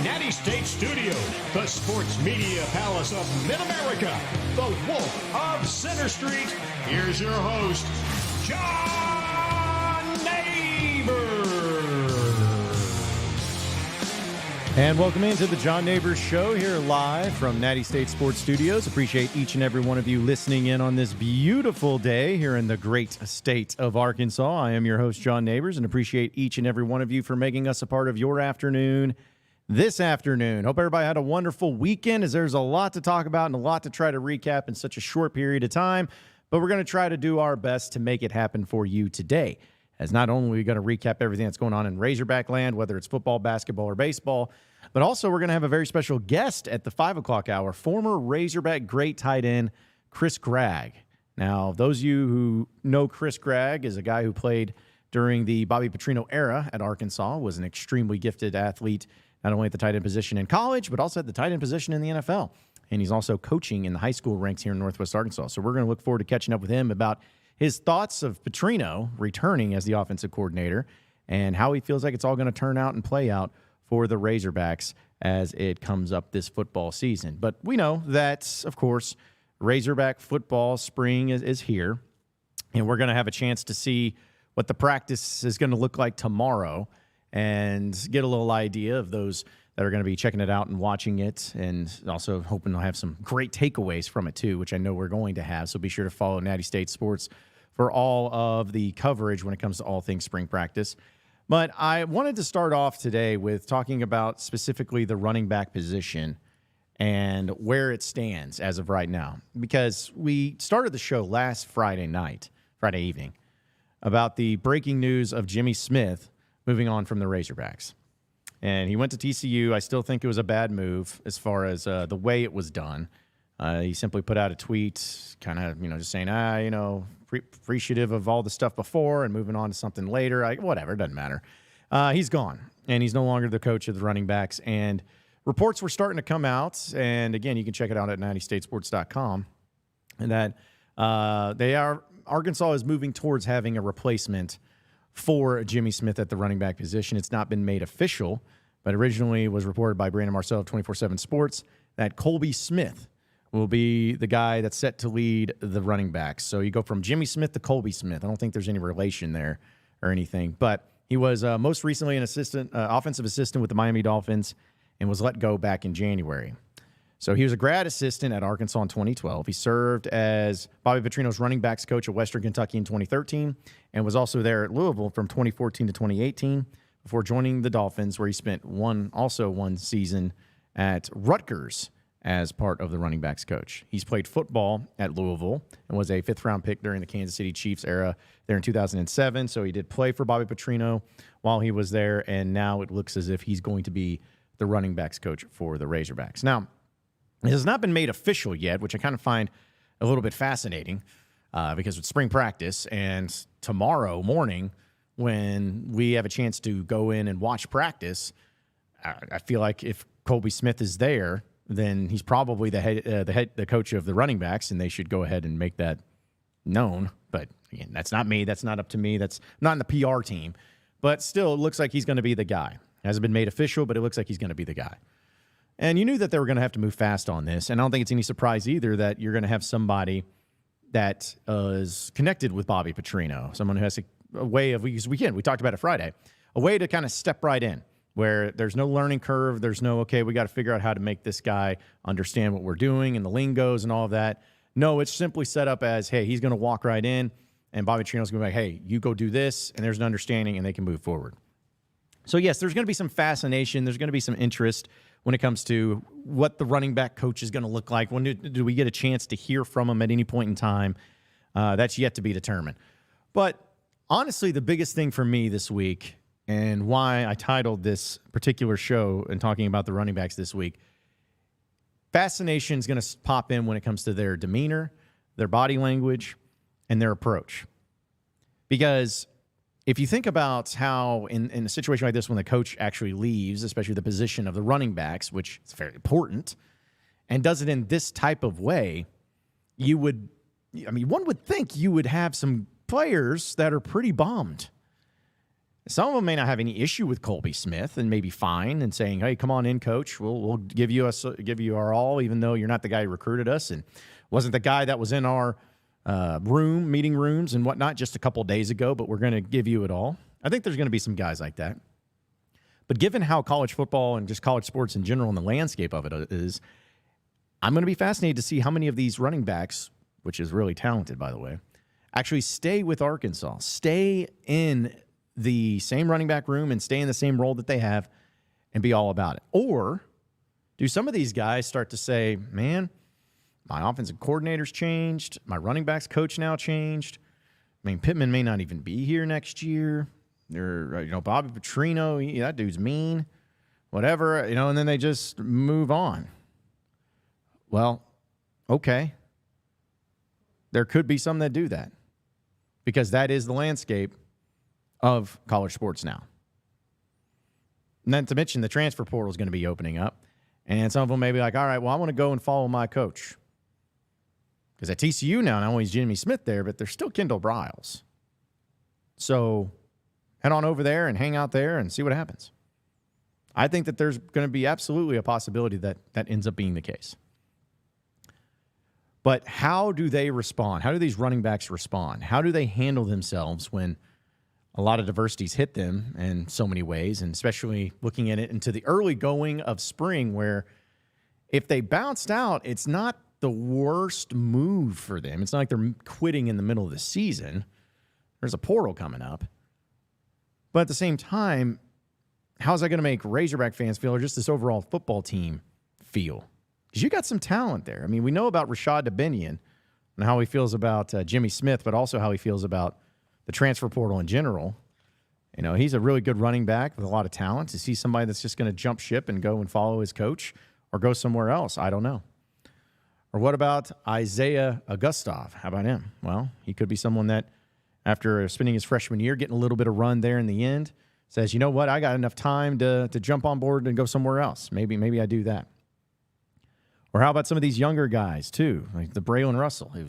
Natty State Studio, the sports media palace of Mid-America, the Wolf of Center Street. Here's your host, John Nabors. And welcome into the John Nabors Show here live from Natty State Sports Studios. Appreciate each and every one of you listening in on this beautiful day here in the great state of Arkansas. I am your host, John Nabors, and appreciate each and every one of you for making us a part of your afternoon this afternoon. Hope everybody had a wonderful weekend, as there's a lot to talk about and a lot to try to recap in such a short period of time. But we're going to try to do our best to make it happen for you today, as not only are we going to recap everything that's going on in Razorback land, whether it's football, basketball, or baseball, but also we're going to have a very special guest at the 5 o'clock hour, former Razorback great tight end Chris Gragg. Now, those of you who know Chris Gragg is a guy who played during the Bobby Petrino era at Arkansas, was an extremely gifted athlete, not only at the tight end position in college, but also at the tight end position in the NFL. And he's also coaching in the high school ranks here in Northwest Arkansas. So we're going to look forward to catching up with him about his thoughts of Petrino returning as the offensive coordinator and how he feels like it's all going to turn out and play out for the Razorbacks as it comes up this football season. But we know that, of course, Razorback football spring is here, and we're going to have a chance to see what the practice is going to look like tomorrow and get a little idea of those that are going to be checking it out and watching it, and also hoping to have some great takeaways from it too, which I know we're going to have. So be sure to follow Natty State Sports for all of the coverage when it comes to all things spring practice. But I wanted to start off today with talking about specifically the running back position and where it stands as of right now, because we started the show last Friday evening, about the breaking news of Jimmy Smith moving on from the Razorbacks. And he went to TCU. I still think it was a bad move as far as the way it was done. He simply put out a tweet kind of, just saying, appreciative of all the stuff before and moving on to something later. Whatever, it doesn't matter. He's gone, and he's no longer the coach of the running backs. And reports were starting to come out, and again, you can check it out at nattystatesports.com, and that Arkansas is moving towards having a replacement for Jimmy Smith at the running back position. It's not been made official, but originally was reported by Brandon Marcel of 24/7 Sports that Colby Smith will be the guy that's set to lead the running backs. So you go from Jimmy Smith to Colby Smith. I don't think there's any relation there or anything, but he was most recently an offensive assistant with the Miami Dolphins and was let go back in January. So he was a grad assistant at Arkansas in 2012. He served as Bobby Petrino's running backs coach at Western Kentucky in 2013 and was also there at Louisville from 2014 to 2018 before joining the Dolphins, where he spent one season at Rutgers as part of the running backs coach. He's played football at Louisville and was a fifth-round pick during the Kansas City Chiefs era there in 2007. So he did play for Bobby Petrino while he was there, and now it looks as if he's going to be the running backs coach for the Razorbacks. Now, it has not been made official yet, which I kind of find a little bit fascinating because it's spring practice, and tomorrow morning when we have a chance to go in and watch practice, I feel like if Colby Smith is there, then he's probably the coach of the running backs, and they should go ahead and make that known. But again, that's not me. That's not up to me. That's not in the PR team. But still, it looks like he's going to be the guy. It hasn't been made official, but it looks like he's going to be the guy. And you knew that they were going to have to move fast on this. And I don't think it's any surprise either that you're going to have somebody that is connected with Bobby Petrino, someone who has a way of, we talked about it Friday, a way to kind of step right in where there's no learning curve. There's no, okay, we got to figure out how to make this guy understand what we're doing and the lingos and all of that. No, it's simply set up as, hey, he's going to walk right in, and Bobby Petrino's going to be like, hey, you go do this, and there's an understanding, and they can move forward. So, yes, there's going to be some fascination. There's going to be some interest when it comes to what the running back coach is going to look like. When do we get a chance to hear from him at any point in time? That's yet to be determined. But honestly, the biggest thing for me this week, and why I titled this particular show and talking about the running backs this week, fascination is going to pop in when it comes to their demeanor, their body language, and their approach. Because if you think about how in a situation like this, when the coach actually leaves, especially the position of the running backs, which is very important, and does it in this type of way, one would think you would have some players that are pretty bummed. Some of them may not have any issue with Colby Smith and maybe fine and saying, hey, come on in, coach. We'll give you our all, even though you're not the guy who recruited us and wasn't the guy that was in our meeting rooms and whatnot just a couple days ago, but we're going to give you it all. I think there's going to be some guys like that. But given how college football and just college sports in general and the landscape of it is, I'm going to be fascinated to see how many of these running backs, which is really talented, by the way, actually stay with Arkansas, stay in the same running back room and stay in the same role that they have and be all about it. Or do some of these guys start to say, man, my offensive coordinator's changed. My running backs coach now changed. I mean, Pittman may not even be here next year. Bobby Petrino, that dude's mean, whatever, and then they just move on. Well, okay. There could be some that do that because that is the landscape of college sports now. And then to mention the transfer portal is going to be opening up, and some of them may be like, all right, well, I want to go and follow my coach. Because at TCU now, not only is Jimmy Smith there, but there's still Kendall Briles. So head on over there and hang out there and see what happens. I think that there's going to be absolutely a possibility that ends up being the case. But how do they respond? How do these running backs respond? How do they handle themselves when a lot of diversities hit them in so many ways, and especially looking at it into the early going of spring where if they bounced out, it's not the worst move for them. It's not like they're quitting in the middle of the season. There's a portal coming up. But at the same time, how's that going to make Razorback fans feel, or just this overall football team feel? Because you got some talent there. I mean, we know about Rashad Dubinion and how he feels about Jimmy Smith, but also how he feels about the transfer portal in general. He's a really good running back with a lot of talent. Is he somebody that's just going to jump ship and go and follow his coach or go somewhere else? I don't know. Or what about Isaiah Augustov? How about him? Well, he could be someone that, after spending his freshman year, getting a little bit of run there in the end, says, you know what, I got enough time to jump on board and go somewhere else. Maybe I do that. Or how about some of these younger guys, too, like the Braylon Russell, who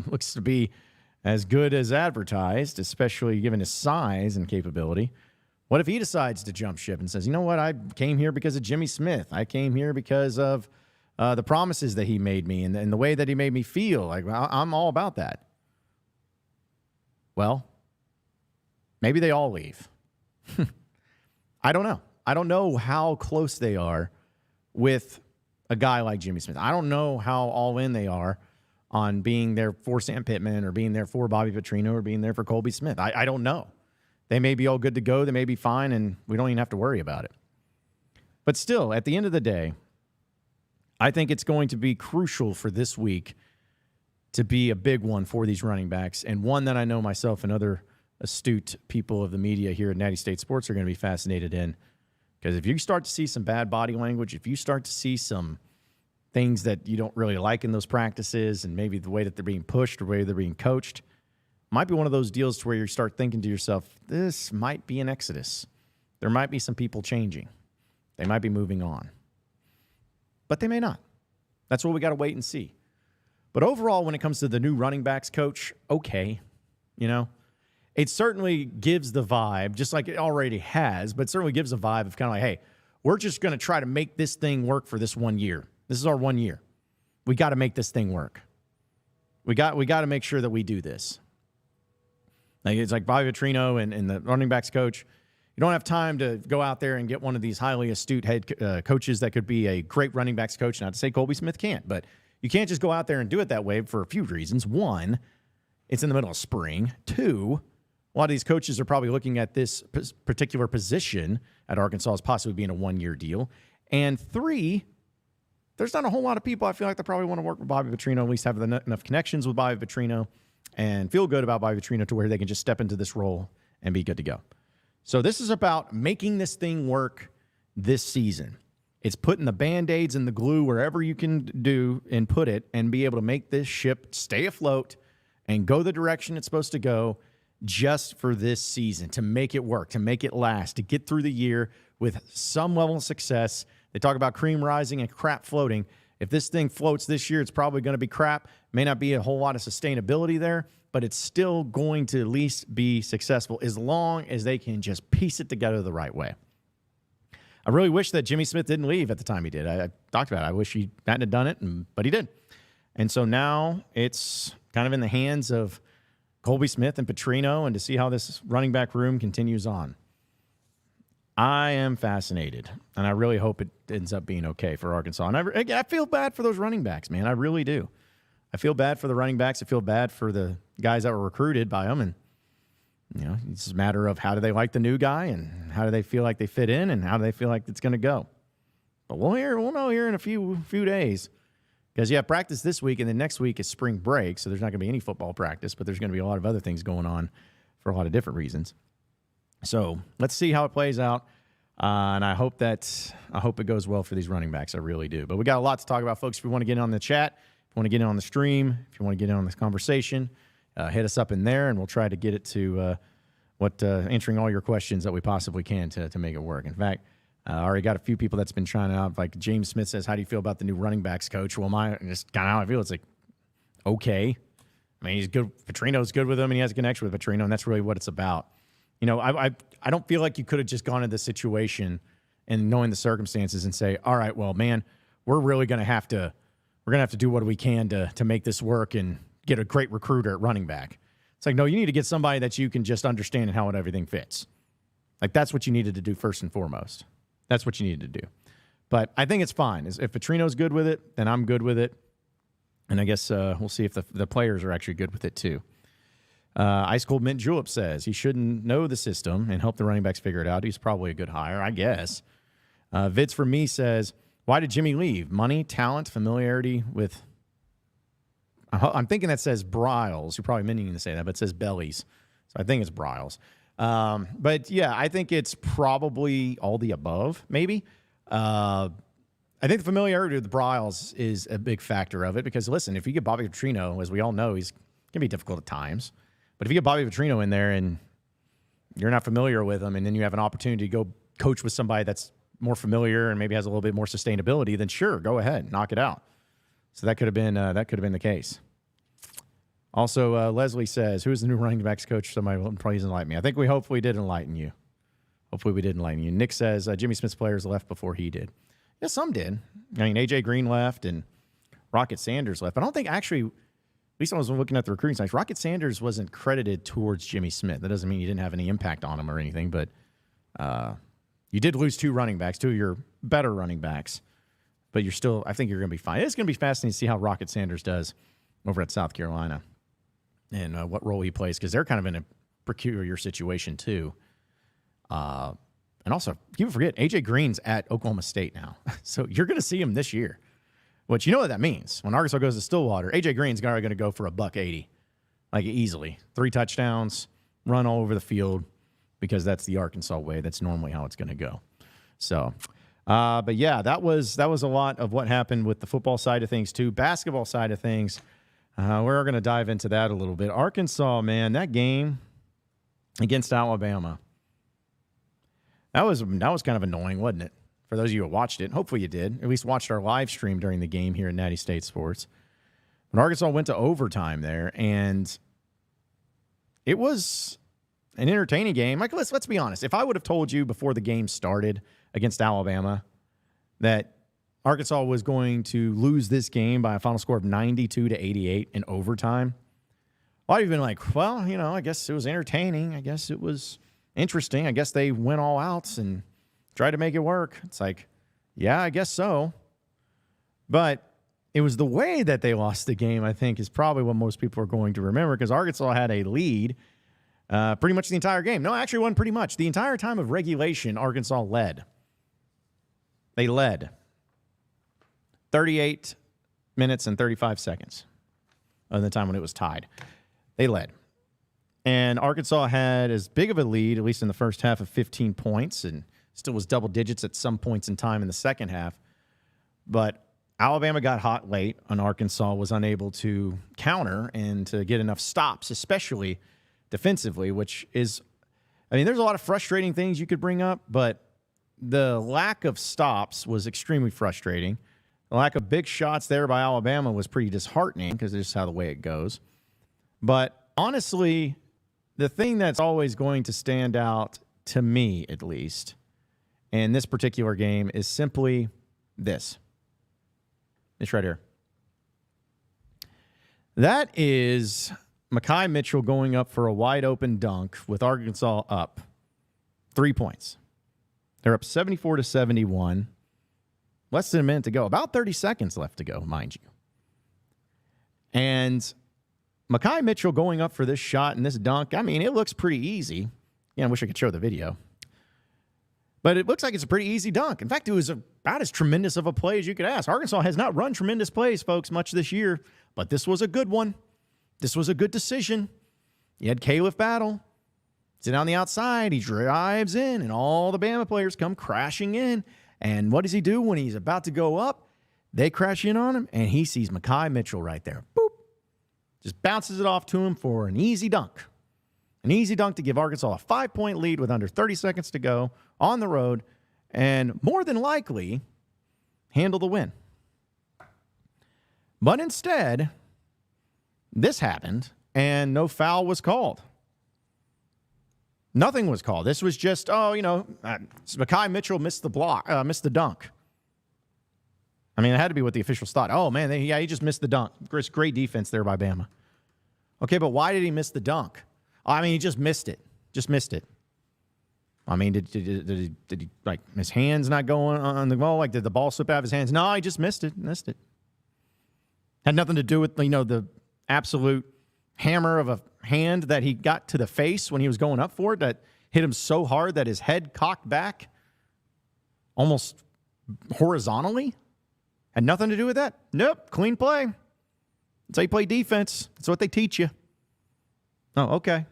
looks to be as good as advertised, especially given his size and capability. What if he decides to jump ship and says, you know what, I came here because of Jimmy Smith. I came here because of the promises that he made me and the way that he made me feel. Like, I'm all about that. Well, maybe they all leave. I don't know. I don't know how close they are with a guy like Jimmy Smith. I don't know how all in they are on being there for Sam Pittman or being there for Bobby Petrino or being there for Colby Smith. I don't know. They may be all good to go. They may be fine, and we don't even have to worry about it. But still, at the end of the day, I think it's going to be crucial for this week to be a big one for these running backs, and one that I know myself and other astute people of the media here at Natty State Sports are going to be fascinated in. Because if you start to see some bad body language, if you start to see some things that you don't really like in those practices and maybe the way that they're being pushed or the way they're being coached, might be one of those deals to where you start thinking to yourself, this might be an exodus. There might be some people changing. They might be moving on. But they may not. That's what we got to wait and see. But overall, when it comes to the new running backs coach, okay, it certainly gives the vibe, just like it already has, but it certainly gives a vibe of kind of like, hey, we're just going to try to make this thing work for this 1 year. This is our 1 year. We got to make this thing work. We got to make sure that we do this. Like, it's like Bobby Petrino and the running backs coach. You don't have time to go out there and get one of these highly astute head coaches that could be a great running backs coach. Not to say Colby Smith can't, but you can't just go out there and do it that way for a few reasons. One, it's in the middle of spring. Two, a lot of these coaches are probably looking at this particular position at Arkansas as possibly being a one-year deal. And three, there's not a whole lot of people I feel like they probably want to work with Bobby Petrino, at least have enough connections with Bobby Petrino and feel good about Bobby Petrino to where they can just step into this role and be good to go. So this is about making this thing work this season. It's putting the Band-Aids and the glue wherever you can do and put it and be able to make this ship stay afloat and go the direction it's supposed to go just for this season, to make it work, to make it last, to get through the year with some level of success. They talk about cream rising and crap floating. If this thing floats this year, it's probably going to be crap. May not be a whole lot of sustainability there, but it's still going to at least be successful as long as they can just piece it together the right way. I really wish that Jimmy Smith didn't leave at the time he did. I talked about it. I wish he hadn't have done it, but he did. And so now it's kind of in the hands of Colby Smith and Petrino and to see how this running back room continues on. I am fascinated, and I really hope it ends up being okay for Arkansas. And I feel bad for those running backs, man. I really do. I feel bad for the running backs. I feel bad for the guys that were recruited by them. And, you know, it's a matter of how do they like the new guy and how do they feel like they fit in and how do they feel like it's going to go. But we'll know here in a few days because, yeah, practice this week and then next week is spring break, so there's not going to be any football practice, but there's going to be a lot of other things going on for a lot of different reasons. So let's see how it plays out. And I hope it goes well for these running backs. I really do. But we got a lot to talk about, folks. If you want to get in on the chat, if you want to get in on the stream, if you want to get in on this conversation, hit us up in there, and we'll try to get it to answering all your questions that we possibly can to make it work. In fact, I already got a few people that's been trying out. Like James Smith says, how do you feel about the new running backs coach? Well, just kind of how I feel. It's like, okay. I mean, he's good. Petrino's good with him, and he has a connection with Petrino, and that's really what it's about. You know, I don't feel like you could have just gone into this situation and knowing the circumstances and say, all right, well, man, we're really going to have to do what we can to make this work and get a great recruiter at running back. It's like, no, you need to get somebody that you can just understand and how everything fits. Like, that's what you needed to do first and foremost. That's what you needed to do. But I think it's fine. If Petrino's good with it, then I'm good with it. And I guess we'll see if the players are actually good with it too. Ice Cold Mint Julep says he shouldn't know the system and help the running backs figure it out. He's probably a good hire, I guess. Vids for me says, why did Jimmy leave? Money, talent, familiarity with... I'm thinking that says Bryles. You're probably meaning to say that, but it says Bellies. So I think it's Bryles. But, yeah, I think it's probably all the above, maybe. I think the familiarity with Bryles is a big factor of it because, listen, if you get Bobby Petrino, as we all know, he's going to be difficult at times. But if you get Bobby Petrino in there and you're not familiar with him and then you have an opportunity to go coach with somebody that's more familiar and maybe has a little bit more sustainability, then sure, go ahead, knock it out. So that could have been the case. Also, Leslie says, who is the new running backs coach? Somebody will probably enlighten me. I think we hopefully did enlighten you. Nick says, Jimmy Smith's players left before he did. Yeah, some did. I mean, A.J. Green left and Rocket Sanders left. But I don't think actually, at least I was looking at the recruiting sites, Rocket Sanders wasn't credited towards Jimmy Smith. That doesn't mean you didn't have any impact on him or anything, but you did lose two of your better running backs. But I think you're going to be fine. It's going to be fascinating to see how Rocket Sanders does over at South Carolina and what role he plays because they're kind of in a peculiar situation too. And also, people forget, A.J. Green's at Oklahoma State now. So you're going to see him this year. Which you know what that means. When Arkansas goes to Stillwater, A.J. Green's going to go for $180. Like easily. 3 touchdowns, run all over the field because that's the Arkansas way. That's normally how it's going to go. So... but yeah, that was a lot of what happened with the football side of things too. Basketball side of things, we're going to dive into that a little bit. Arkansas, man, that game against Alabama, that was kind of annoying, wasn't it? For those of you who watched it, hopefully you did. At least watched our live stream during the game here at Natty State Sports. When Arkansas went to overtime there, and it was an entertaining game. Like, let's be honest. If I would have told you before the game started against Alabama that Arkansas was going to lose this game by a final score of 92-88 in overtime, well, I'd have been like, well, I guess it was entertaining. I guess it was interesting. I guess they went all out and tried to make it work. It's like, yeah, I guess so. But it was the way that they lost the game, I think, is probably what most people are going to remember, because Arkansas had a lead pretty much the entire game. No, actually, it wasn't pretty much. The entire time of regulation, Arkansas led. They led 38 minutes and 35 seconds of the time when it was tied. They led. And Arkansas had as big of a lead, at least in the first half, of 15 points, and still was double digits at some points in time in the second half. But Alabama got hot late, and Arkansas was unable to counter and to get enough stops, especially defensively, which is, I mean, there's a lot of frustrating things you could bring up, but the lack of stops was extremely frustrating. The lack of big shots there by Alabama was pretty disheartening, because it's just how the way it goes. But honestly, the thing that's always going to stand out, to me at least, in this particular game is simply this. It's right here. That is Mekhi Mitchell going up for a wide-open dunk with Arkansas up 3 points. They're up 74-71. Less than a minute to go. About 30 seconds left to go, mind you. And Mekhi Mitchell going up for this shot and this dunk, I mean, it looks pretty easy. Yeah, I wish I could show the video. But it looks like it's a pretty easy dunk. In fact, it was about as tremendous of a play as you could ask. Arkansas has not run tremendous plays, folks, much this year. But this was a good one. This was a good decision. You had Caleb Battle sit on the outside. He drives in, and all the Bama players come crashing in. And what does he do when he's about to go up? They crash in on him, and he sees Mekhi Mitchell right there. Boop. Just bounces it off to him for an easy dunk. An easy dunk to give Arkansas a 5-point lead with under 30 seconds to go on the road, and more than likely handle the win. But instead, this happened, and no foul was called. Nothing was called. This was just, Mekhi Mitchell missed the block, missed the dunk. I mean, it had to be what the officials thought. Oh, man, he just missed the dunk. Great defense there by Bama. Okay, but why did he miss the dunk? I mean, he just missed it. Just missed it. I mean, did he like, his hands not going on the ball? Like, did the ball slip out of his hands? No, he just missed it. Missed it. Had nothing to do with, the absolute hammer of a hand that he got to the face when he was going up for it that hit him so hard that his head cocked back almost horizontally. Had nothing to do with that. Nope. Clean play. That's how you play defense. That's what they teach you. Oh, okay.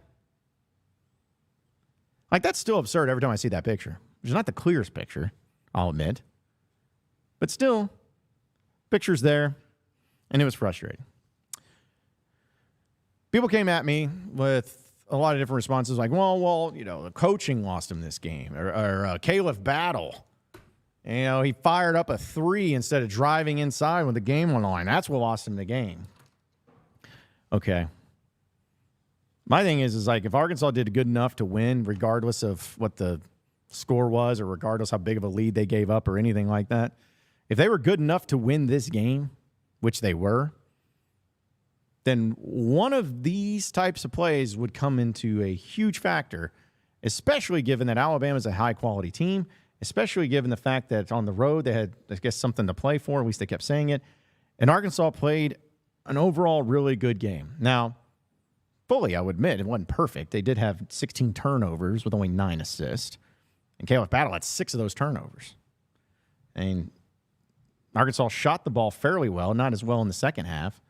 Like, that's still absurd every time I see that picture. Which is not the clearest picture, I'll admit. But still, picture's there, and it was frustrating. People came at me with a lot of different responses, like, well, the coaching lost him this game, or Caleb Battle. He fired up a 3 instead of driving inside with the game on the line. That's what lost him the game. Okay. My thing is like, if Arkansas did good enough to win, regardless of what the score was, or regardless how big of a lead they gave up or anything like that, if they were good enough to win this game, which they were, then one of these types of plays would come into a huge factor, especially given that Alabama is a high-quality team, especially given the fact that on the road they had, I guess, something to play for. At least they kept saying it. And Arkansas played an overall really good game. Now, fully, I would admit, it wasn't perfect. They did have 16 turnovers with only 9 assists. And Caleb Battle had 6 of those turnovers. And Arkansas shot the ball fairly well, not as well in the second half,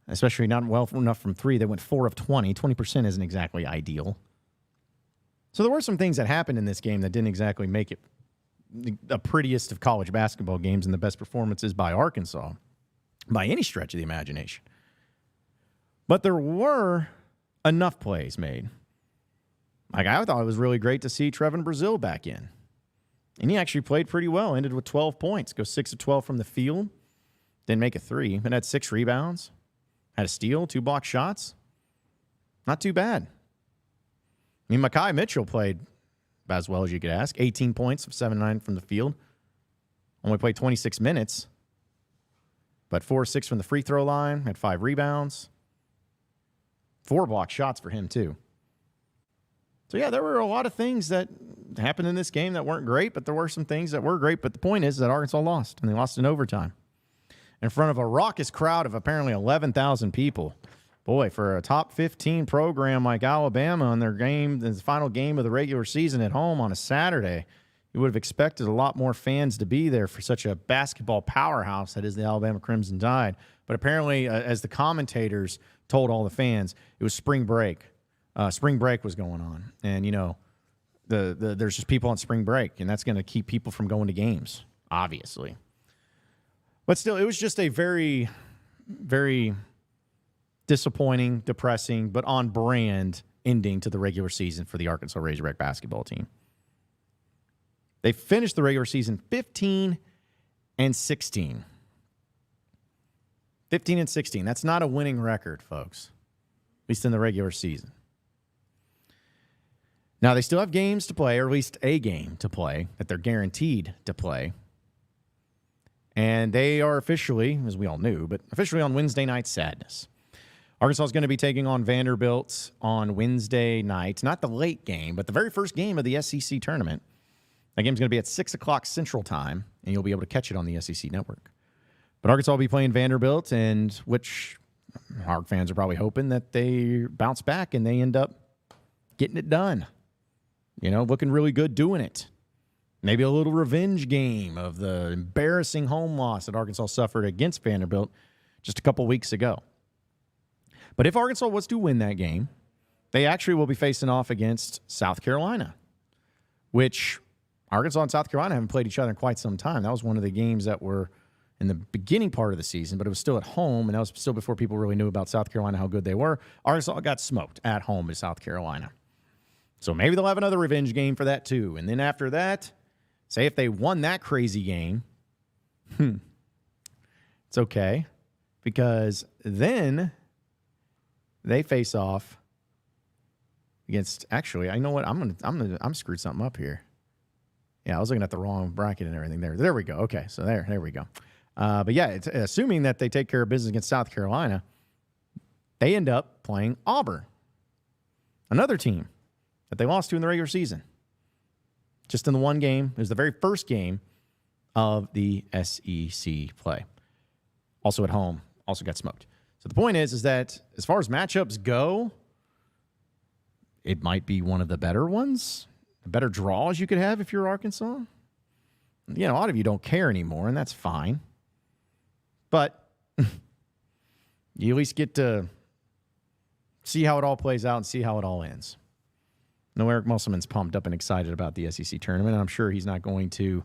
especially not well enough from 3. They went 4 of 20. 20% isn't exactly ideal. So there were some things that happened in this game that didn't exactly make it the prettiest of college basketball games and the best performances by Arkansas by any stretch of the imagination. But there were enough plays made. Like, I thought it was really great to see Trevin Brazile back in. And he actually played pretty well. Ended with 12 points. Goes 6 of 12 from the field. Didn't make a 3, but had 6 rebounds. Had a steal, 2 block shots. Not too bad. I mean, Mekhi Mitchell played about as well as you could ask. 18 points, 7-9 from the field. Only played 26 minutes. But 4-6 from the free throw line. Had 5 rebounds. 4 block shots for him, too. So, yeah, there were a lot of things that happened in this game that weren't great, but there were some things that were great. But the point is that Arkansas lost, and they lost in overtime in front of a raucous crowd of apparently 11,000 people. Boy, for a top 15 program like Alabama in their game, the final game of the regular season at home on a Saturday, you would have expected a lot more fans to be there for such a basketball powerhouse that is the Alabama Crimson Tide. But apparently, as the commentators told all the fans, it was spring break. Spring break was going on. And, you know, there's just people on spring break, and that's going to keep people from going to games, obviously. But still, it was just a very, very disappointing, depressing, but on-brand ending to the regular season for the Arkansas Razorback basketball team. They finished the regular season 15-16. 15-16. That's not a winning record, folks, at least in the regular season. Now, they still have games to play, or at least a game to play that they're guaranteed to play. And they are officially, as we all knew, but officially on Wednesday Night Sadness. Arkansas is going to be taking on Vanderbilt on Wednesday night. Not the late game, but the very first game of the SEC tournament. That game's going to be at 6 o'clock Central Time, and you'll be able to catch it on the SEC Network. But Arkansas will be playing Vanderbilt, and which our fans are probably hoping that they bounce back and they end up getting it done. You know, looking really good doing it. Maybe a little revenge game of the embarrassing home loss that Arkansas suffered against Vanderbilt just a couple weeks ago. But if Arkansas was to win that game, they actually will be facing off against South Carolina, which Arkansas and South Carolina haven't played each other in quite some time. That was one of the games that were in the beginning part of the season, but it was still at home, and that was still before people really knew about South Carolina, how good they were. Arkansas got smoked at home in South Carolina. So maybe they'll have another revenge game for that too. And then after that, say if they won that crazy game, it's okay, because then they face off against. Actually, I know what I'm screwed something up here. Yeah, I was looking at the wrong bracket and everything there. There we go. Okay, so there we go. But yeah, it's, assuming that they take care of business against South Carolina, they end up playing Auburn, another team that they lost to in the regular season. Just in the one game. It was the very first game of the SEC play. Also at home. Also got smoked. So the point is that as far as matchups go, it might be one of the better ones. The better draws you could have if you're Arkansas. You know, a lot of you don't care anymore, and that's fine. But you at least get to see how it all plays out and see how it all ends. No, Eric Musselman's pumped up and excited about the SEC tournament, and I'm sure he's not going to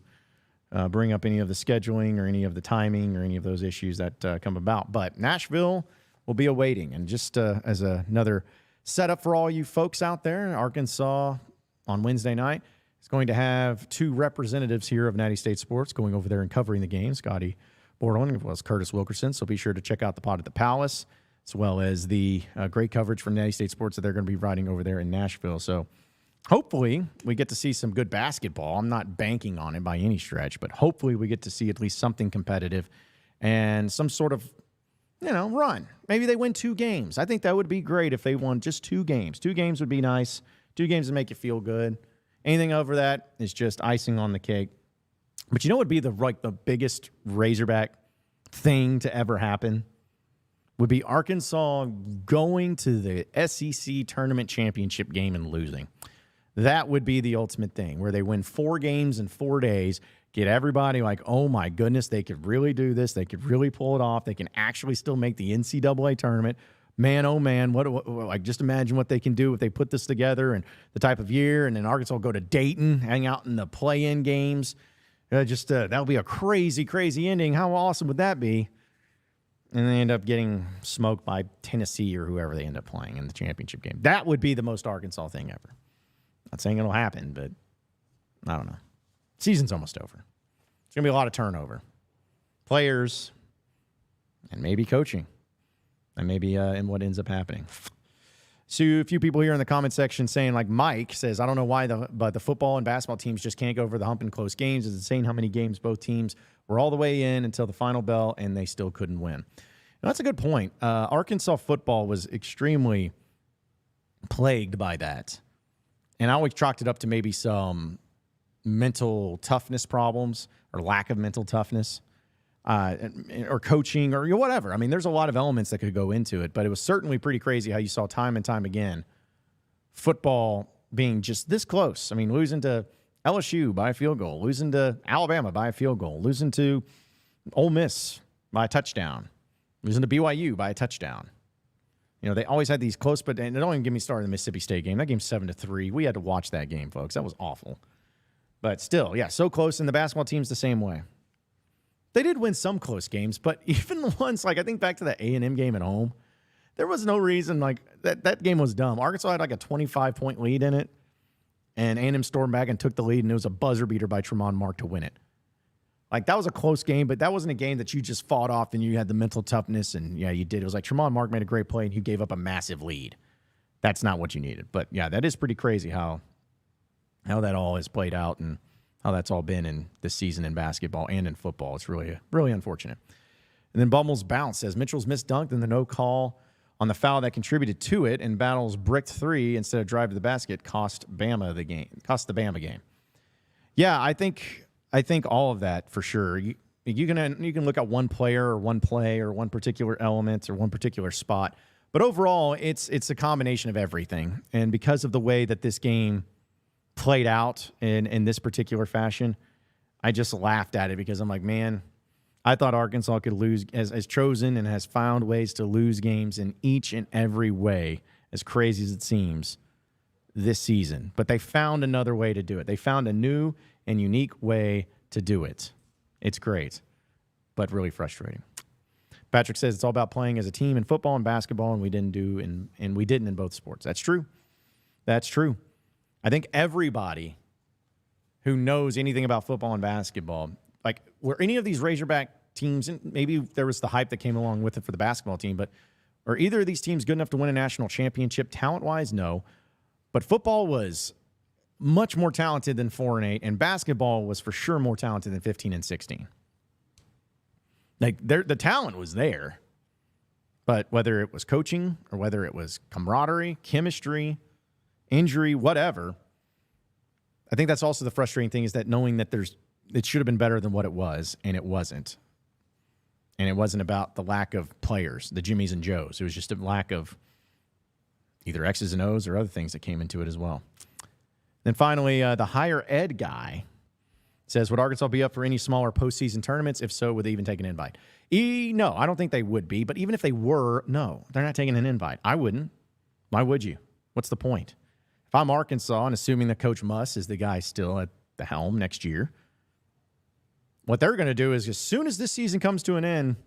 bring up any of the scheduling or any of the timing or any of those issues that come about. But Nashville will be awaiting. And just as another setup for all you folks out there, Arkansas on Wednesday night is going to have two representatives here of Natty State Sports going over there and covering the game, Scotty Bordelon as well as Curtis Wilkerson. So be sure to check out the pod at the Palace, as well as the great coverage from Natty State Sports that they're going to be riding over there in Nashville. So hopefully we get to see some good basketball. I'm not banking on it by any stretch, but hopefully we get to see at least something competitive and some sort of, run. Maybe they win 2 games. I think that would be great if they won just 2 games. 2 games would be nice. 2 games would make you feel good. Anything over that is just icing on the cake. But you know what would be the biggest Razorback thing to ever happen? Would be Arkansas going to the SEC tournament championship game and losing. That would be the ultimate thing, where they win 4 games in 4 days, get everybody like, oh my goodness, they could really do this. They could really pull it off. They can actually still make the NCAA tournament. Man, oh man, what just imagine what they can do if they put this together and the type of year. And then Arkansas will go to Dayton, hang out in the play-in games. That would be a crazy, crazy ending. How awesome would that be? And they end up getting smoked by Tennessee or whoever they end up playing in the championship game. That would be the most Arkansas thing ever. Not saying it'll happen, but I don't know. Season's almost over. It's going to be a lot of turnover. Players and maybe coaching. And maybe in what ends up happening. So a few people here in the comment section saying, like Mike says, I don't know why the football and basketball teams just can't go over the hump in close games. It's insane how many games both teams were all the way in until the final bell, and they still couldn't win. Now, that's a good point. Arkansas football was extremely plagued by that And I always chalked it up to maybe some mental toughness problems or lack of mental toughness or coaching or whatever. I mean, there's a lot of elements that could go into it, but it was certainly pretty crazy how you saw time and time again football being just this close. I mean, losing to LSU by a field goal, losing to Alabama by a field goal, losing to Ole Miss by a touchdown, losing to BYU by a touchdown. You know, they always had these close, but don't even get me started in the Mississippi State game. That game's 7-3. We had to watch that game, folks. That was awful. But still, yeah, so close, and the basketball team's the same way. They did win some close games, but even the ones, like I think back to the A&M game at home, there was no reason, like, that game was dumb. Arkansas had like a 25-point lead in it, and A&M stormed back and took the lead, and it was a buzzer beater by Tremont Mark to win it. Like, that was a close game, but that wasn't a game that you just fought off and you had the mental toughness, and, yeah, you did. It was like Tremont Mark made a great play, and you gave up a massive lead. That's not what you needed. But, yeah, that is pretty crazy how that all has played out and how that's all been in this season in basketball and in football. It's really, really unfortunate. And then Bummel's Bounce says, Mitchell's missed dunk, then the no call on the foul that contributed to it, and Battle's bricked three instead of drive to the basket cost the Bama game. Yeah, I think all of that for sure. You can look at one player or one play or one particular element or one particular spot, but overall it's a combination of everything. And because of the way that this game played out in this particular fashion, I just laughed at it because I'm like, man, I thought Arkansas could lose, has chosen and has found ways to lose games in each and every way, as crazy as it seems, this season. But they found another way to do it. They found a new and unique way to do it. It's great, but really frustrating. Patrick says it's all about playing as a team in football and basketball, and we didn't in both sports. That's true. That's true. I think everybody who knows anything about football and basketball, like were any of these Razorback teams, and maybe there was the hype that came along with it for the basketball team, but are either of these teams good enough to win a national championship talent-wise? No. But football was much more talented than 4-8, and basketball was for sure more talented than 15-16. Like the talent was there, but whether it was coaching or whether it was camaraderie, chemistry, injury, whatever, I think that's also the frustrating thing, is that knowing that it should have been better than what it was, and it wasn't. And it wasn't about the lack of players, the Jimmies and Joes. It was just a lack of either X's and O's or other things that came into it as well. Then finally, the higher ed guy says, would Arkansas be up for any smaller postseason tournaments? If so, would they even take an invite? No, I don't think they would be. But even if they were, no, they're not taking an invite. I wouldn't. Why would you? What's the point? If I'm Arkansas, and assuming that Coach Muss is the guy still at the helm next year, what they're going to do is, as soon as this season comes to an end,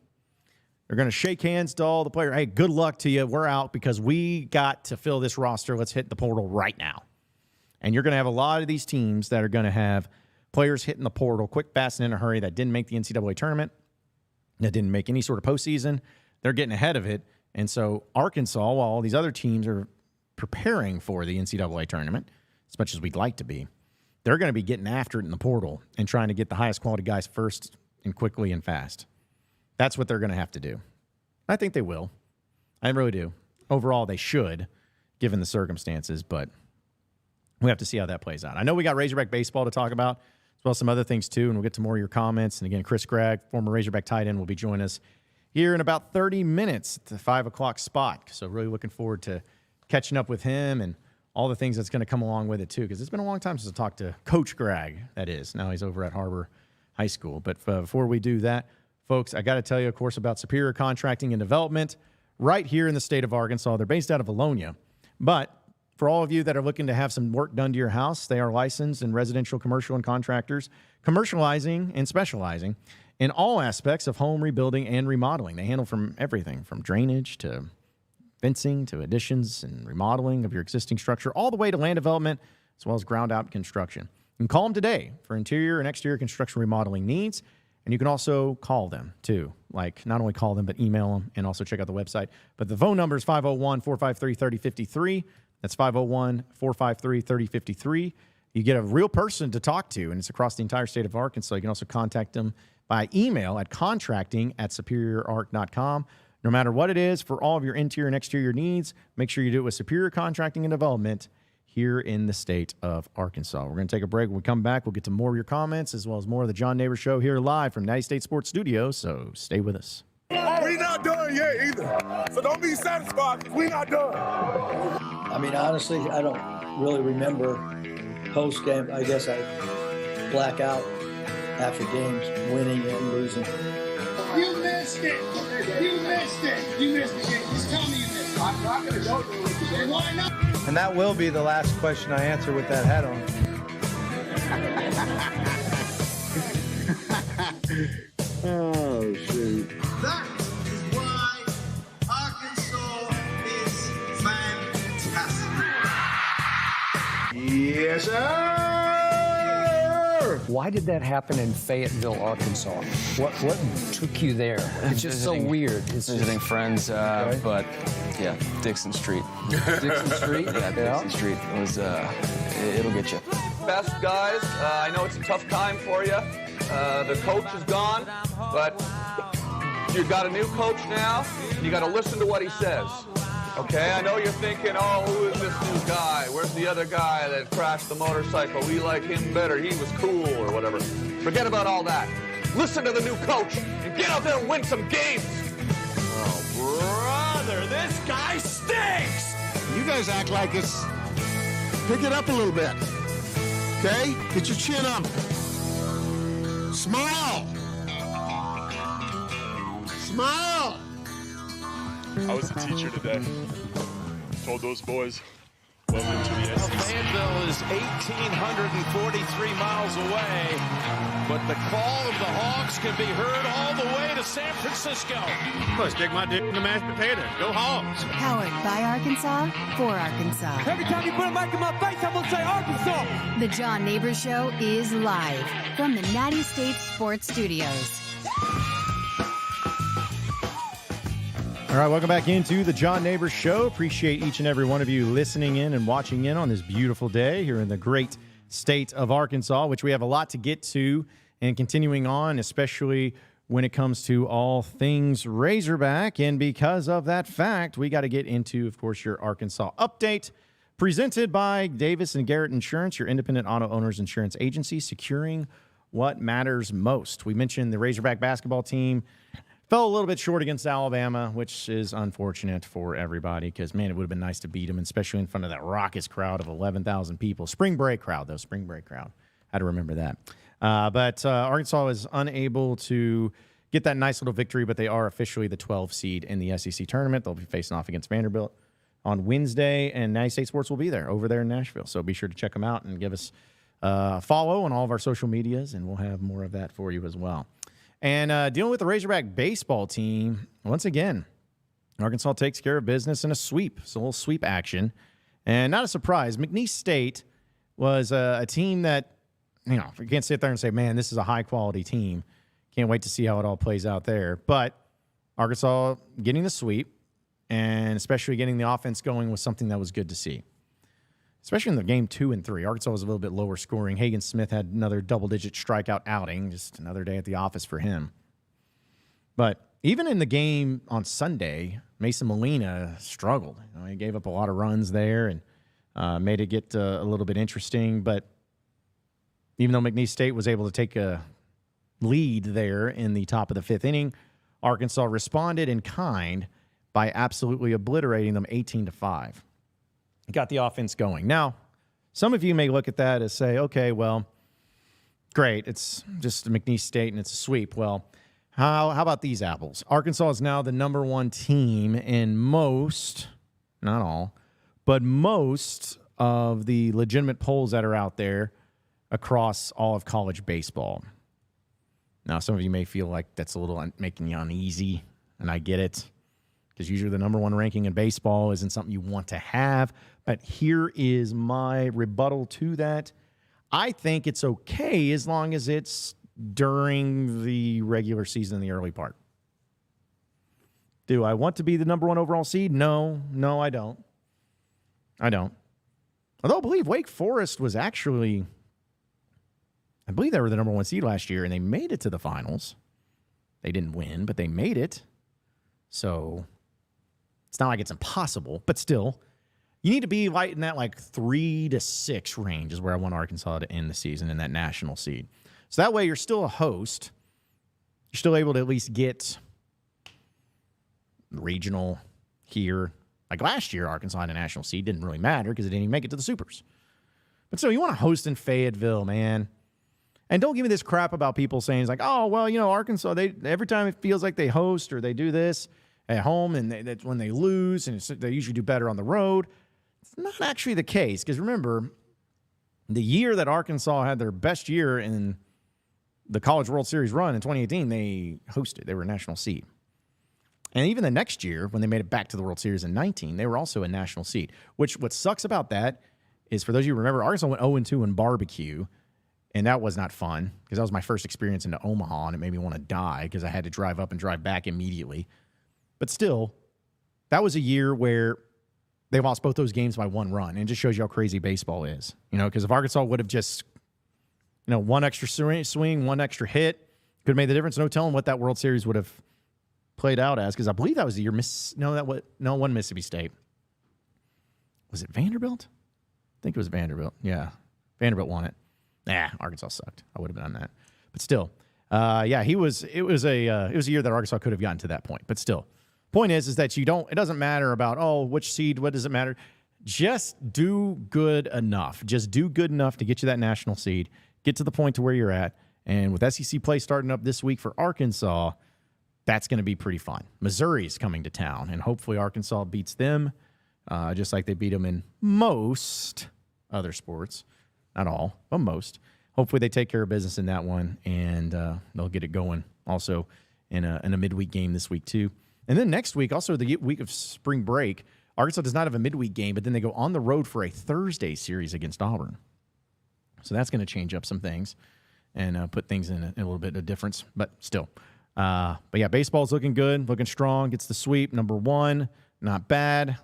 they're going to shake hands to all the players. Hey, good luck to you. We're out because we got to fill this roster. Let's hit the portal right now. And you're going to have a lot of these teams that are going to have players hitting the portal quick, fast, and in a hurry that didn't make the NCAA tournament, that didn't make any sort of postseason. They're getting ahead of it. And so Arkansas, while all these other teams are preparing for the NCAA tournament, as much as we'd like to be, they're going to be getting after it in the portal and trying to get the highest quality guys first and quickly and fast. That's what they're going to have to do. I think they will. I really do. Overall, they should, given the circumstances, but we have to see how that plays out. I know we got Razorback baseball to talk about, as well as some other things too, and we'll get to more of your comments. And again, Chris Gragg, former Razorback tight end, will be joining us here in about 30 minutes at the 5 o'clock spot. So really looking forward to catching up with him and all the things that's going to come along with it too, because it's been a long time since I talked to Coach Gragg, that is. Now he's over at Harbor High School. But before we do that, folks, I got to tell you, of course, about Superior Contracting and Development right here in the state of Arkansas. They're based out of Alonia, but for all of you that are looking to have some work done to your house, they are licensed in residential, commercial, and contractors, commercializing and specializing in all aspects of home rebuilding and remodeling. They handle from everything from drainage to fencing to additions and remodeling of your existing structure, all the way to land development, as well as ground-out construction. You can call them today for interior and exterior construction remodeling needs, and you can also call them, too. Like, not only call them, but email them, and also check out the website. But the phone number is 501-453-3053. That's 501-453-3053. You get a real person to talk to, and it's across the entire state of Arkansas. You can also contact them by email at contracting@superiorarc.com. No matter what it is, for all of your interior and exterior needs, make sure you do it with Superior Contracting and Development here in the state of Arkansas. We're going to take a break. When we come back, we'll get to more of your comments as well as more of the John Nabors Show here live from Natty State Sports Studios, so stay with us. We not done yet either, so don't be satisfied. We not done. I mean, honestly, I don't really remember post game. I guess I black out after games, winning and losing. You missed it. You missed it. You missed the game. Just tell me you missed it. I'm not going to go through it. Why not? And that will be the last question I answer with that hat on. Oh, shoot. That is why Arkansas is fantastic. Yes, sir. Why did that happen in Fayetteville, Arkansas? What took you there? It's just so weird. It's Visiting friends, but yeah, Dixon Street. Dixon Street? Yeah, Dixon Street. It was, it'll get you. Best guys. I know it's a tough time for you. The coach is gone, but you've got a new coach now. You got to listen to what he says. Okay, I know you're thinking, oh, who is this new guy? Where's the other guy that crashed the motorcycle? We like him better. He was cool or whatever. Forget about all that. Listen to the new coach and get out there and win some games. Oh, brother, this guy stinks! You guys act like it's... Pick it up a little bit. Okay? Get your chin up. Smile. Smile. I was a teacher today. Told those boys, welcome to the SEC. Fayetteville is 1,843 miles away, but the call of the Hogs can be heard all the way to San Francisco. Let's stick my dick in the mashed potato. Go Hogs. Powered by Arkansas, for Arkansas. Every time you put a mic in my face, I'm going to say Arkansas. The John Nabors Show is live from the Natty State Sports Studios. All right, welcome back into the John Nabors Show. Appreciate each and every one of you listening in and watching in on this beautiful day here in the great state of Arkansas, which we have a lot to get to and continuing on, especially when it comes to all things Razorback. And because of that fact, we got to get into, of course, your Arkansas update presented by Davis and Garrett Insurance, your independent auto owners insurance agency, securing what matters most. We mentioned the Razorback basketball team fell a little bit short against Alabama, which is unfortunate for everybody because, man, it would have been nice to beat them, especially in front of that raucous crowd of 11,000 people. Spring break crowd, though. Spring break crowd. Had to remember that. But Arkansas was unable to get that nice little victory, but they are officially the 12 seed in the SEC tournament. They'll be facing off against Vanderbilt on Wednesday, and Natty State Sports will be there over there in Nashville. So be sure to check them out and give us a follow on all of our social medias, and we'll have more of that for you as well. And dealing with the Razorback baseball team, once again, Arkansas takes care of business in a sweep. It's a little sweep action. And not a surprise, McNeese State was a team that, you know, you can't sit there and say, man, this is a high-quality team. Can't wait to see how it all plays out there. But Arkansas getting the sweep and especially getting the offense going was something that was good to see. Especially in the game 2 and 3. Arkansas was a little bit lower scoring. Hagen Smith had another double-digit strikeout outing. Just another day at the office for him. But even in the game on Sunday, Mason Molina struggled. You know, he gave up a lot of runs there and made it get a little bit interesting. But even though McNeese State was able to take a lead there in the top of the 5th inning, Arkansas responded in kind by absolutely obliterating them 18-5. Got the offense going. Now, some of you may look at that as say, okay, well, great. It's just a McNeese State and it's a sweep. Well, how about these apples? Arkansas is now the number 1 team in most, not all, but most of the legitimate polls that are out there across all of college baseball. Now, some of you may feel like that's a little making you uneasy, and I get it, because usually the number 1 ranking in baseball isn't something you want to have. But here is my rebuttal to that. I think it's okay as long as it's during the regular season in the early part. Do I want to be the number 1 overall seed? No, I don't. Although I believe Wake Forest was actually, I believe they were the number 1 seed last year, and they made it to the finals. They didn't win, but they made it. So it's not like it's impossible, but still, You need to be right in that like 3 to 6 range is where I want Arkansas to end the season in that national seed. So that way you're still a host. You're still able to at least get regional here. Like last year, Arkansas had a national seed. Didn't really matter because it didn't even make it to the Supers. But still, you want to host in Fayetteville, man. And don't give me this crap about people saying, it's like, oh, well, you know, Arkansas, every time it feels like they host or they do this at home and that's when they lose, and they usually do better on the road. It's not actually the case because remember, the year that Arkansas had their best year in the College World Series run in 2018, they hosted. They were a national seed. And even the next year, when they made it back to the World Series in 19, they were also a national seed. Which what sucks about that is, for those of you who remember, Arkansas went 0-2 in barbecue, and that was not fun because that was my first experience into Omaha, and it made me want to die because I had to drive up and drive back immediately. But still, that was a year where they lost both those games by 1 run, and it just shows you how crazy baseball is. You know, because if Arkansas would have just, you know, 1 extra swing, 1 extra hit, could have made the difference. No telling what that World Series would have played out as, because I believe that was the year one Mississippi State. Was it Vanderbilt? I think it was Vanderbilt. Yeah, Vanderbilt won it. Arkansas sucked. I would have been on that, but still, it was a year that Arkansas could have gotten to that point. But still, point is that you don't. It doesn't matter about which seed. What does it matter? Just do good enough. Just do good enough to get you that national seed. Get to the point to where you're at, and with SEC play starting up this week for Arkansas, that's going to be pretty fun. Missouri's coming to town, and hopefully Arkansas beats them, just like they beat them in most other sports. Not all, but most. Hopefully they take care of business in that one, and they'll get it going also in a midweek game this week too. And then next week, also the week of spring break, Arkansas does not have a midweek game, but then they go on the road for a Thursday series against Auburn. So that's going to change up some things and put things in a little bit of difference, but still. But yeah, baseball's looking good, looking strong. Gets the sweep, number 1, not bad.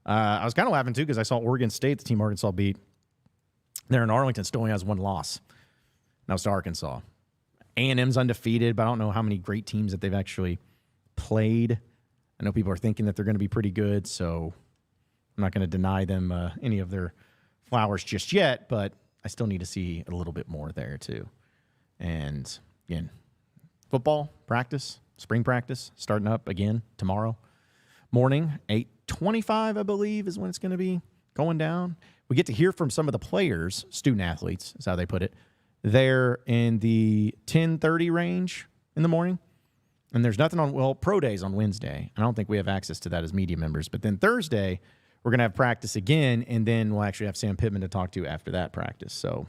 I was kind of laughing too because I saw Oregon State, the team Arkansas beat. They're in Arlington, still only has 1 loss. That was to Arkansas. A&M's undefeated, but I don't know how many great teams that they've actually played. I know people are thinking that they're going to be pretty good, so I'm not going to deny them any of their flowers just yet, but I still need to see a little bit more there too. And again, football practice, spring practice, starting up again tomorrow morning, 8:25, I believe, is when it's going to be going down. We get to hear from some of the players, student athletes, is how they put it. They're in the 10:30 range in the morning. And there's nothing on, pro days on Wednesday. I don't think we have access to that as media members. But then Thursday, we're going to have practice again, and then we'll actually have Sam Pittman to talk to after that practice. So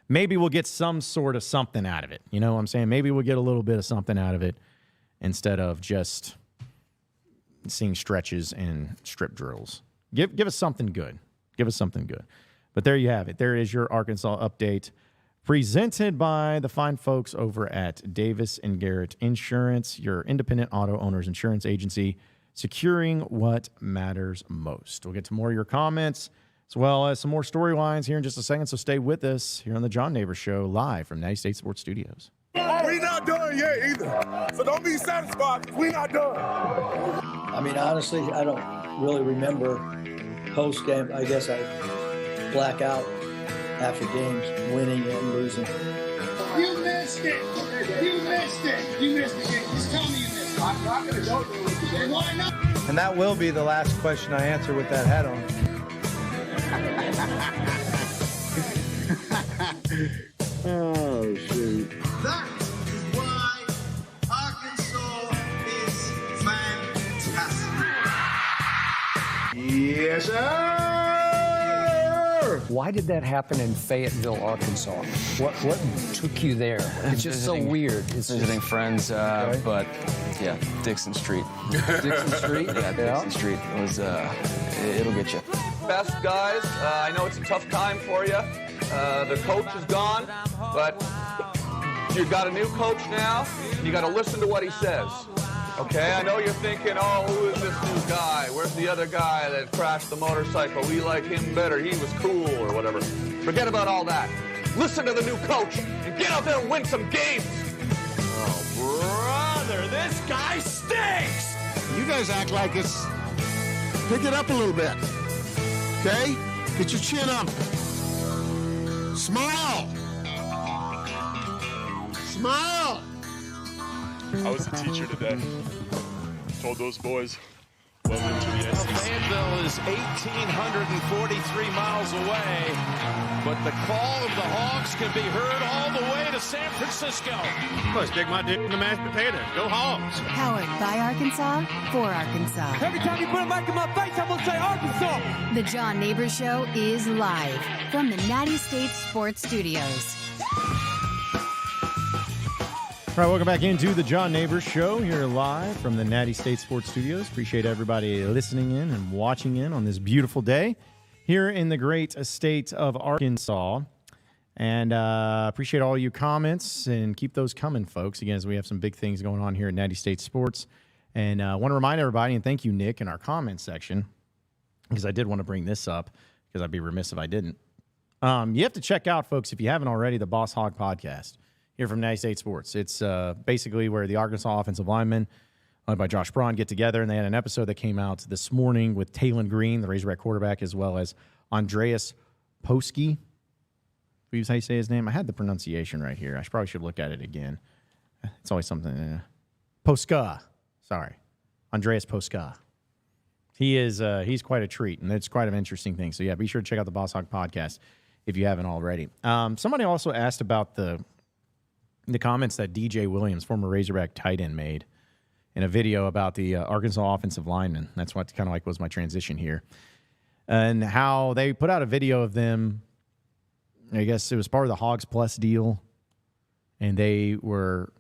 maybe we'll get some sort of something out of it. You know what I'm saying? Maybe we'll get a little bit of something out of it instead of just seeing stretches and strip drills. Give us something good. Give us something good. But there you have it. There is your Arkansas update presented by the fine folks over at Davis & Garrett Insurance, your independent auto owners insurance agency, securing what matters most. We'll get to more of your comments as well as some more storylines here in just a second, so stay with us here on the John Nabors Show, live from Natty State Sports Studios. We're not done yet either, so don't be satisfied. We're not done. I mean, honestly, I don't really remember post-game. I guess I black out after games, winning and losing. You missed it. You missed it. You missed the game. Just tell me you missed it. I'm not going to go through it today. Why not? And that will be the last question I answer with that hat on. Oh, shoot. That is why Arkansas is fantastic. Yes, sir. Why did that happen in Fayetteville, Arkansas? What took you there? It's just so weird. It's visiting friends, but yeah, Dixon Street. Dixon Street? Yeah, Dixon Street was, it'll get you. Best guys, I know it's a tough time for you. The coach is gone, but you've got a new coach now. You got to listen to what he says. Okay, I know you're thinking, oh, who is this new guy? Where's the other guy that crashed the motorcycle? We like him better. He was cool or whatever. Forget about all that. Listen to the new coach and get out there and win some games. Oh, brother, this guy stinks! You guys act like it's... Pick it up a little bit. Okay? Get your chin up. Smile. Smile. I was a teacher today. Told those boys, welcome to the SEC. Fayetteville is 1,843 miles away, but the call of the Hogs can be heard all the way to San Francisco. Let's stick my dick in the mashed potato. Go Hogs. Powered by Arkansas, for Arkansas. Every time you put a mic in my face, I'm going to say Arkansas. The John Nabors Show is live from the Natty State Sports Studios. All right, welcome back into the John Nabors Show here live from the Natty State Sports Studios. Appreciate everybody listening in and watching in on this beautiful day here in the great state of Arkansas. And appreciate all you comments, and keep those coming, folks. Again, as we have some big things going on here at Natty State Sports. And I want to remind everybody, and thank you, Nick, in our comments section, because I did want to bring this up, because I'd be remiss if I didn't. You have to check out, folks, if you haven't already, the Boss Hog podcast here from Natty State Sports. It's basically where the Arkansas offensive linemen, led by Josh Braun, get together, and they had an episode that came out this morning with Talon Green, the Razorback quarterback, as well as Andreas Poski. Is how you say his name? I had the pronunciation right here. I probably should look at it again. It's always something. Poska. Sorry. Andreas Poska. He's quite a treat, and it's quite an interesting thing. So, yeah, be sure to check out the Boss Hog podcast if you haven't already. Somebody also asked about the comments that DJ Williams, former Razorback tight end, made in a video about the Arkansas offensive lineman. That's what kind of like was my transition here. And how they put out a video of them. I guess it was part of the Hogs Plus deal, and they were,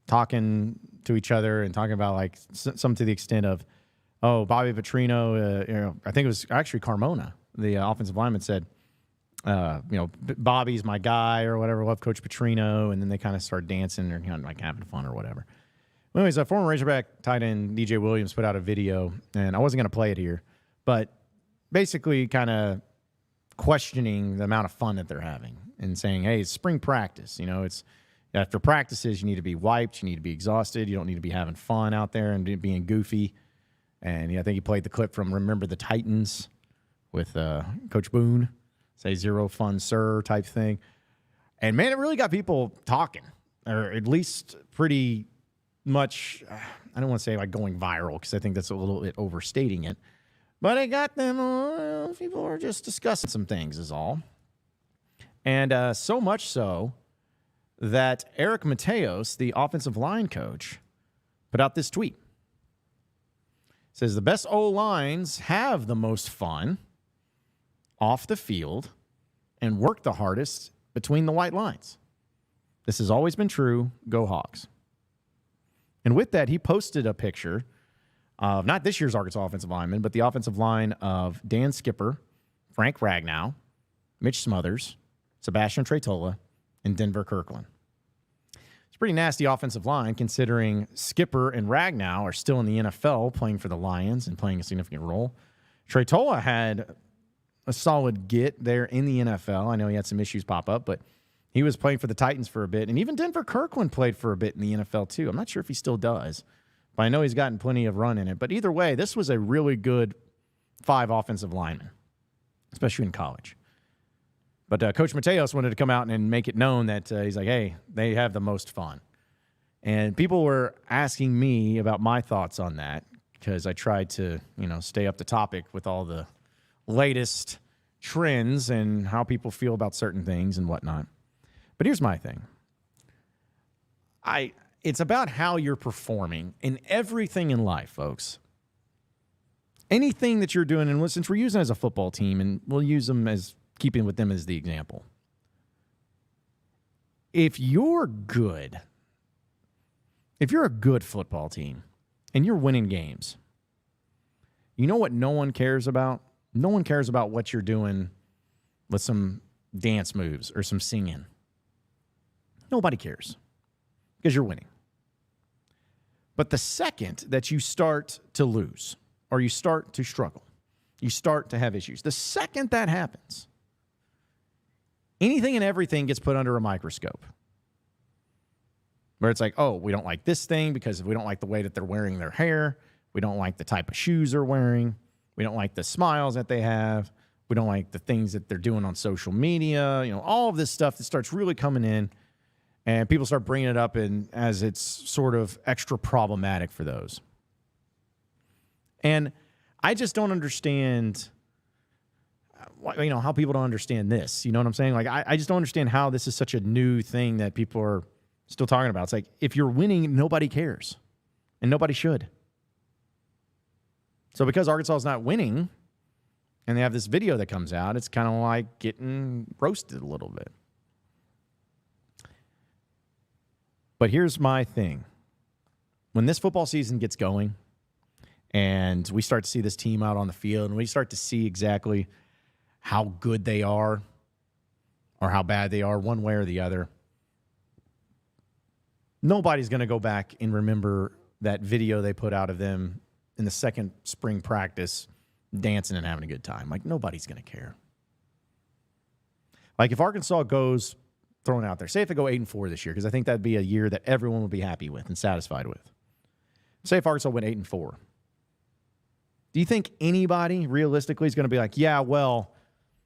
talking to each other and talking about like some to the extent of, oh, Bobby Petrino, I think it was actually Carmona, the offensive lineman, said, Bobby's my guy or whatever, love Coach Petrino, and then they kind of start dancing or like having fun or whatever. Well, anyways, a former Razorback tight end, DJ Williams, put out a video, and I wasn't going to play it here, but basically kind of questioning the amount of fun that they're having and saying, hey, it's spring practice. It's after practices, you need to be wiped, you need to be exhausted, you don't need to be having fun out there and being goofy. And I think he played the clip from Remember the Titans with Coach Boone, say zero fun, sir, type thing. And, man, it really got people talking, or at least pretty much, I don't want to say like going viral because I think that's a little bit overstating it. But it got them, people are just discussing some things is all. And so much so that Eric Mateos, the offensive line coach, put out this tweet. It says, the best O-lines have the most fun off the field and work the hardest between the white lines. This has always been true. Go Hogs. And with that, he posted a picture of not this year's Arkansas offensive lineman, but the offensive line of Dan Skipper, Frank Ragnow, Mitch Smothers, Sebastian Tretola, and Denver Kirkland. It's a pretty nasty offensive line considering Skipper and Ragnow are still in the NFL playing for the Lions and playing a significant role. Tretola had a solid get there in the NFL. I know he had some issues pop up, but he was playing for the Titans for a bit. And even Denver Kirkland played for a bit in the NFL too. I'm not sure if he still does, but I know he's gotten plenty of run in it. But either way, this was a really good 5 offensive linemen, especially in college. But Coach Mateos wanted to come out and make it known that he's like, hey, they have the most fun. And people were asking me about my thoughts on that because I tried to, stay up to topic with all the latest trends and how people feel about certain things and whatnot. But here's my thing. It's about how you're performing in everything in life, folks. Anything that you're doing, and since we're using it as a football team, and we'll use them as keeping with them as the example. If you're good, if you're a good football team and you're winning games, you know what no one cares about? No one cares about what you're doing with some dance moves or some singing. Nobody cares because you're winning. But the second that you start to lose or you start to struggle, you start to have issues, the second that happens, anything and everything gets put under a microscope. Where it's like, oh, we don't like this thing because we don't like the way that they're wearing their hair. We don't like the type of shoes they're wearing. We don't like the smiles that they have. We don't like the things that they're doing on social media. All of this stuff that starts really coming in, and people start bringing it up as it's sort of extra problematic for those. And I just don't understand, how people don't understand this. You know what I'm saying? Like, I just don't understand how this is such a new thing that people are still talking about. It's like, if you're winning, nobody cares, and nobody should. So because Arkansas is not winning, and they have this video that comes out, it's kind of like getting roasted a little bit. But here's my thing. When this football season gets going, and we start to see this team out on the field, and we start to see exactly how good they are or how bad they are one way or the other, nobody's going to go back and remember that video they put out of them in the second spring practice dancing and having a good time. Like, nobody's going to care. Like, if Arkansas goes, throwing out there, say if they go 8-4 this year, because I think that'd be a year that everyone would be happy with and satisfied with. Say if Arkansas went 8-4. Do you think anybody realistically is going to be like, yeah, well,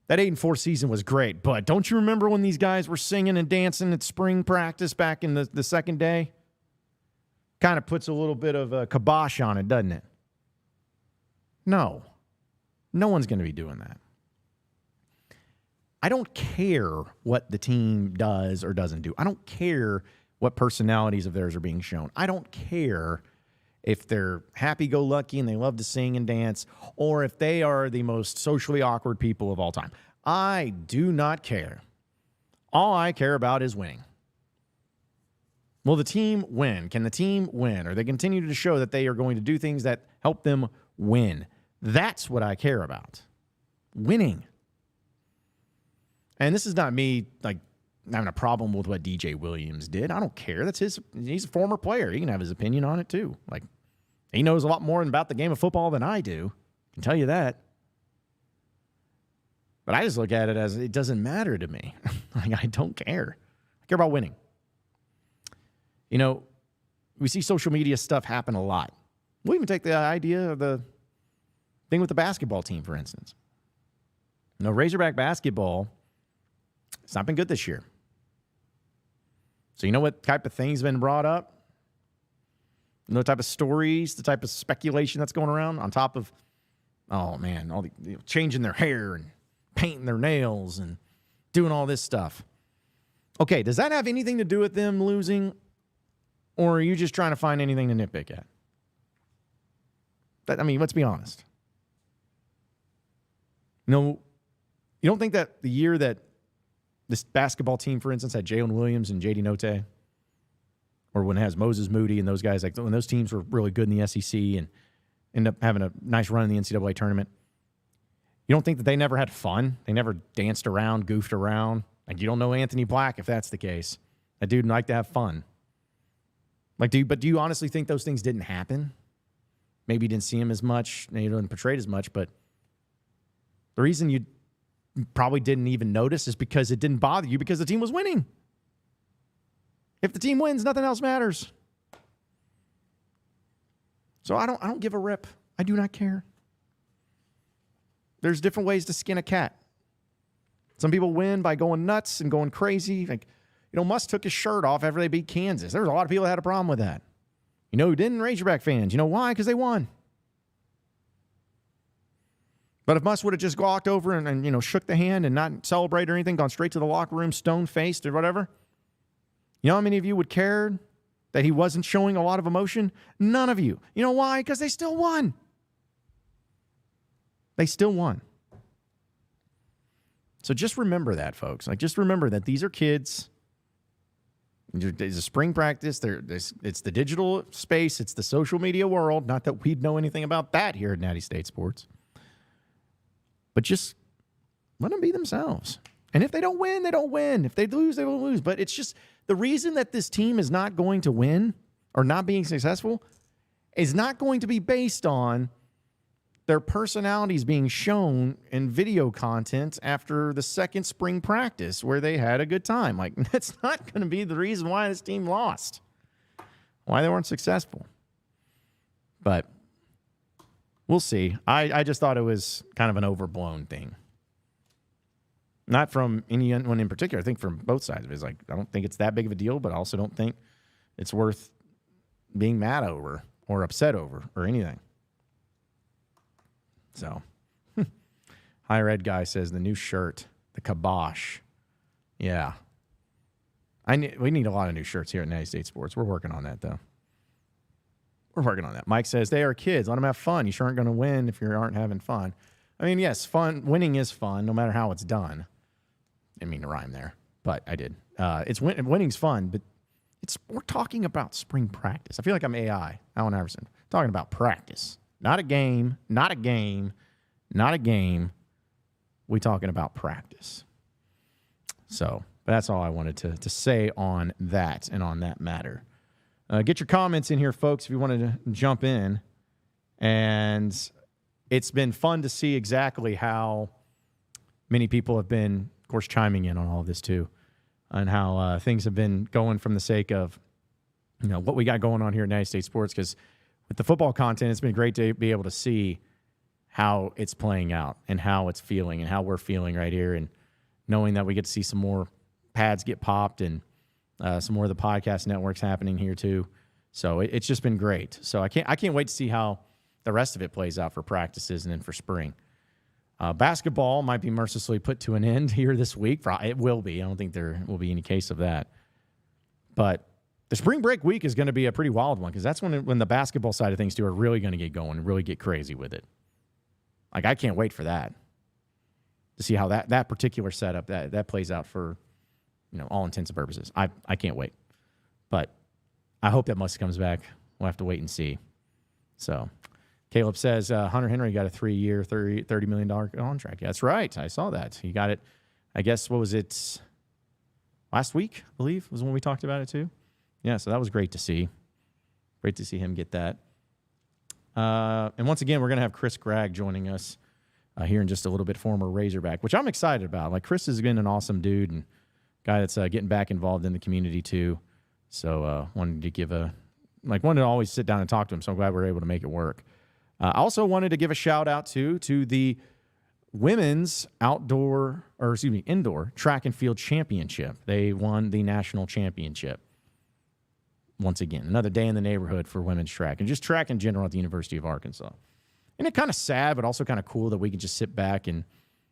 that 8-4 season was great, but don't you remember when these guys were singing and dancing at spring practice back in the second day? Kind of puts a little bit of a kibosh on it, doesn't it? No. No one's going to be doing that. I don't care what the team does or doesn't do. I don't care what personalities of theirs are being shown. I don't care if they're happy-go-lucky and they love to sing and dance, or if they are the most socially awkward people of all time. I do not care. All I care about is winning. Will the team win? Can the team win? Or they continue to show that they are going to do things that help them win? That's what I care about. Winning. And this is not me, like, having a problem with what DJ Williams did. I don't care. He's a former player. He can have his opinion on it too. Like, he knows a lot more about the game of football than I do. I can tell you that. But I just look at it as it doesn't matter to me. Like, I don't care. I care about winning. We see social media stuff happen a lot. We'll even take the idea of the thing with the basketball team, for instance. Razorback basketball, it's not been good this year. So you know what type of things been brought up? You know what type of stories, the type of speculation that's going around on top of, all the changing their hair and painting their nails and doing all this stuff. Okay, does that have anything to do with them losing, or are you just trying to find anything to nitpick at? Let's be honest. You don't think that the year that this basketball team, for instance, had Jalen Williams and J.D. Notte, or when it has Moses Moody and those guys, like when those teams were really good in the SEC and end up having a nice run in the NCAA tournament, you don't think that they never had fun? They never danced around, goofed around? Like, you don't know Anthony Black if that's the case. That dude liked to have fun. Like, do you honestly think those things didn't happen? Maybe you didn't see him as much, you didn't portray it as much, but the reason you probably didn't even notice is because it didn't bother you because the team was winning. If the team wins, nothing else matters. So I don't give a rip. I do not care. There's different ways to skin a cat. Some people win by going nuts and going crazy. Like, Muss took his shirt off after they beat Kansas. There was a lot of people that had a problem with that. Who didn't? Razorback fans. You know why? Because they won. But if Muss would have just walked over and shook the hand and not celebrate or anything, gone straight to the locker room, stone-faced or whatever, you know how many of you would care that he wasn't showing a lot of emotion? None of you. You know why? Because they still won. They still won. So just remember that, folks. Like, just remember that these are kids. It's a spring practice. It's the digital space. It's the social media world. Not that we'd know anything about that here at Natty State Sports. But just let them be themselves. And if they don't win, they don't win. If they lose, they will lose. But it's just the reason that this team is not going to win or not being successful is not going to be based on their personalities being shown in video content after the second spring practice where they had a good time. Like, that's not going to be the reason why this team lost, why they weren't successful. But we'll see. I just thought it was kind of an overblown thing. Not from anyone in particular. I think from both sides of it. It's like, I don't think it's that big of a deal, but I also don't think it's worth being mad over or upset over or anything. So, Higher Ed guy says the new shirt, the kibosh. Yeah. We need a lot of new shirts here at Natty State Sports. We're working on that, though. We're working on that. Mike says, they are kids. Let them have fun. You sure aren't going to win if you aren't having fun. I mean, yes, fun. Winning is fun, no matter how it's done. Didn't mean to rhyme there, but I did. Winning's fun, but we're talking about spring practice. I feel like I'm AI, Allen Iverson. Talking about practice. Not a game, not a game, not a game. We're talking about practice. So that's all I wanted to say on that and on that matter. Get your comments in here, folks, if you wanted to jump in. And it's been fun to see exactly how many people have been, of course, chiming in on all of this too, and how things have been going from the sake of, what we got going on here at Natty State Sports. Because with the football content, it's been great to be able to see how it's playing out and how it's feeling and how we're feeling right here, and knowing that we get to see some more pads get popped and some more of the podcast networks happening here too. So it's just been great. So I can't wait to see how the rest of it plays out for practices and then for spring. Basketball might be mercilessly put to an end here this week. It will be. I don't think there will be any case of that. But the spring break week is going to be a pretty wild one, because that's when the basketball side of things too are really going to get going and really get crazy with it. Like, I can't wait for that, to see how that particular setup that plays out for, all intents and purposes. I can't wait. But I hope that Musk comes back. We'll have to wait and see. So Caleb says Hunter Henry got a 3-year, $30 million contract. Yeah, that's right. I saw that. He got it, I guess, what was it, last week, I believe, was when we talked about it too. Yeah, so that was great to see. Great to see him get that. And once again, we're going to have Chris Gragg joining us here in just a little bit, former Razorback, which I'm excited about. Like, Chris has been an awesome dude and guy that's getting back involved in the community too. So wanted to always sit down and talk to him. So I'm glad we're able to make it work. I also wanted to give a shout out to the women's indoor track and field championship. They won the national championship. Once again, another day in the neighborhood for women's track and just track in general at the University of Arkansas. And it's kind of sad, but also kind of cool that we can just sit back and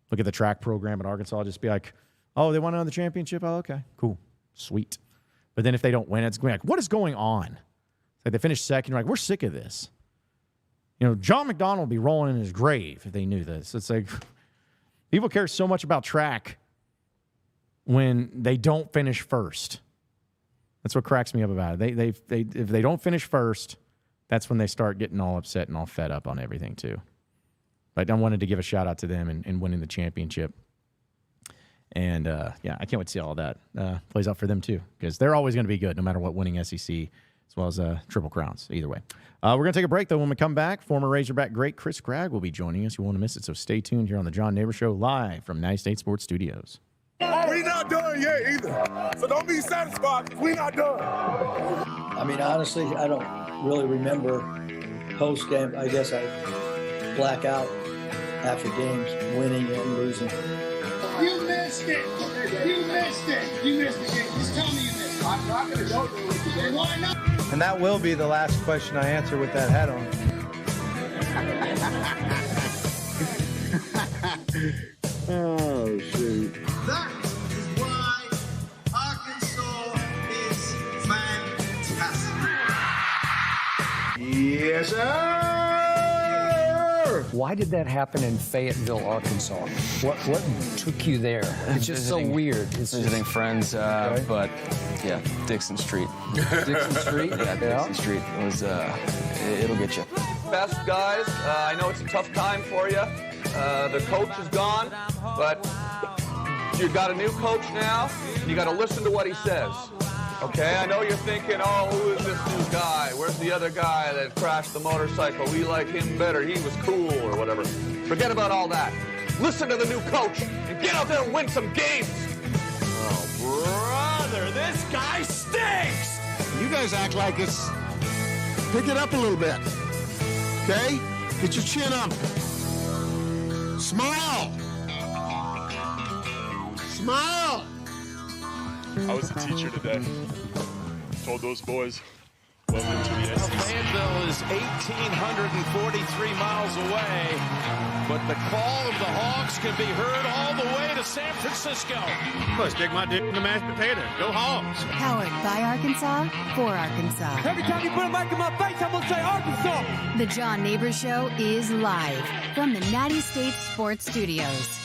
look at the track program at Arkansas, just be like, oh, they won another championship? Oh, okay, cool, sweet. But then if they don't win, it's going like, what is going on? Like, they finish second, you're like, we're sick of this. John McDonald would be rolling in his grave if they knew this. It's like, people care so much about track when they don't finish first. That's what cracks me up about it. If they don't finish first, that's when they start getting all upset and all fed up on everything too. But I wanted to give a shout out to them and winning the championship. And I can't wait to see all that plays out for them too, because they're always going to be good no matter what, winning SEC as well as Triple Crowns. Either way, we're going to take a break though. When we come back, former Razorback great Chris Gragg will be joining us. You won't miss it, so stay tuned here on the John Nabors Show, live from Natty State Sports Studios. We not done yet either. So don't be satisfied. We not done. I mean, honestly, I don't really remember post game. I guess I black out after games, winning and losing. You missed it. You missed it. You missed the game. Just tell me you missed it. I'm not going to go through it today. Why not? And that will be the last question I answer with that hat on. Oh, shoot. That is why Arkansas is fantastic. Yes, sir. Why did that happen in Fayetteville, Arkansas? What took you there? It's just so weird. It's visiting friends, but yeah, Dixon Street. Dixon Street? Yeah, Dixon Street. It was, it'll get you. Best guys, I know it's a tough time for you. The coach is gone, but you've got a new coach now. You got to listen to what he says. Okay, I know you're thinking, oh, who is this new guy? Where's the other guy that crashed the motorcycle? We like him better. He was cool or whatever. Forget about all that. Listen to the new coach and get out there and win some games. Oh, brother, this guy stinks! You guys act like it's... Pick it up a little bit, okay? Get your chin up. Smile. Smile. I was a teacher today. Told those boys, welcome to the SEC. Fayetteville is 1,843 miles away, but the call of the Hogs can be heard all the way to San Francisco. Well, stick my dick in the mashed potato. Go Hogs. Powered by Arkansas, for Arkansas. Every time you put a mic in my face, I'm going to say Arkansas. The John Nabors Show is live from the Natty State Sports Studios.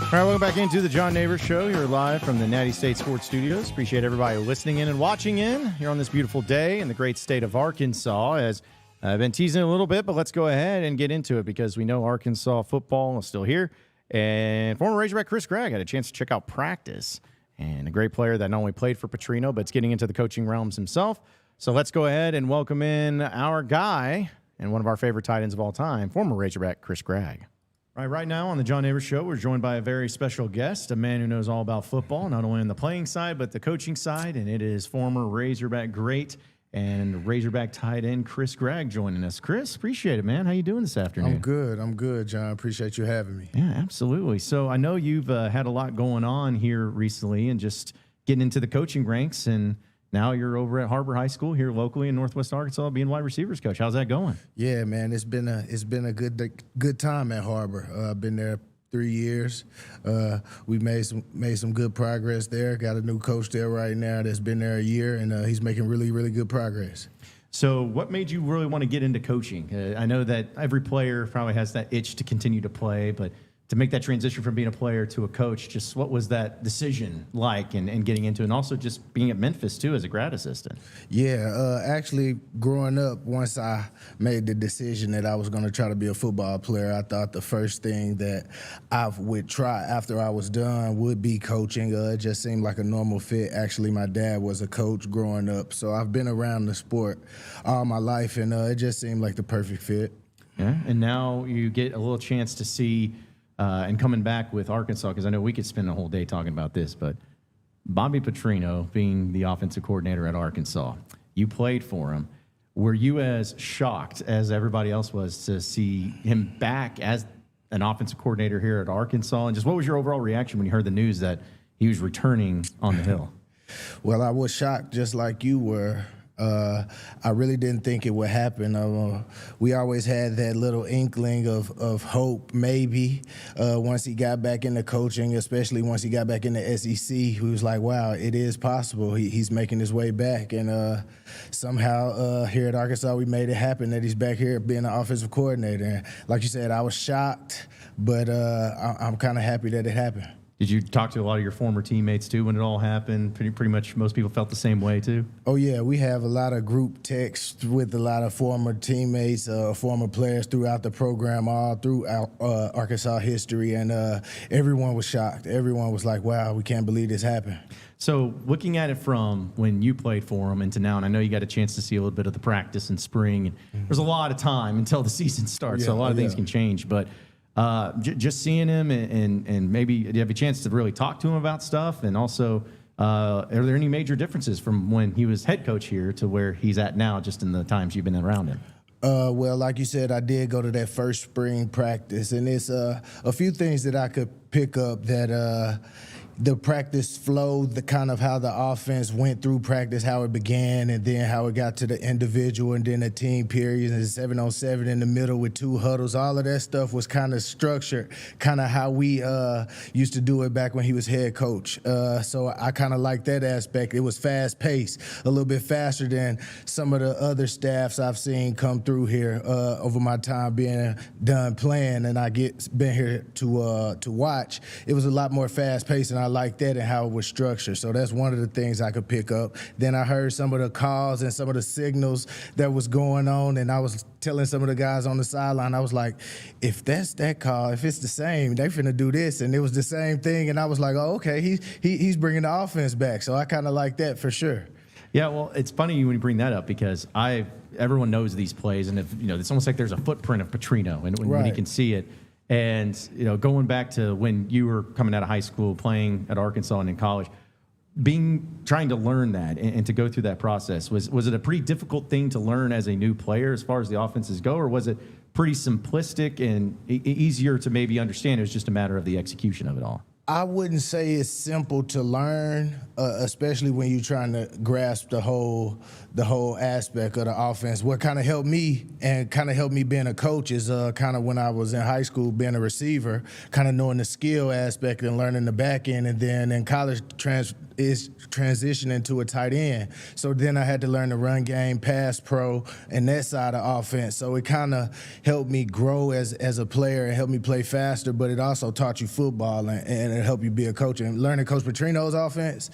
All right, welcome back into the John Nabors Show here live from the Natty State Sports Studios. Appreciate everybody listening in and watching in here on this beautiful day in the great state of Arkansas. As I've been teasing a little bit, but let's go ahead and get into it because we know Arkansas football is still here. And former Razorback Chris Gragg had a chance to check out practice. And a great player that not only played for Petrino, but is getting into the coaching realms himself. So let's go ahead and welcome in our guy and one of our favorite tight ends of all time, former Razorback Chris Gragg. Right now on the John Nabors Show, we're joined by a very special guest, a man who knows all about football, not only on the playing side, but the coaching side, and it is former Razorback great and Razorback tight end Chris Gragg joining us. Chris, appreciate it, man. How you doing this afternoon? I'm good, John. Appreciate you having me. Yeah, absolutely. So I know you've had a lot going on here recently and just getting into the coaching ranks, and now you're over at Harbor High School here locally in Northwest Arkansas being wide receivers coach. How's that going? Yeah, man, it's been a good time at Harbor. I've been there 3 years. We've made some good progress there. Got a new coach there right now that's been there a year, and he's making really good progress. So what made you really want to get into coaching? I know that every player probably has that itch to continue to play, but to make that transition from being a player to a coach, just what was that decision like and getting into it, and also just being at Memphis too as a grad assistant? Yeah, actually growing up, once I made the decision that I was going to try to be a football player, I thought the first thing that I would try after I was done would be coaching. It just seemed like a normal fit. Actually, my dad was a coach growing up, so I've been around the sport all my life, and it just seemed like the perfect fit. Yeah, and now you get a little chance to see and coming back with Arkansas, because I know we could spend a whole day talking about this, but Bobby Petrino being the offensive coordinator at Arkansas, you played for him. Were you as shocked as everybody else was to see him back as an offensive coordinator here at Arkansas? And just what was your overall reaction when you heard the news that he was returning on the Hill? Well, I was shocked just like you were. I really didn't think it would happen. We always had that little inkling of hope, maybe, once he got back into coaching, especially once he got back in the SEC. He was like, wow, it is possible. He's making his way back. And somehow here at Arkansas, we made it happen that he's back here being an offensive coordinator. And like you said, I was shocked, but I'm kind of happy that it happened. Did you talk to a lot of your former teammates, too, when it all happened? Pretty much most people felt the same way, too? Oh, yeah. We have a lot of group texts with a lot of former teammates, former players throughout the program, all throughout Arkansas history, and everyone was shocked. Everyone was like, wow, we can't believe this happened. So looking at it from when you played for him into now, and I know you got a chance to see a little bit of the practice in spring. There's a lot of time until the season starts, so a lot of things can change. But just seeing him and maybe do you have a chance to really talk to him about stuff? And also, are there any major differences from when he was head coach here to where he's at now, just in the times you've been around him? Well, like you said, I did go to that first spring practice, and it's a few things that I could pick up that the practice flow, the kind of how the offense went through practice, how it began, and then how it got to the individual, and then the team periods, and 7-on-7 in the middle with 2 huddles. All of that stuff was kind of structured, kind of how we used to do it back when he was head coach. So I kind of like that aspect. It was fast-paced, a little bit faster than some of the other staffs I've seen come through here over my time being done playing, and been here to watch. It was a lot more fast-paced, and I like that and how it was structured. So that's one of the things I could pick up. Then I heard some of the calls and some of the signals that was going on, and I was telling some of the guys on the sideline, I was like, if that's that call, if it's the same, they finna do this. And it was the same thing, and I was like, oh, okay, he's bringing the offense back. So I kind of like that for sure. Yeah, well, it's funny when you bring that up because everyone knows these plays, and it's almost like there's a footprint of Petrino, and when you can see it. And, going back to when you were coming out of high school, playing at Arkansas and in college, trying to learn that and to go through that process, was it a pretty difficult thing to learn as a new player as far as the offenses go, or was it pretty simplistic and easier to maybe understand? It was just a matter of the execution of it all. I wouldn't say it's simple to learn, especially when you're trying to grasp the whole aspect of the offense. What kind of helped me being a coach is kind of when I was in high school being a receiver, kind of knowing the skill aspect and learning the back end, and then in college transitioning to a tight end. So then I had to learn the run game, pass pro, and that side of offense. So it kind of helped me grow as a player and helped me play faster, but it also taught you football and it helped you be a coach. And learning Coach Petrino's offense,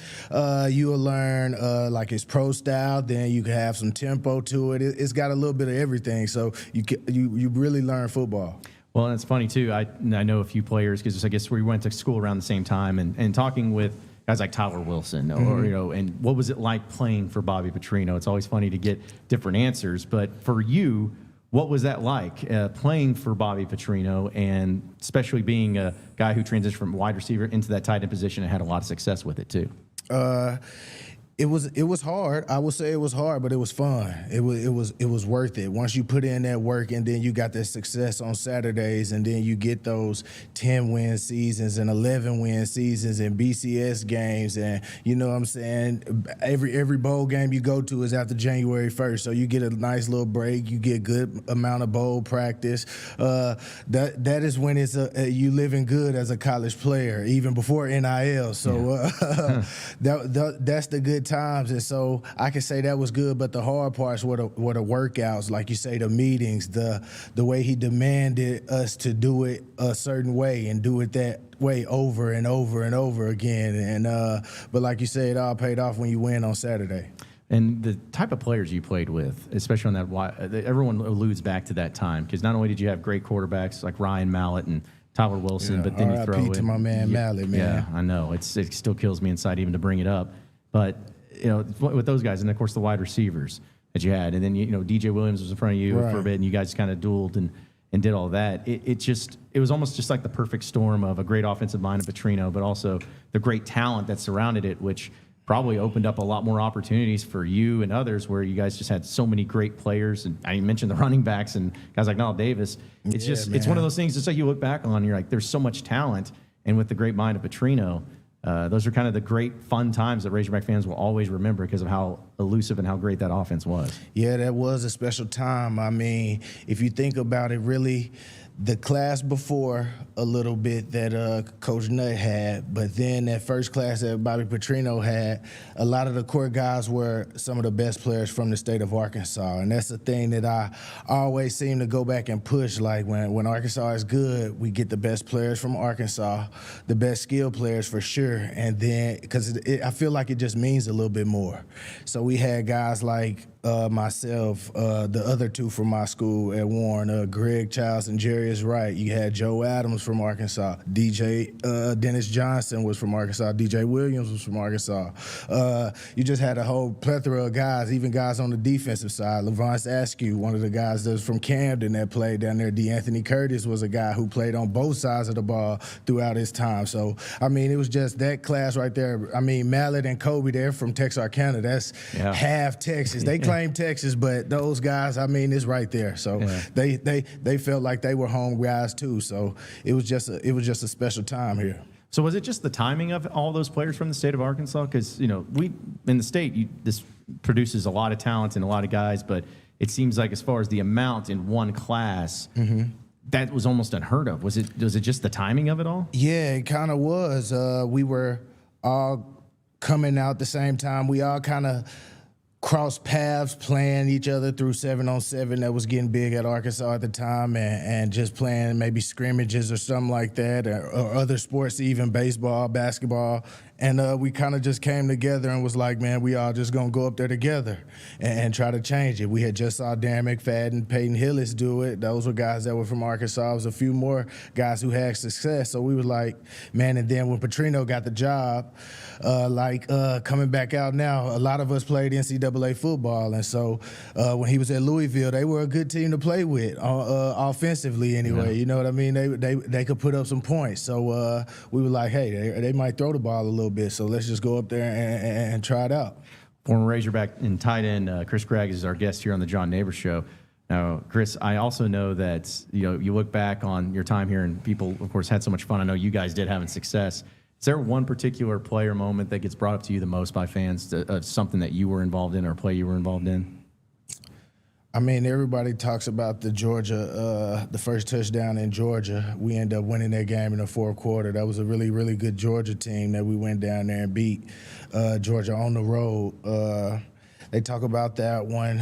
you will learn like his pro style, then you can have some tempo to it. It's got a little bit of everything, so you really learn football. Well, and it's funny too. I know a few players because I guess we went to school around the same time, and talking with guys like Tyler Wilson, or and what was it like playing for Bobby Petrino? It's always funny to get different answers, but for you, what was that like playing for Bobby Petrino, and especially being a guy who transitioned from wide receiver into that tight end position and had a lot of success with it too? It was hard. I would say it was hard, but it was fun. It was worth it. Once you put in that work, and then you got that success on Saturdays, and then you get those 10-win seasons and 11-win seasons and BCS games, and you know what I'm saying, every bowl game you go to is after January 1st, so you get a nice little break. You get good amount of bowl practice. That is when it's you living good as a college player, even before NIL. So that's the good times, and so I can say that was good. But the hard parts were the workouts, like you say, the meetings, the way he demanded us to do it a certain way and do it that way over and over and over again. And but like you say, it all paid off when you win on Saturday. And the type of players you played with, especially on that, everyone alludes back to that time, because not only did you have great quarterbacks like Ryan Mallett and Tyler Wilson, but then you throw in, to my man Mallett, man. Yeah, I know. It still kills me inside even to bring it up. But you know, with those guys, and of course the wide receivers that you had, and then DJ Williams was in front of you for a bit, and you guys kind of dueled and did all that. It was almost just like the perfect storm of a great offensive mind of Petrino, but also the great talent that surrounded it, which probably opened up a lot more opportunities for you and others, where you guys just had so many great players. And I mentioned the running backs and guys like Nile Davis. It's it's one of those things. It's like you look back on, you're like, there's so much talent, and with the great mind of Petrino. Those are kind of the great fun times that Razorback fans will always remember because of how elusive and how great that offense was. Yeah, that was a special time. I mean, if you think about it, really, the class before a little bit that Coach Nutt had, but then that first class that Bobby Petrino had, a lot of the core guys were some of the best players from the state of Arkansas. And that's the thing that I always seem to go back and push. Like when Arkansas is good, we get the best players from Arkansas, the best skilled players for sure. And then, because I feel like it just means a little bit more. So we had guys like myself, the other two from my school at Warren, Greg Childs and Jarius Wright. You had Joe Adams from Arkansas. DJ Dennis Johnson was from Arkansas. DJ Williams was from Arkansas. You just had a whole plethora of guys, even guys on the defensive side. Levance Askew, one of the guys that was from Camden that played down there. DeAnthony Curtis was a guy who played on both sides of the ball throughout his time. So, I mean, it was just that class right there. I mean, Mallett and Kobe, they're from Texarkana. That's half Texas. They claim Texas, but those guys, I mean, it's right there. So they felt like they were home guys too. So it was just a special time here. So was it just the timing of all those players from the state of Arkansas? Because we in the state, this produces a lot of talent and a lot of guys, but it seems like as far as the amount in one class, that was almost unheard of. Was it just the timing of it all? Yeah, it kind of was. We were all coming out the same time. We all kind of crossed paths playing each other through 7-on-7. That was getting big at Arkansas at the time, and just playing maybe scrimmages or something like that, or other sports, even baseball, basketball. And we kind of just came together and was like, man, we all just going to go up there together and try to change it. We had just saw Darren McFadden, Peyton Hillis do it. Those were guys that were from Arkansas. There was a few more guys who had success. So we were like, man, and then when Petrino got the job, coming back out now, a lot of us played NCAA football. And so when he was at Louisville, they were a good team to play with, offensively anyway. Yeah. You know what I mean? They could put up some points. So we were like, hey, they might throw the ball a little bit. So let's just go up there and try it out. Former Razorback and tight end Chris Gragg is our guest here on the John Nabors Show. Now, Chris, I also know that you look back on your time here, and people, of course, had so much fun. I know you guys did having success. Is there one particular player moment that gets brought up to you the most by fans, something that you were involved in or a play you were involved in? I mean, everybody talks about the Georgia, the first touchdown in Georgia. We ended up winning that game in the fourth quarter. That was a really, really good Georgia team that we went down there and beat Georgia on the road. They talk about that one.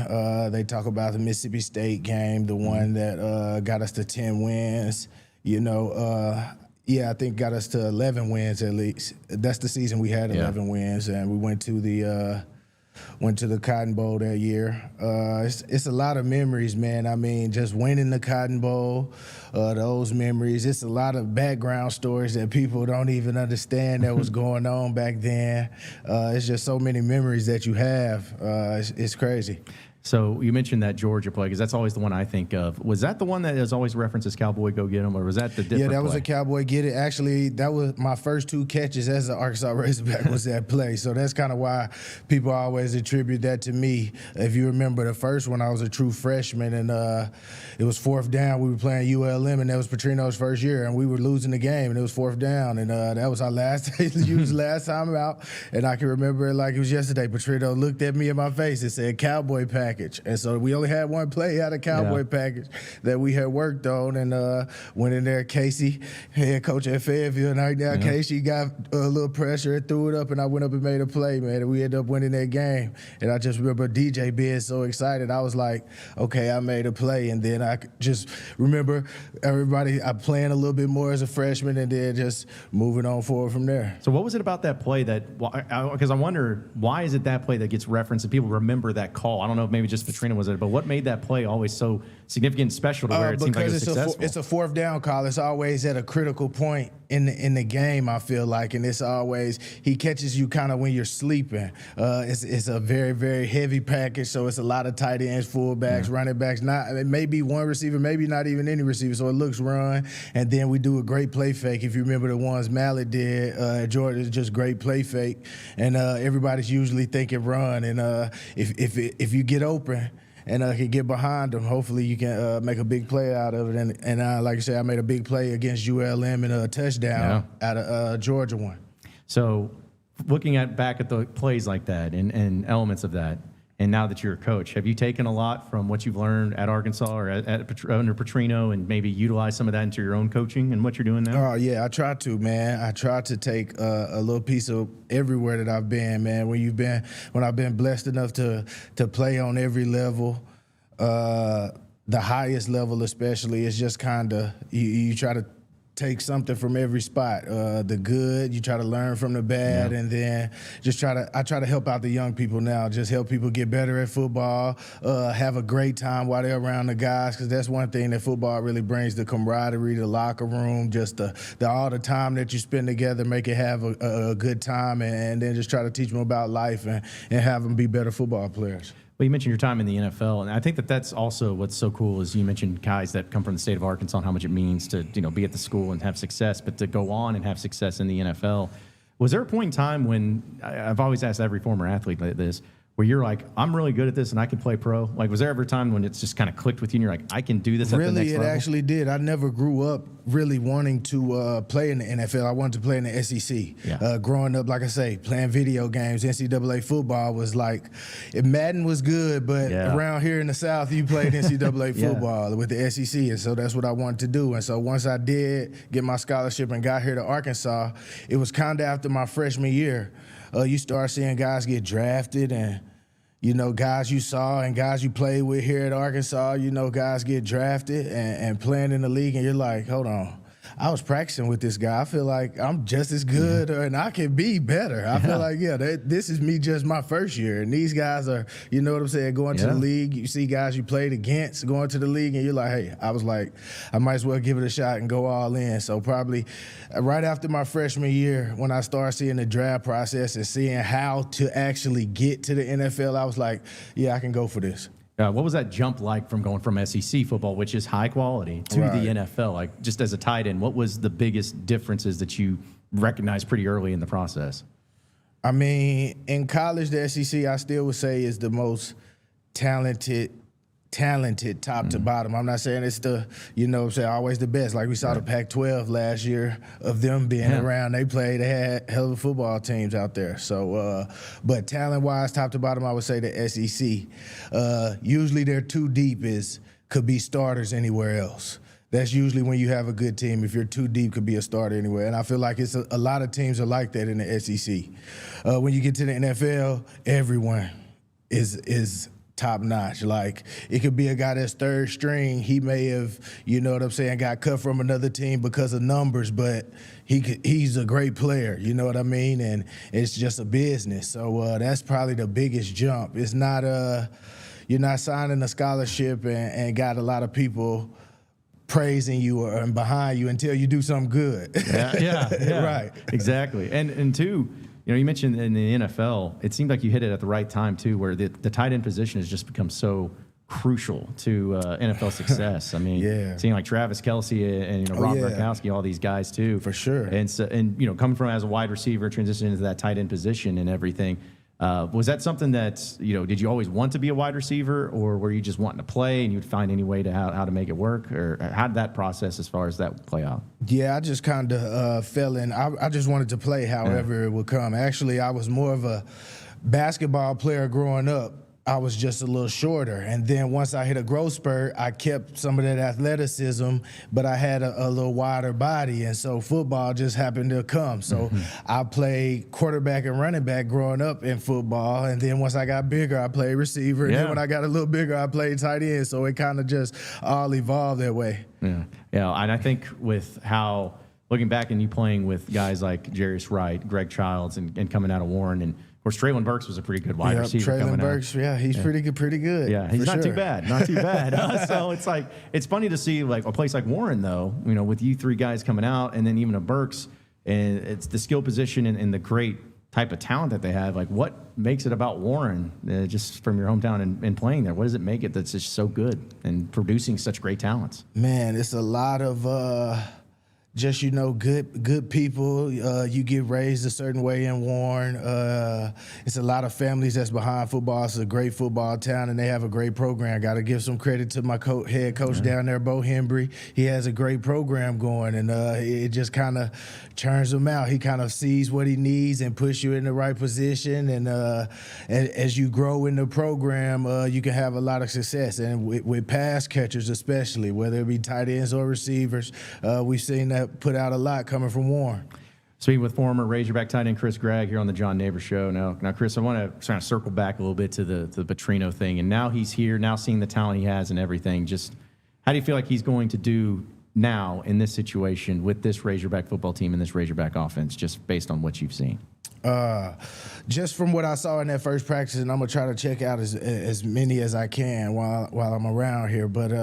They talk about the Mississippi State game, the one that got us to 10 wins. I think got us to 11 wins at least. That's the season we had 11 wins, and we went to the Cotton Bowl that year. It's a lot of memories, man. I mean, just winning the Cotton Bowl, those memories. It's a lot of background stories that people don't even understand that was going on back then. It's just so many memories that you have. It's crazy. So you mentioned that Georgia play, because that's always the one I think of. Was that the one that is always referenced as Cowboy Go Get 'Em, or was that the different Yeah, that was play? a Cowboy Get It. Actually, that was my first 2 catches as an Arkansas Razorback was that play. So that's kind of why people always attribute that to me. If you remember the first one, I was a true freshman, and it was 4th down. We were playing ULM, and that was Petrino's first year, and we were losing the game, and it was 4th down, and that was our last time out. And I can remember it like it was yesterday. Petrino looked at me in my face and said, "Cowboy package." And so we only had one play out of Cowboy package that we had worked on, and went in there. Casey, head coach at Fayetteville, and right now Casey got a little pressure and threw it up, and I went up and made a play, man, and we ended up winning that game. And I just remember DJ being so excited. I was like, okay, I made a play. And then I just remember everybody playing a little bit more as a freshman, and then just moving on forward from there. So what was it about that play because I wonder, why is it that play that gets referenced and people remember that call? I don't know if maybe just Petrino was it, but what made that play always so significant and special to where it seems like it was successful? It's a 4th down call. It's always at a critical point in the game, I feel like, and it's always, he catches you kind of when you're sleeping. It's a very, very heavy package, so it's a lot of tight ends, fullbacks, running backs, maybe one receiver, maybe not even any receiver, so it looks run, and then we do a great play fake. If you remember the ones Mallet did at Georgia, it's just great play fake, and everybody's usually thinking run, and if you get open and can get behind them, hopefully you can make a big play out of it. And like I said, I made a big play against ULM and a touchdown out of Georgia one. So looking back at the plays like that and elements of that, and now that you're a coach, have you taken a lot from what you've learned at Arkansas or under Petrino and maybe utilize some of that into your own coaching and what you're doing now? Oh, yeah, I try to, man. I try to take a little piece of everywhere that I've been, man. When I've been blessed enough to play on every level, the highest level especially, it's just kind of, you try to take something from every spot. The good, you try to learn from the bad, and then I try to help out the young people now, just help people get better at football, have a great time while they're around the guys, because that's one thing that football really brings, the camaraderie, the locker room, just all the time that you spend together, make it have a good time, and then just try to teach them about life and have them be better football players. Well, you mentioned your time in the NFL, and I think that's also what's so cool is you mentioned guys that come from the state of Arkansas and how much it means to be at the school and have success, but to go on and have success in the NFL. Was there a point in time when, I've always asked every former athlete like this, where you're like, I'm really good at this and I can play pro? Like, was there ever a time when it's just kind of clicked with you and you're like, I can do this at the next level? Really, it actually did. I never grew up really wanting to play in the NFL. I wanted to play in the SEC. Growing up, like I say, playing video games, NCAA football was like, Madden was good, but around here in the South, you played NCAA football with the SEC, and so that's what I wanted to do. And so once I did get my scholarship and got here to Arkansas, it was kind of after my freshman year. You start seeing guys get drafted, and guys you saw and guys you played with here at Arkansas, guys get drafted and playing in the league, and you're like, hold on. I was practicing with this guy. I feel like I'm just as good, and I can be better. I feel like, this is me just my first year. And these guys are, you know what I'm saying, going to the league. You see guys you played against going to the league, and you're like, hey, I was like, I might as well give it a shot and go all in. So probably right after my freshman year, when I started seeing the draft process and seeing how to actually get to the NFL, I was like, yeah, I can go for this. What was that jump like from going from SEC football, which is high quality, to the NFL? Like, just as a tight end, what was the biggest differences that you recognized pretty early in the process? I mean, in college, the SEC, I still would say is the most talented top to bottom. I'm not saying it's the, always the best. Like we saw the Pac-12 last year of them being around. They had hell of football teams out there. So, but talent-wise, top to bottom, I would say the SEC. Usually they're too deep could be starters anywhere else. That's usually when you have a good team. If you're too deep, could be a starter anywhere. And I feel like it's a lot of teams are like that in the SEC. When you get to the NFL, everyone is top notch. Like, it could be a guy that's third string. He may have, got cut from another team because of numbers, but he's a great player, you know what I mean? And it's just a business. So that's probably the biggest jump. It's not you're not signing a scholarship and got a lot of people praising you and behind you until you do something good. Yeah. Right. Exactly. And two, you mentioned in the NFL, it seemed like you hit it at the right time, too, where the tight end position has just become so crucial to NFL success. I mean, seeing like Travis Kelce and Rob Gronkowski, all these guys, too. For sure. And so, coming from as a wide receiver, transitioning into that tight end position and everything, was that something that, did you always want to be a wide receiver, or were you just wanting to play and you'd find any way to how to make it work? Or how did that process as far as that play out? Yeah, I just kind of fell in. I just wanted to play however it would come. Actually, I was more of a basketball player growing up. I was just a little shorter. And then once I hit a growth spurt, I kept some of that athleticism, but I had a little wider body. And so football just happened to come. So I played quarterback and running back growing up in football. And then once I got bigger, I played receiver. And then when I got a little bigger, I played tight end. So it kind of just all evolved that way. Yeah. And I think with how, looking back and you playing with guys like Jarius Wright, Greg Childs, and coming out of Warren, and of course, Traylon Burks was a pretty good wide receiver. Traylon Burks, he's pretty good. Yeah, he's not too bad. So it's like, it's funny to see like a place like Warren, though, with you three guys coming out, and then even a Burks, and it's the skill position and the great type of talent that they have. Like, what makes it about Warren, just from your hometown and playing there? What does it make it that's just so good and producing such great talents? Man, it's a lot of just, good people. You get raised a certain way in Warren. It's a lot of families that's behind football. It's a great football town, and they have a great program. Got to give some credit to my head coach down there, Bo Hembry. He has a great program going, and it just kind of churns him out. He kind of sees what he needs and puts you in the right position. And as you grow in the program, you can have a lot of success. And with pass catchers especially, whether it be tight ends or receivers, we've seen that put out a lot coming from Warren. Speaking with former Razorback tight end Chris Gragg here on the John Nabors Show. Now, Chris, I want to kind of circle back a little bit to the Petrino thing. And now he's here, now seeing the talent he has and everything. Just how do you feel like he's going to do now in this situation with this Razorback football team and this Razorback offense, just based on what you've seen? Just from what I saw in that first practice, and I'm going to try to check out as many as I can while I'm around here. But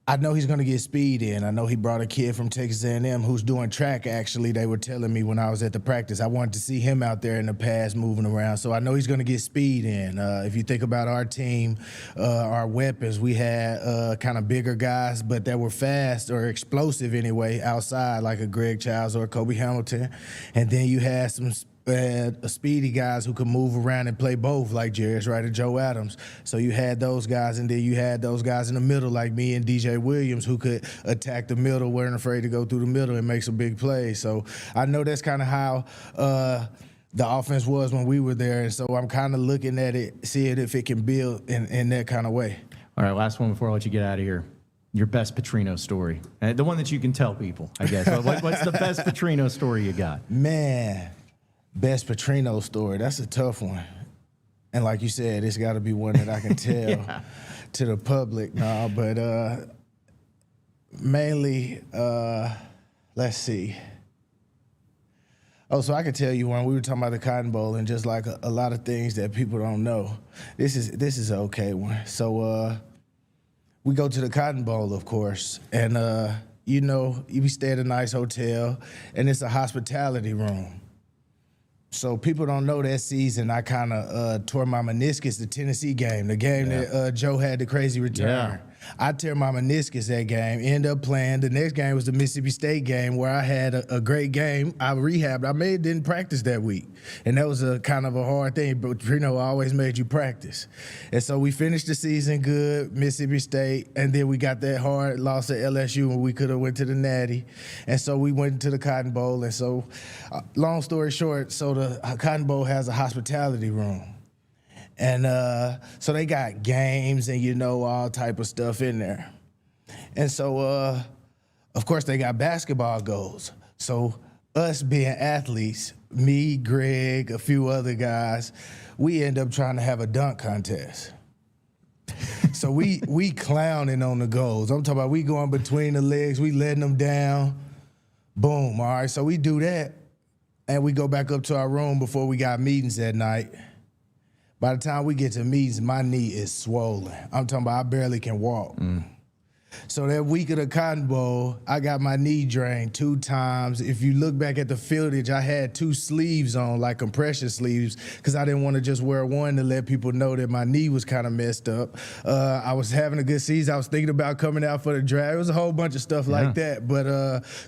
I know he's going to get speed in. I know he brought a kid from Texas A&M who's doing track, actually. They were telling me when I was at the practice. I wanted to see him out there in the pass moving around. So I know he's going to get speed in. If you think about our team, our weapons, we had kind of bigger guys, but that were fast or explosive anyway outside, like a Greg Childs or a Kobe Hamilton. And then you had some speedy guys who could move around and play both, like Jarius Wright and Joe Adams. So you had those guys, and then you had those guys in the middle, like me and DJ Williams, who could attack the middle, weren't afraid to go through the middle and make some big plays. So I know that's kind of how the offense was when we were there, and so I'm kind of looking at it, seeing if it can build in that kind of way. All right, last one before I let you get out of here. Your best Petrino story. The one that you can tell people, I guess. What's the best Petrino story you got? Man. Best Petrino story. That's a tough one. And like you said, it's got to be one that I can tell to the public. No, but mainly, let's see. Oh, so I could tell you one. We were talking about the Cotton Bowl and just like a lot of things that people don't know. This is an okay one. So we go to the Cotton Bowl, of course, and we stay at a nice hotel, and it's a hospitality room. So people don't know that season I kind of tore my meniscus the Tennessee game, the game that Joe had the crazy return. I tear my meniscus that game, end up playing. The next game was the Mississippi State game where I had a great game. I rehabbed. I didn't practice that week. And that was a kind of a hard thing, but Petrino always made you practice. And so we finished the season good, Mississippi State, and then we got that hard loss at LSU when we could have went to the Natty. And so we went to the Cotton Bowl. And so, long story short, so the Cotton Bowl has a hospitality room. And so they got games and, all type of stuff in there. And so, of course, they got basketball goals. So us being athletes, me, Greg, a few other guys, we end up trying to have a dunk contest. So we clowning on the goals. I'm talking about we going between the legs, we letting them down. Boom, all right. So we do that, and we go back up to our room before we got meetings that night. By the time we get to meetings, my knee is swollen. I'm talking about I barely can walk. So that week of the Cotton Bowl, I got my knee drained 2 times. If you look back at the fieldage, I had 2 sleeves on, like compression sleeves, because I didn't want to just wear one to let people know that my knee was kind of messed up. I was having a good season. I was thinking about coming out for the draft. It was a whole bunch of stuff like that. But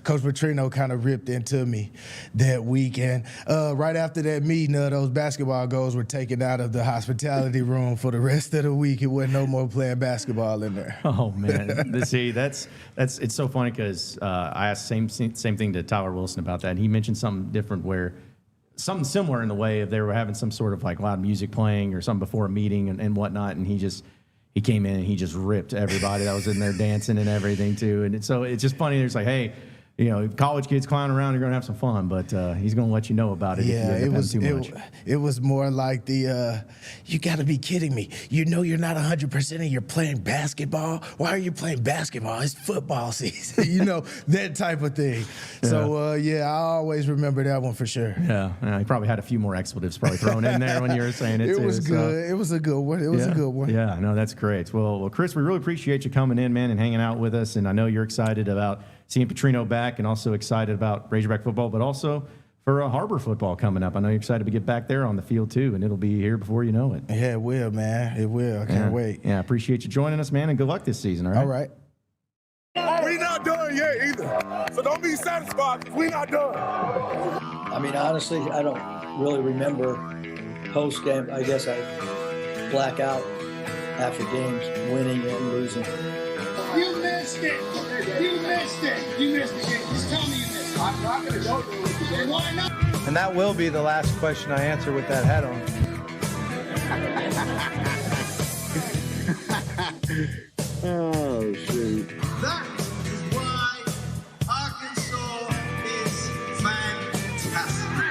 Coach Petrino kind of ripped into me that weekend. Right after that meeting, those basketball goals were taken out of the hospitality room for the rest of the week. It wasn't no more playing basketball in there. Oh, man. See, that's it's so funny because I asked same thing to Tyler Wilson about that. And he mentioned something different something similar in the way of they were having some sort of like loud music playing or something before a meeting and whatnot. And he came in and he just ripped everybody that was in there dancing and everything too. And so it's just funny. There's like, hey, college kids clowning around, you're going to have some fun, but he's going to let you know about it. Yeah, if you too much. It was more like you got to be kidding me. You're not 100% and you're playing basketball. Why are you playing basketball? It's football season, that type of thing. Yeah. So, I always remember that one for sure. Yeah, he probably had a few more expletives probably thrown in there when you were saying it, It too. was good. It was a good one. It was a good one. Yeah, no, that's great. Well, Chris, we really appreciate you coming in, man, and hanging out with us, and I know you're excited about seeing Petrino back and also excited about Razorback football, but also for Harbor football coming up. I know you're excited to get back there on the field, too, and it'll be here before you know it. Yeah, it will, man. It will. I can't wait. Yeah, appreciate you joining us, man, and good luck this season, all right? All right. We not done yet either. So don't be satisfied. We not done. I mean, honestly, I don't really remember post-game. I guess I black out after games, winning and losing. You missed it. You missed it. You missed the game. Just tell me you missed it. I'm not going to go through it. Why not? And that will be the last question I answer with that hat on. Oh, shoot. That is why Arkansas is fantastic.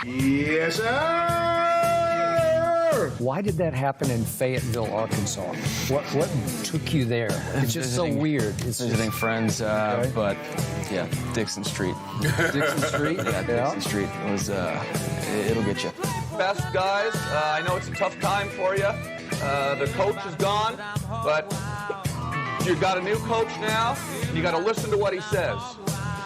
Yes, sir. Why did that happen in Fayetteville, Arkansas? What took you there? It's just so weird. It's visiting friends, but yeah, Dixon Street. Dixon Street? Yeah, Dixon Street was. It'll get you. Best guys. I know it's a tough time for you. The coach is gone, but you've got a new coach now. You got to listen to what he says.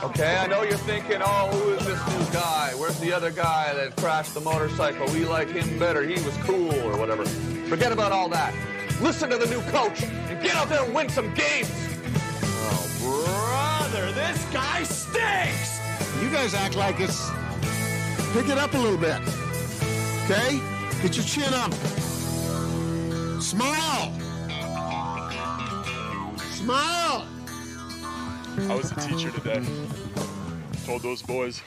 Okay, I know you're thinking, oh, who is this new guy? Where's the other guy that crashed the motorcycle? We like him better. He was cool or whatever. Forget about all that. Listen to the new coach and get out there and win some games. Oh, brother, this guy stinks. You guys act like it's... Pick it up a little bit. Okay? Get your chin up. Smile. Smile. I was a teacher today. Told those boys,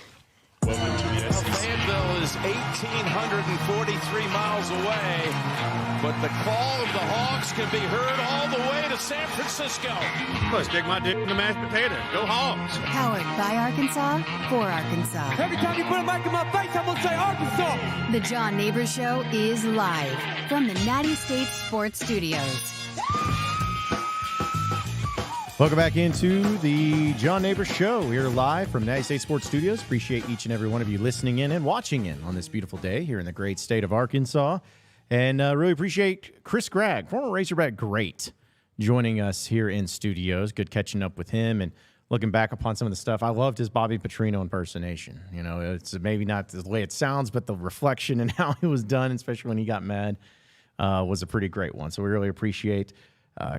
welcome to the SEC. Fayetteville is 1,843 miles away, but the call of the Hawks can be heard all the way to San Francisco. Well, stick my dick in the mashed potato. Go Hawks. Powered by Arkansas, for Arkansas. Every time you put a mic in my face, I'm going to say Arkansas. The John Nabors Show is live from the Natty State Sports Studios. Welcome back into the John Nabors Show. We're live from Natty State Sports Studios. Appreciate each and every one of you listening in and watching in on this beautiful day here in the great state of Arkansas. And really appreciate Chris Gragg, former Razorback great, joining us here in studios. Good catching up with him and looking back upon some of the stuff. I loved his Bobby Petrino impersonation. It's maybe not the way it sounds, but the reflection and how it was done, especially when he got mad, was a pretty great one. So we really appreciate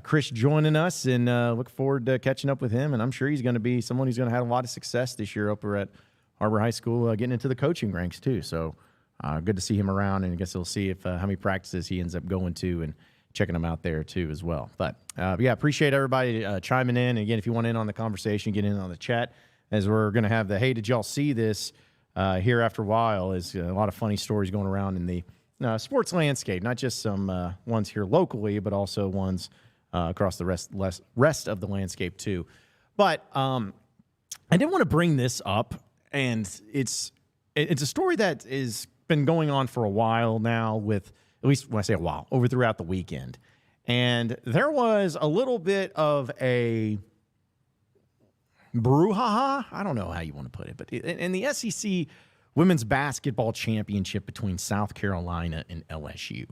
Chris joining us, and look forward to catching up with him. And I'm sure he's going to be someone who's going to have a lot of success this year over at Harbor High School, getting into the coaching ranks too. So good to see him around, and I guess we'll see if how many practices he ends up going to and checking them out there too as well. But yeah, appreciate everybody chiming in. And again, if you want in on the conversation, get in on the chat, as we're going to have the Hey, Did Y'all See This here after a while. Is a lot of funny stories going around in the sports landscape, not just some ones here locally, but also ones across the rest of the landscape too. But I did want to bring this up, and it's a story that is been going on for a while now, with, at least when I say a while, throughout the weekend. And there was a little bit of a brouhaha, I don't know how you want to put it, but in the SEC Women's Basketball Championship between South Carolina and LSU.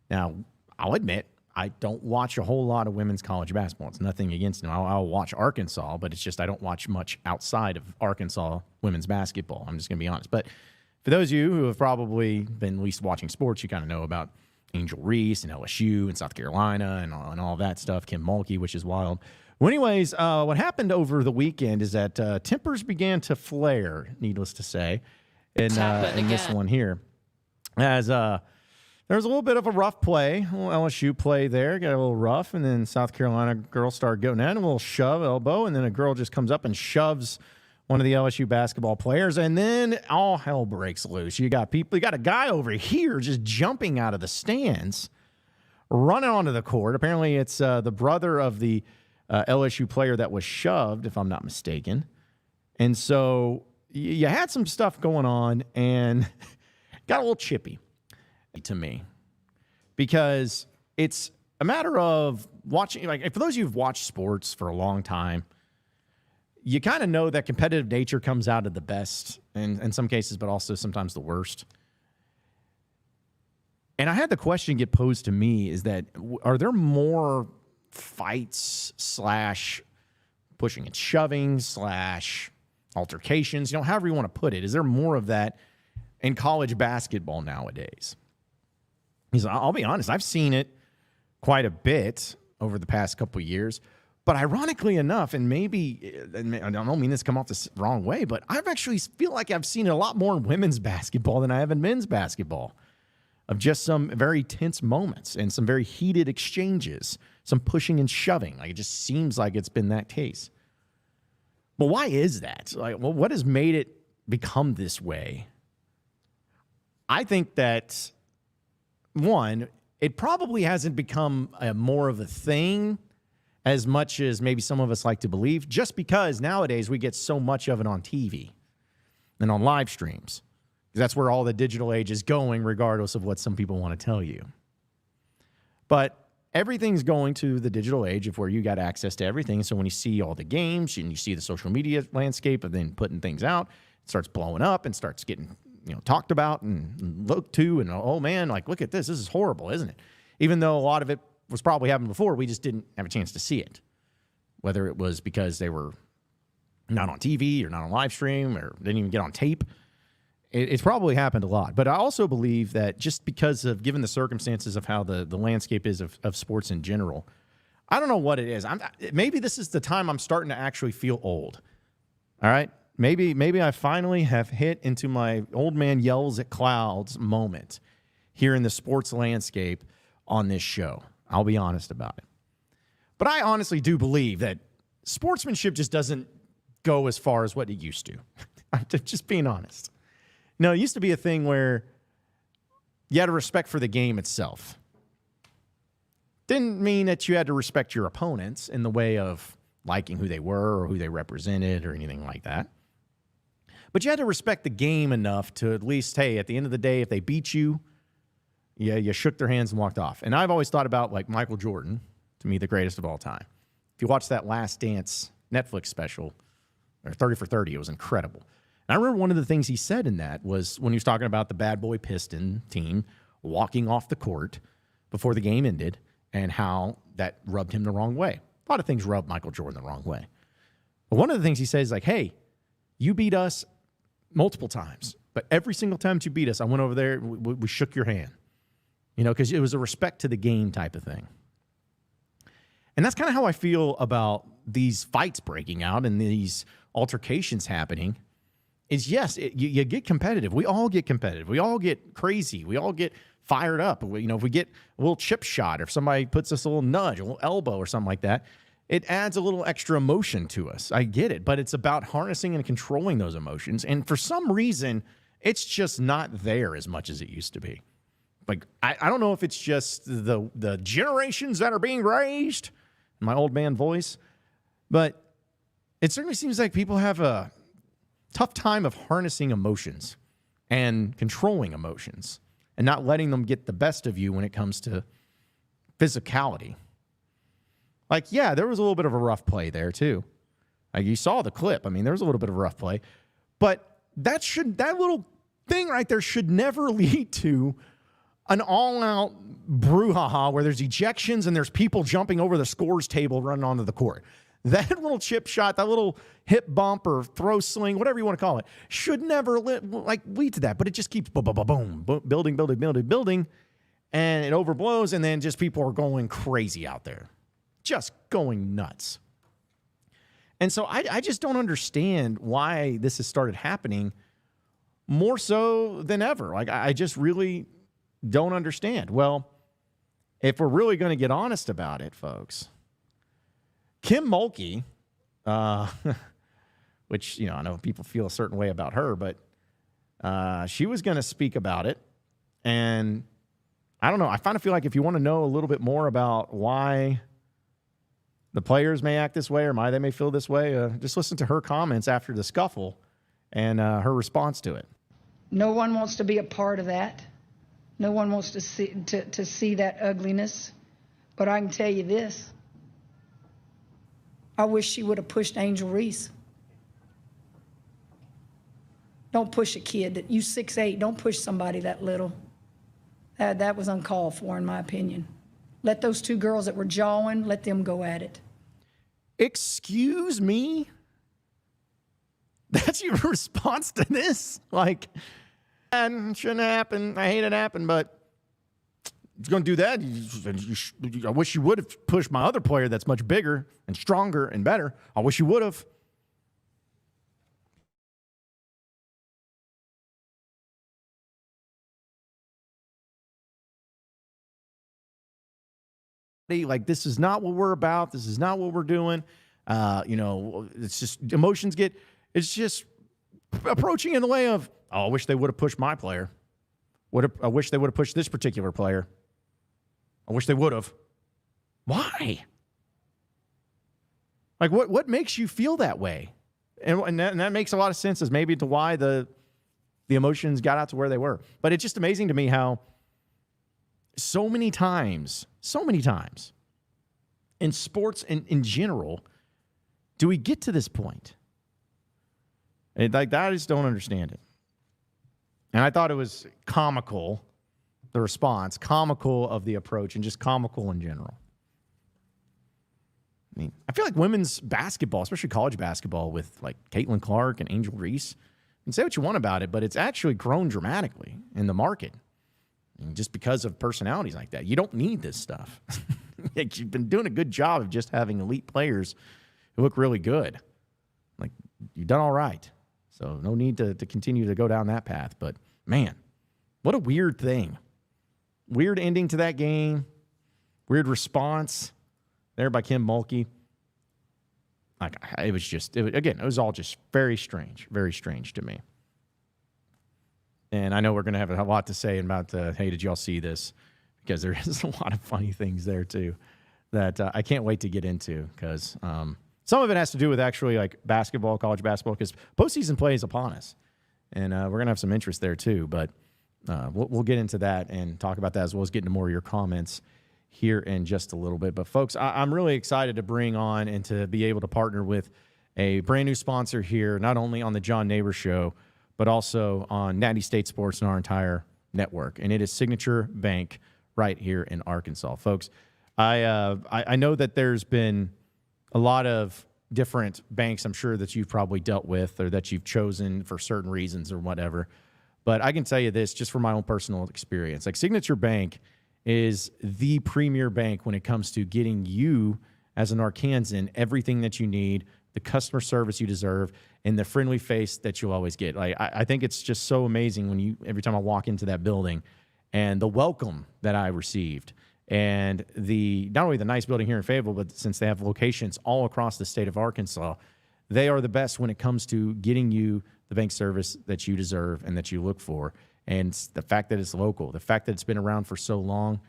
Now, I'll admit, I don't watch a whole lot of women's college basketball. It's nothing against them. I'll watch Arkansas, but it's just I don't watch much outside of Arkansas women's basketball. I'm just going to be honest. But for those of you who have probably been at least watching sports, you kind of know about Angel Reese and LSU and South Carolina and all that stuff, Kim Mulkey, which is wild. Well, anyways, what happened over the weekend is that tempers began to flare, needless to say, in this one here. As there was a little bit of a rough play, a little LSU play there, got a little rough, and then South Carolina girls started going at it, a little shove, elbow, and then a girl just comes up and shoves one of the LSU basketball players, and then all hell breaks loose. You got a guy over here just jumping out of the stands, running onto the court. Apparently it's the brother of the LSU player that was shoved, if I'm not mistaken. And so you had some stuff going on, and got a little chippy to me, because it's a matter of watching. Like, for those of you who've watched sports for a long time, you kind of know that competitive nature comes out of the best in some cases, but also sometimes the worst. And I had the question get posed to me, is that, are there more fights / pushing and shoving / altercations, however you want to put it? Is there more of that in college basketball nowadays? Because I'll be honest, I've seen it quite a bit over the past couple of years. But ironically enough, and maybe, I don't mean this to come off the wrong way, but I've actually feel like I've seen it a lot more in women's basketball than I have in men's basketball, of just some very tense moments and some very heated exchanges, some pushing and shoving. Like, it just seems like it's been that case. But why is that? Well, what has made it become this way? I think that, one, it probably hasn't become more of a thing as much as maybe some of us like to believe, just because nowadays we get so much of it on TV and on live streams. That's where all the digital age is going, regardless of what some people want to tell you. But everything's going to the digital age of where you got access to everything. So when you see all the games and you see the social media landscape of then putting things out, it starts blowing up and starts getting talked about and looked to, and oh man, like, look at this. This is horrible, isn't it? Even though a lot of it was probably happened before, we just didn't have a chance to see it. Whether it was because they were not on TV or not on live stream or didn't even get on tape, it's probably happened a lot. But I also believe that just because of, given the circumstances of how the landscape is of sports in general, I don't know what it is. Maybe this is the time I'm starting to actually feel old. All right? Maybe I finally have hit into my old man yells at clouds moment here in the sports landscape on this show. I'll be honest about it. But I honestly do believe that sportsmanship just doesn't go as far as what it used to. I'm just being honest. No, it used to be a thing where you had a respect for the game itself. Didn't mean that you had to respect your opponents in the way of liking who they were or who they represented or anything like that. But you had to respect the game enough to at least, hey, at the end of the day, if they beat you, yeah, you shook their hands and walked off. And I've always thought about, like, Michael Jordan, to me, the greatest of all time. If you watch that Last Dance Netflix special, or 30 for 30, it was incredible. And I remember one of the things he said in that was when he was talking about the bad boy Piston team walking off the court before the game ended and how that rubbed him the wrong way. A lot of things rub Michael Jordan the wrong way. But one of the things he says is like, hey, you beat us multiple times, but every single time that you beat us, I went over there, we shook your hand. Because it was a respect to the game type of thing. And that's kind of how I feel about these fights breaking out and these altercations happening. Is yes, you get competitive. We all get competitive. We all get crazy. We all get fired up. You know, if we get a little chip shot, or if somebody puts us a little nudge, a little elbow or something like that, it adds a little extra emotion to us. I get it, but it's about harnessing and controlling those emotions. And for some reason, it's just not there as much as it used to be. Like, I don't know if it's just the generations that are being raised, my old man voice, but it certainly seems like people have a tough time of harnessing emotions and controlling emotions and not letting them get the best of you when it comes to physicality. Like, yeah, there was a little bit of a rough play there too. Like, you saw the clip. I mean, there was a little bit of a rough play, but that little thing right there should never lead to an all-out brouhaha where there's ejections and there's people jumping over the scores table running onto the court. That little chip shot, that little hip bump or throw sling, whatever you want to call it, should never lead to that. But it just keeps boom, boom, boom, boom, building, and it overblows, and then just people are going crazy out there, just going nuts. And so I just don't understand why this has started happening more so than ever. Like, I just really don't understand. Well, if we're really going to get honest about it, folks, Kim Mulkey, which, you know, I know people feel a certain way about her, but she was going to speak about it. And I don't know. I kind of feel like if you want to know a little bit more about why the players may act this way or why they may feel this way, just listen to her comments after the scuffle and her response to it. No one wants to be a part of that. No one wants to see that ugliness. But I can tell you this. I wish she would have pushed Angel Reese. Don't push a kid. You 6'8". Don't push somebody that little. That was uncalled for, in my opinion. Let those two girls that were jawing, let them go at it. Excuse me? That's your response to this? Like, it shouldn't happen. I hate it happened, but if you're going to do that, I wish you would have pushed my other player that's much bigger and stronger and better. I wish you would have. Like, this is not what we're about. This is not what we're doing. You know, it's just emotions it's just approaching in the way of, oh, I wish they would have pushed my player. I wish they would have pushed this particular player. I wish they would have. Why? Like, what makes you feel that way? And that makes a lot of sense as maybe to why the emotions got out to where they were. But it's just amazing to me how so many times in sports and in general, do we get to this point? And like, I just don't understand it. And I thought it was comical, the response, comical of the approach, and just comical in general. I mean, I feel like women's basketball, especially college basketball with like Caitlin Clark and Angel Reese, you can say what you want about it, but it's actually grown dramatically in the market. And just because of personalities like that. You don't need this stuff. You've been doing a good job of just having elite players who look really good. Like, you've done all right. So no need to continue to go down that path. But, man, what a weird thing. Weird ending to that game. Weird response there by Kim Mulkey. Like, it was all just very strange to me. And I know we're going to have a lot to say about, hey, did y'all see this? Because there is a lot of funny things there, too, that I can't wait to get into. Because some of it has to do with actually, like, basketball, college basketball, because postseason play is upon us. And we're going to have some interest there, too. But we'll get into that and talk about that, as well as get into more of your comments here in just a little bit. But, folks, I'm really excited to bring on and to be able to partner with a brand-new sponsor here, not only on the John Nabors Show, but also on Natty State Sports and our entire network. And it is Signature Bank right here in Arkansas. Folks, I know that there's been a lot of different banks I'm sure that you've probably dealt with or that you've chosen for certain reasons or whatever. But I can tell you this, just from my own personal experience. Like, Signature Bank is the premier bank when it comes to getting you as an Arkansan everything that you need, the customer service you deserve, and the friendly face that you'll always get. Like I think it's just so amazing when every time I walk into that building and the welcome that I received. And not only the nice building here in Fayetteville, but since they have locations all across the state of Arkansas, they are the best when it comes to getting you the bank service that you deserve and that you look for. And the fact that it's local, the fact that it's been around for so long,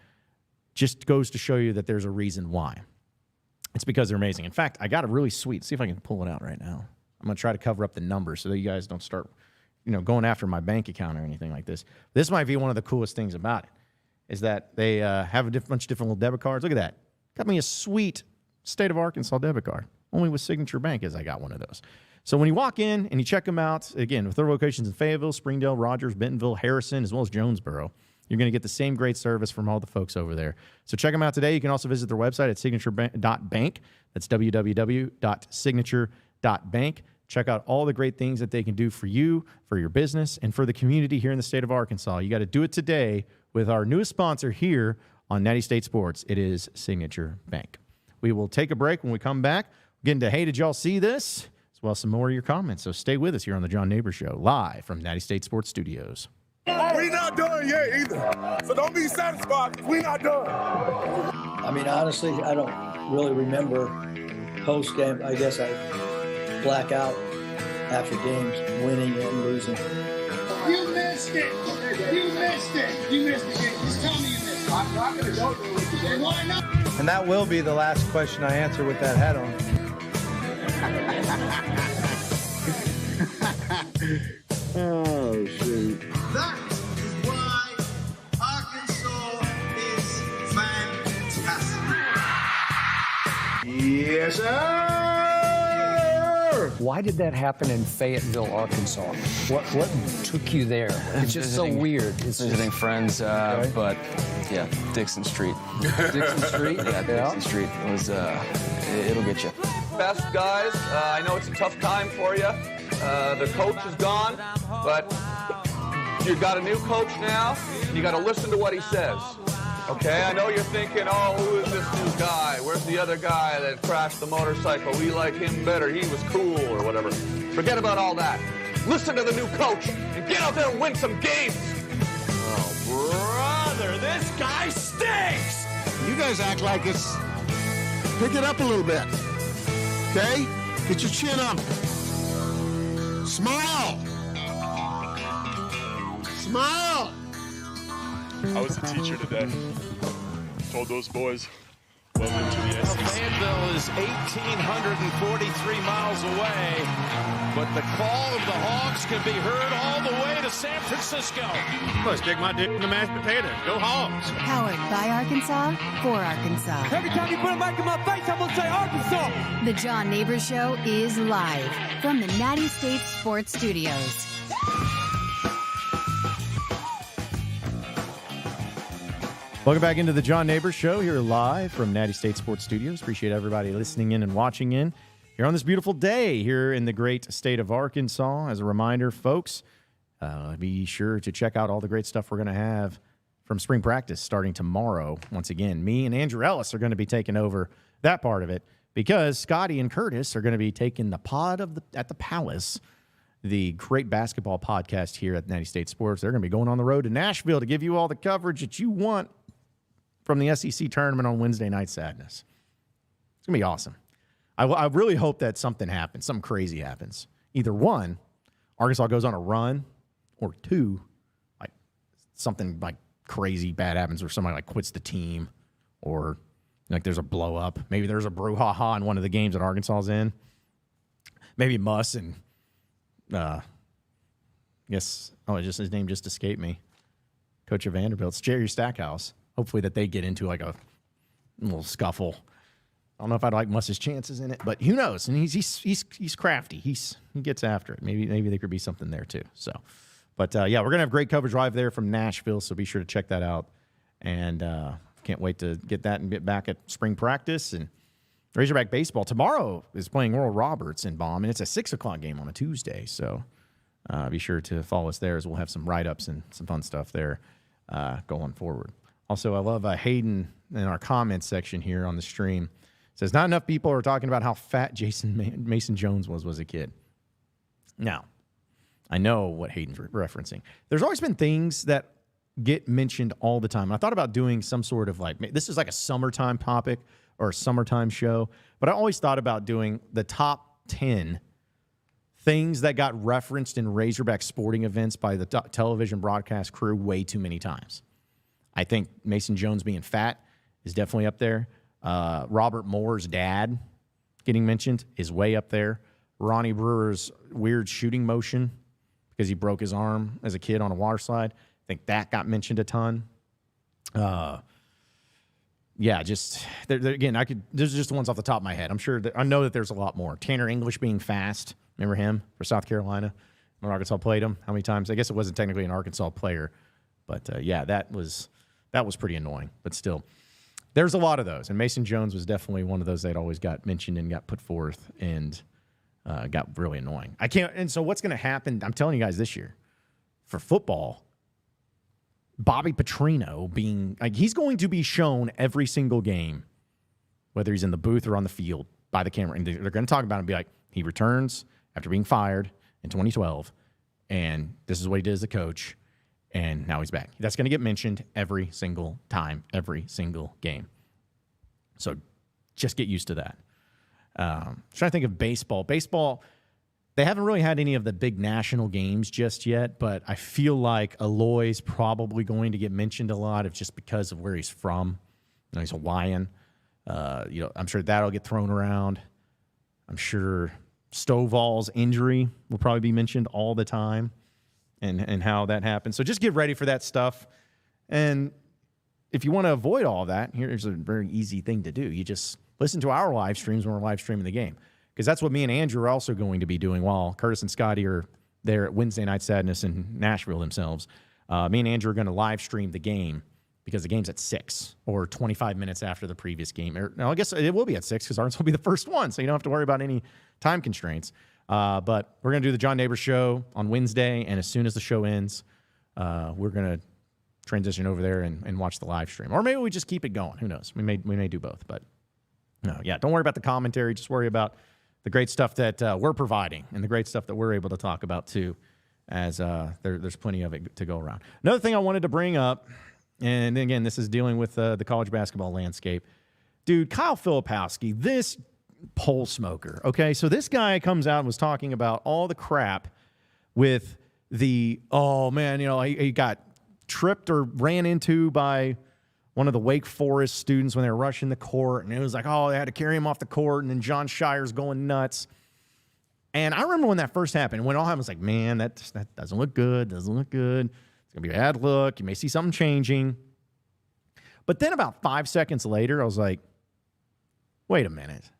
just goes to show you that there's a reason why. It's because they're amazing. In fact, I got a really sweet, see if I can pull it out right now. I'm going to try to cover up the numbers so that you guys don't start, going after my bank account or anything like this. This might be one of the coolest things about it, is that they have a bunch of different little debit cards. Look at that. Got me a sweet State of Arkansas debit card. Only with Signature Bank as I got one of those. So when you walk in and you check them out, again, with their locations in Fayetteville, Springdale, Rogers, Bentonville, Harrison, as well as Jonesboro, you're going to get the same great service from all the folks over there. So check them out today. You can also visit their website at signature.bank. That's www.signature.bank. Check out all the great things that they can do for you, for your business, and for the community here in the state of Arkansas. You got to do it today with our newest sponsor here on Natty State Sports. It is Signature Bank. We will take a break. When we come back, we'll get into Hey, Did Y'all See This? As well as some more of your comments. So stay with us here on the John Nabors Show, live from Natty State Sports Studios. We not done yet either. So don't be satisfied. We not done. I mean, honestly, I don't really remember post game. I guess I black out after games, winning and losing. You missed it. You missed it. You missed it. Just tell me you missed it. I'm not going to go through with you. Why not? And that will be the last question I answer with that hat on. Oh, shoot. That is why Arkansas is fantastic. Yes, sir. Why did that happen in Fayetteville, Arkansas? What took you there? It's just so weird. It's Visiting friends, but yeah, Dixon Street. Dixon Street? Yeah, Dixon Street. It was, it'll get you. Best guys, I know it's a tough time for you. The coach is gone, but you got a new coach now. You got to listen to what he says. Okay, I know you're thinking, oh, who is this new guy? Where's the other guy that crashed the motorcycle? We like him better. He was cool or whatever. Forget about all that. Listen to the new coach and get out there and win some games. Oh, brother, this guy stinks. You guys act like it's... Pick it up a little bit. Okay? Get your chin up. Smile. Smile. I was a teacher today. Told those boys, welcome to the SEC. Fayetteville is 1,843 miles away, but the call of the Hogs can be heard all the way to San Francisco. Well, stick my dick in the mashed potato. Go Hogs. Powered by Arkansas, for Arkansas. Every time you put a mic in my face, I'm going to say Arkansas. The John Nabors Show is live from the Natty State Sports Studios. Welcome back into the John Nabors Show here live from Natty State Sports Studios. Appreciate everybody listening in and watching in here on this beautiful day here in the great state of Arkansas. As a reminder, folks, be sure to check out all the great stuff we're going to have from spring practice starting tomorrow. Once again, me and Andrew Ellis are going to be taking over that part of it because Scotty and Curtis are going to be taking the pod at the Palace, the great basketball podcast here at Natty State Sports. They're going to be going on the road to Nashville to give you all the coverage that you want from the SEC tournament on Wednesday Night Sadness. It's going to be awesome. I really hope that something happens, something crazy happens. Either one, Arkansas goes on a run, or two, like something like crazy bad happens where somebody like quits the team, or like there's a blow up. Maybe there's a brouhaha in one of the games that Arkansas's in. Maybe Muss and his name just escaped me. Coach of Vanderbilt, Jerry Stackhouse. Hopefully that they get into like a little scuffle. I don't know if I'd like Muss's chances in it, but who knows? And he's crafty. He gets after it. Maybe there could be something there too. So, but yeah, we're gonna have great coverage live there from Nashville. So be sure to check that out. And can't wait to get that and get back at spring practice. And Razorback baseball tomorrow is playing Oral Roberts in Baum, and it's a 6:00 game on a Tuesday. So be sure to follow us there as we'll have some write-ups and some fun stuff there going forward. Also, I love Hayden in our comments section here on the stream Says, not enough people are talking about how fat Mason Jones was as a kid. Now, I know what Hayden's referencing. There's always been things that get mentioned all the time. I thought about doing some sort of this is like a summertime topic or a summertime show, but I always thought about doing the top 10 things that got referenced in Razorback sporting events by the television broadcast crew way too many times. I think Mason Jones being fat is definitely up there. Robert Moore's dad getting mentioned is way up there. Ronnie Brewer's weird shooting motion because he broke his arm as a kid on a water slide. I think that got mentioned a ton. Just again, those are just the ones off the top of my head. I know that there's a lot more. Tanner English being fast. Remember him for South Carolina when Arkansas played him? How many times? I guess it wasn't technically an Arkansas player, but that was pretty annoying. But still, there's a lot of those, and Mason Jones was definitely one of those that always got mentioned and got put forth and got really annoying. And so what's going to happen? I'm telling you guys this year for football. Bobby Petrino he's going to be shown every single game, whether he's in the booth or on the field by the camera. And they're going to talk about him and be like, he returns after being fired in 2012, and this is what he did as a coach, and now he's back. That's going to get mentioned every single time, every single game. So just get used to that. Trying to think of baseball. Baseball, they haven't really had any of the big national games just yet, but I feel like Aloy's probably going to get mentioned a lot just because of where he's from. He's Hawaiian. I'm sure that'll get thrown around. I'm sure Stovall's injury will probably be mentioned all the time and how that happened. So just get ready for that stuff. And if you want to avoid all that, here's a very easy thing to do. You just listen to our live streams when we're live streaming the game. Because that's what me and Andrew are also going to be doing while Curtis and Scotty are there at Wednesday Night Sadness in Nashville themselves. Me and Andrew are going to live stream the game because the game's at 6 or 25 minutes after the previous game. No, I guess it will be at 6 because Arkansas will be the first one, so you don't have to worry about any time constraints. But we're going to do the John Nabors show on Wednesday, and as soon as the show ends, we're going to transition over there and watch the live stream. Or maybe we just keep it going. Who knows? We may do both. But no, don't worry about the commentary. Just worry about the great stuff that we're providing and the great stuff that we're able to talk about too, as there's plenty of it to go around. Another thing I wanted to bring up, and again, this is dealing with the college basketball landscape. Dude, Kyle Filipowski, this pole smoker, okay? So this guy comes out and was talking about all the crap with he got tripped or ran into by one of the Wake Forest students when they were rushing the court, and it was like, they had to carry him off the court, and then John Shire's going nuts. And I remember when that first happened, when it all happened, I was like, man, that doesn't look good, It's going to be a bad look. You may see something changing. But then about 5 seconds later, I was like, wait a minute.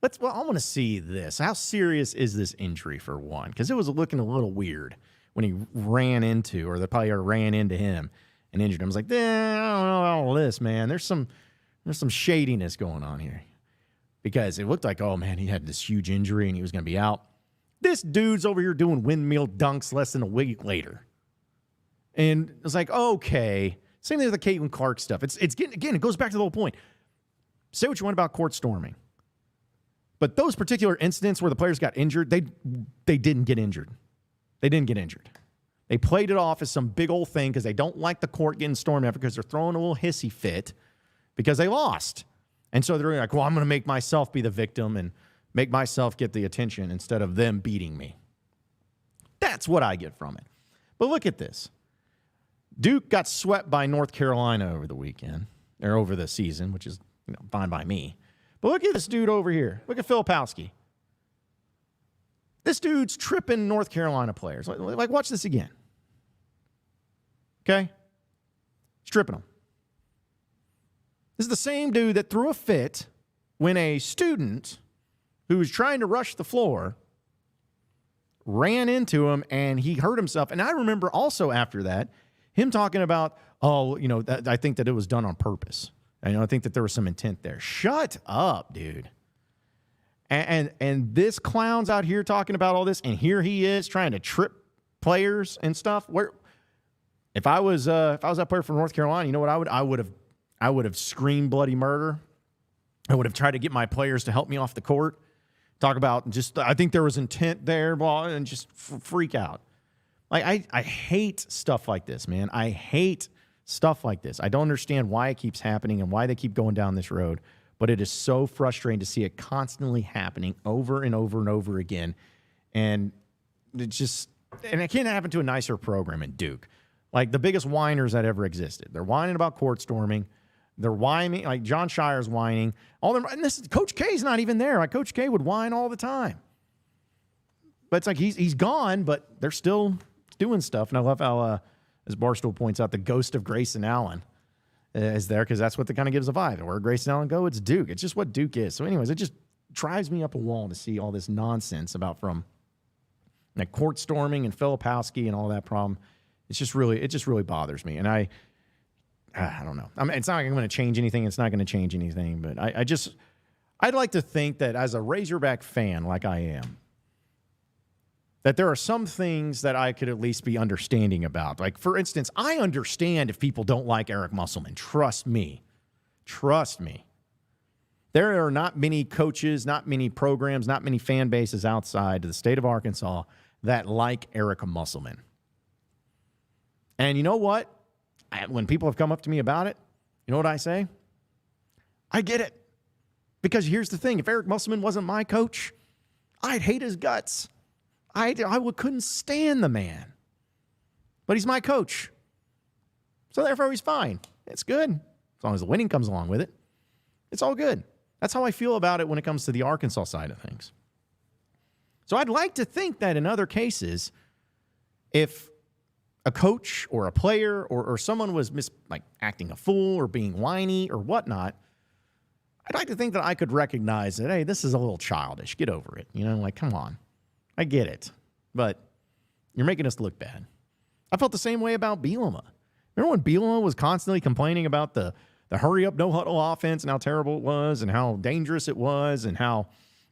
I want to see this. How serious is this injury, for one? Because it was looking a little weird when he ran into, or the player ran into him and injured him. I was like, I don't know all this, man. There's some shadiness going on here. Because it looked like, he had this huge injury and he was going to be out. This dude's over here doing windmill dunks less than a week later. And it's like, okay. Same thing with the Caitlin Clark stuff. It's getting, again, it goes back to the whole point. Say what you want about court storming. But those particular incidents where the players got injured, they didn't get injured. They didn't get injured. They played it off as some big old thing because they don't like the court getting stormed after because they're throwing a little hissy fit because they lost. And so they're like, I'm going to make myself be the victim and make myself get the attention instead of them beating me. That's what I get from it. But look at this. Duke got swept by North Carolina over the weekend, or over the season, which is fine by me. But look at this dude over here. Look at Filipowski. This dude's tripping North Carolina players. Like, watch this again. Okay? He's tripping them. This is the same dude that threw a fit when a student who was trying to rush the floor ran into him and he hurt himself. And I remember also after that, him talking about, I think that it was done on purpose. I think that there was some intent there. Shut up, dude. And this clown's out here talking about all this, and here he is trying to trip players and stuff. If I was that player from North Carolina, you know what I would have screamed bloody murder. I would have tried to get my players to help me off the court. Talk about just, I think there was intent there, and just freak out. Like, I hate stuff like this, man. I hate stuff like this. I don't understand why it keeps happening and why they keep going down this road, but it is so frustrating to see it constantly happening over and over and over again. And it can't happen to a nicer program in Duke. Like, the biggest whiners that ever existed. They're whining about court storming. They're whining, like John Shire's whining. And Coach K's not even there. Like, Coach K would whine all the time. But it's like he's gone, but they're still doing stuff. And I love how, as Barstool points out, the ghost of Grayson Allen is there, because that's what kind of gives a vibe. And where Grayson Allen go, it's Duke. It's just what Duke is. So anyways, it just drives me up a wall to see all this nonsense about from like court storming and Filipowski and all that problem. It just really bothers me. And I don't know. I mean, it's not going to change anything. It's not going to change anything. But I'd like to think that as a Razorback fan, like I am, that there are some things that I could at least be understanding about. Like, for instance, I understand if people don't like Eric Musselman. Trust me. Trust me. There are not many coaches, not many programs, not many fan bases outside of the state of Arkansas that like Eric Musselman. And you know what? When people have come up to me about it, you know what I say? I get it. Because here's the thing. If Eric Musselman wasn't my coach, I'd hate his guts. I couldn't stand the man. But he's my coach. So therefore, he's fine. It's good. As long as the winning comes along with it. It's all good. That's how I feel about it when it comes to the Arkansas side of things. So I'd like to think that in other cases, if a coach or a player or someone was acting a fool or being whiny or whatnot, I'd like to think that I could recognize that, hey, this is a little childish. Get over it. You know, like, come on. I get it. But you're making us look bad. I felt the same way about Bielema. Remember when Bielema was constantly complaining about the hurry-up, no-huddle offense and how terrible it was and how dangerous it was and how,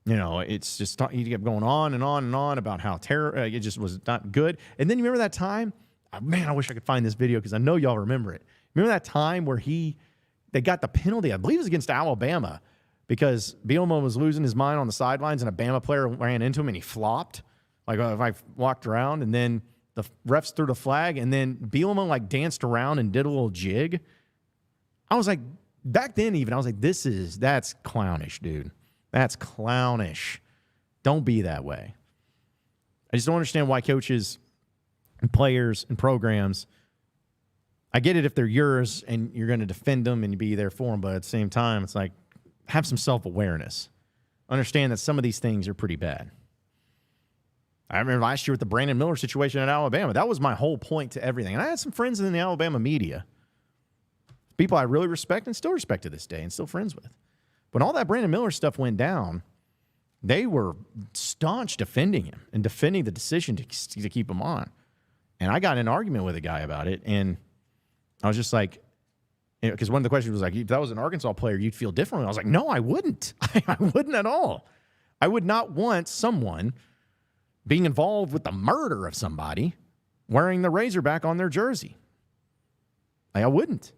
it's just, he kept going on and on and on about how it just was not good. And then you remember that time? Man, I wish I could find this video because I know y'all remember it. Remember that time where they got the penalty, I believe it was against Alabama, because Bielema was losing his mind on the sidelines and a Bama player ran into him and he flopped. Like, if I walked around and then the refs threw the flag and then Bielema danced around and did a little jig. I was like, back then even, I was like, that's clownish, dude. That's clownish. Don't be that way. I just don't understand why coaches and players and programs, I get it if they're yours and you're going to defend them and be there for them, but at the same time, it's like, have some self-awareness. Understand that some of these things are pretty bad. I remember last year with the Brandon Miller situation at Alabama. That was my whole point to everything. And I had some friends in the Alabama media, people I really respect and still respect to this day and still friends with. When all that Brandon Miller stuff went down, they were staunch defending him and defending the decision to keep him on. And I got in an argument with a guy about it, and I was just like, because one of the questions was like, if that was an Arkansas player, you'd feel differently. I was like, no, I wouldn't. I wouldn't at all. I would not want someone being involved with the murder of somebody wearing the Razorback on their jersey. I wouldn't.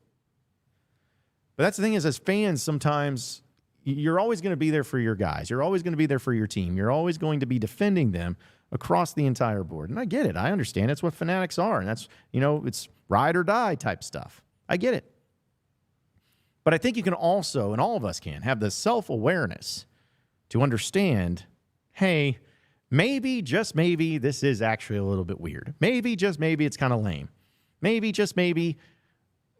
But that's the thing is, as fans, sometimes you're always going to be there for your guys. You're always going to be there for your team. You're always going to be defending them across the entire board. And I get it. I understand. It's what fanatics are. And that's, it's ride or die type stuff. I get it. But I think you can also, and all of us can, have the self-awareness to understand, hey, maybe, just maybe, this is actually a little bit weird. Maybe, just maybe, it's kind of lame. Maybe, just maybe,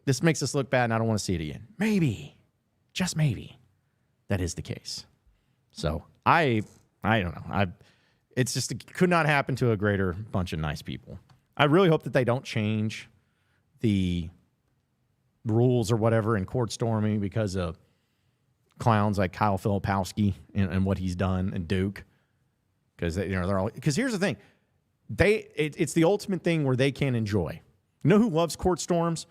this makes us look bad and I don't want to see it again. Maybe, just maybe, that is the case. So I don't know. It's just, it could not happen to a greater bunch of nice people. I really hope that they don't change the rules or whatever in court storming because of clowns like Kyle Filipowski and what he's done and Duke. Because they're all. Because here's the thing, it's the ultimate thing where they can enjoy. You know who loves court storms?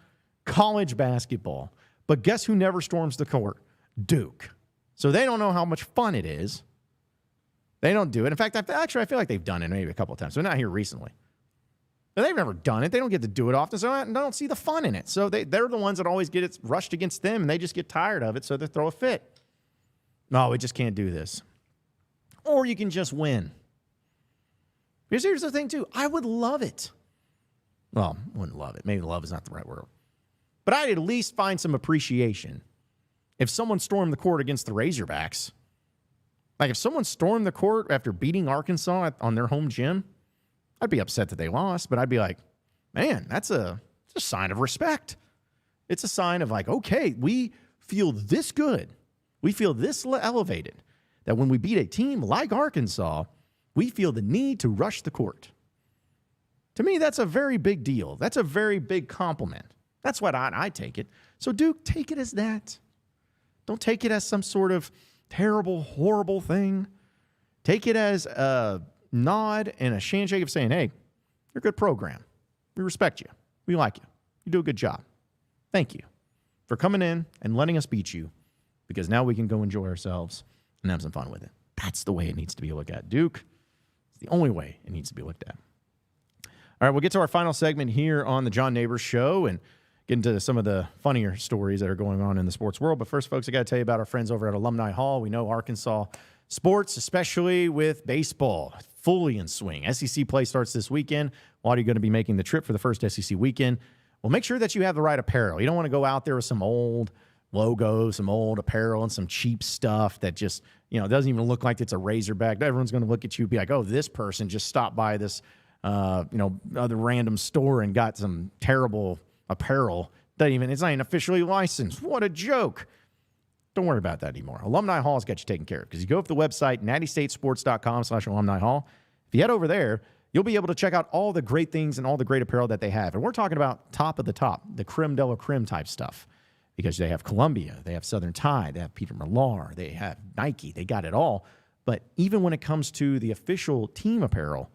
College basketball. But guess who never storms the court? Duke. So they don't know how much fun it is. They don't do it. In fact, I feel like they've done it maybe a couple of times. They're not here recently. But they've never done it. They don't get to do it often, so I don't see the fun in it. So they're the ones that always get it rushed against them, and they just get tired of it, so they throw a fit. No, we just can't do this. Or you can just win. Because here's the thing, too. I would love it. Well, wouldn't love it. Maybe love is not the right word. But I'd at least find some appreciation if someone stormed the court against the Razorbacks. Like, if someone stormed the court after beating Arkansas on their home gym, I'd be upset that they lost, but I'd be like, man, it's a sign of respect. It's a sign of like, okay, we feel this good. We feel this elevated that when we beat a team like Arkansas, we feel the need to rush the court. To me, that's a very big deal. That's a very big compliment. That's what I take it. So, Duke, take it as that. Don't take it as some sort of terrible, horrible thing. Take it as a nod and a handshake of saying, hey, you're a good program. We respect you. We like you. You do a good job. Thank you for coming in and letting us beat you, because now we can go enjoy ourselves and have some fun with it. That's the way it needs to be looked at, Duke. It's the only way it needs to be looked at. All right, we'll get to our final segment here on the John Nabors Show and get into some of the funnier stories that are going on in the sports world. But first, folks, I got to tell you about our friends over at Alumni Hall. We know Arkansas sports, especially with baseball, fully in swing. SEC play starts this weekend. Why are you going to be making the trip for the first SEC weekend? Well, make sure that you have the right apparel. You don't want to go out there with some old logos, some old apparel, and some cheap stuff that just, doesn't even look like it's a Razorback. Everyone's going to look at you and be like, oh, this person just stopped by this, other random store and got some terrible apparel. It's not even officially licensed. What a joke. Don't worry about that anymore. Alumni Hall's got you taken care of, because you go to the website, nattystatesports.com/alumni hall. If you head over there, you'll be able to check out all the great things and all the great apparel that they have. And we're talking about top of the top, the creme de la creme type stuff, because they have Columbia, they have Southern Tide, they have Peter Millar, they have Nike, they got it all. But even when it comes to the official team apparel,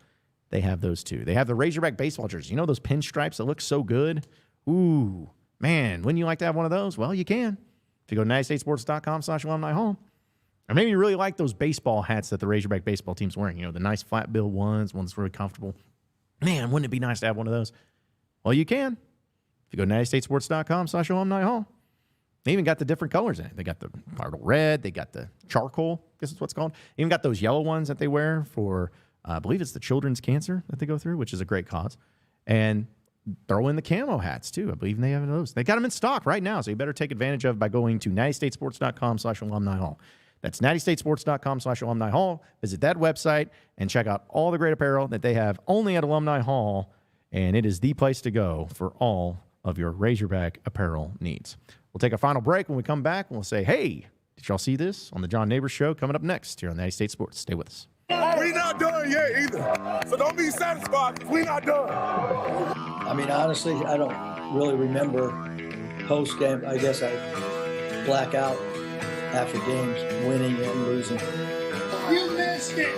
they have those too. They have the Razorback baseball jerseys. You know those pinstripes that look so good? Ooh, man, wouldn't you like to have one of those? Well, you can. If you go to nattystatesports.com/alumni hall. Or maybe you really like those baseball hats that the Razorback baseball team's wearing. The nice flat bill ones that's really comfortable. Man, wouldn't it be nice to have one of those? Well, you can. If you go to nattystatesports.com/alumni hall. They even got the different colors in it. They got the cardinal red. They got the charcoal, I guess is what's called. They even got those yellow ones that they wear for, I believe it's the children's cancer that they go through, which is a great cause. And throw in the camo hats, too. I believe they have those. They got them in stock right now, so you better take advantage of it by going to nattystatesports.com/alumni hall. That's nattystatesports.com/alumni hall. Visit that website and check out all the great apparel that they have only at Alumni Hall, and it is the place to go for all of your Razorback apparel needs. We'll take a final break. When we come back, we'll say, hey, did y'all see this on the John Nabors Show? Coming up next here on Natty State Sports. Stay with us. We not done yet either. So don't be satisfied, 'cause we not done. I mean, honestly, I don't really remember post-game. I guess I black out after games, winning and losing. You missed it.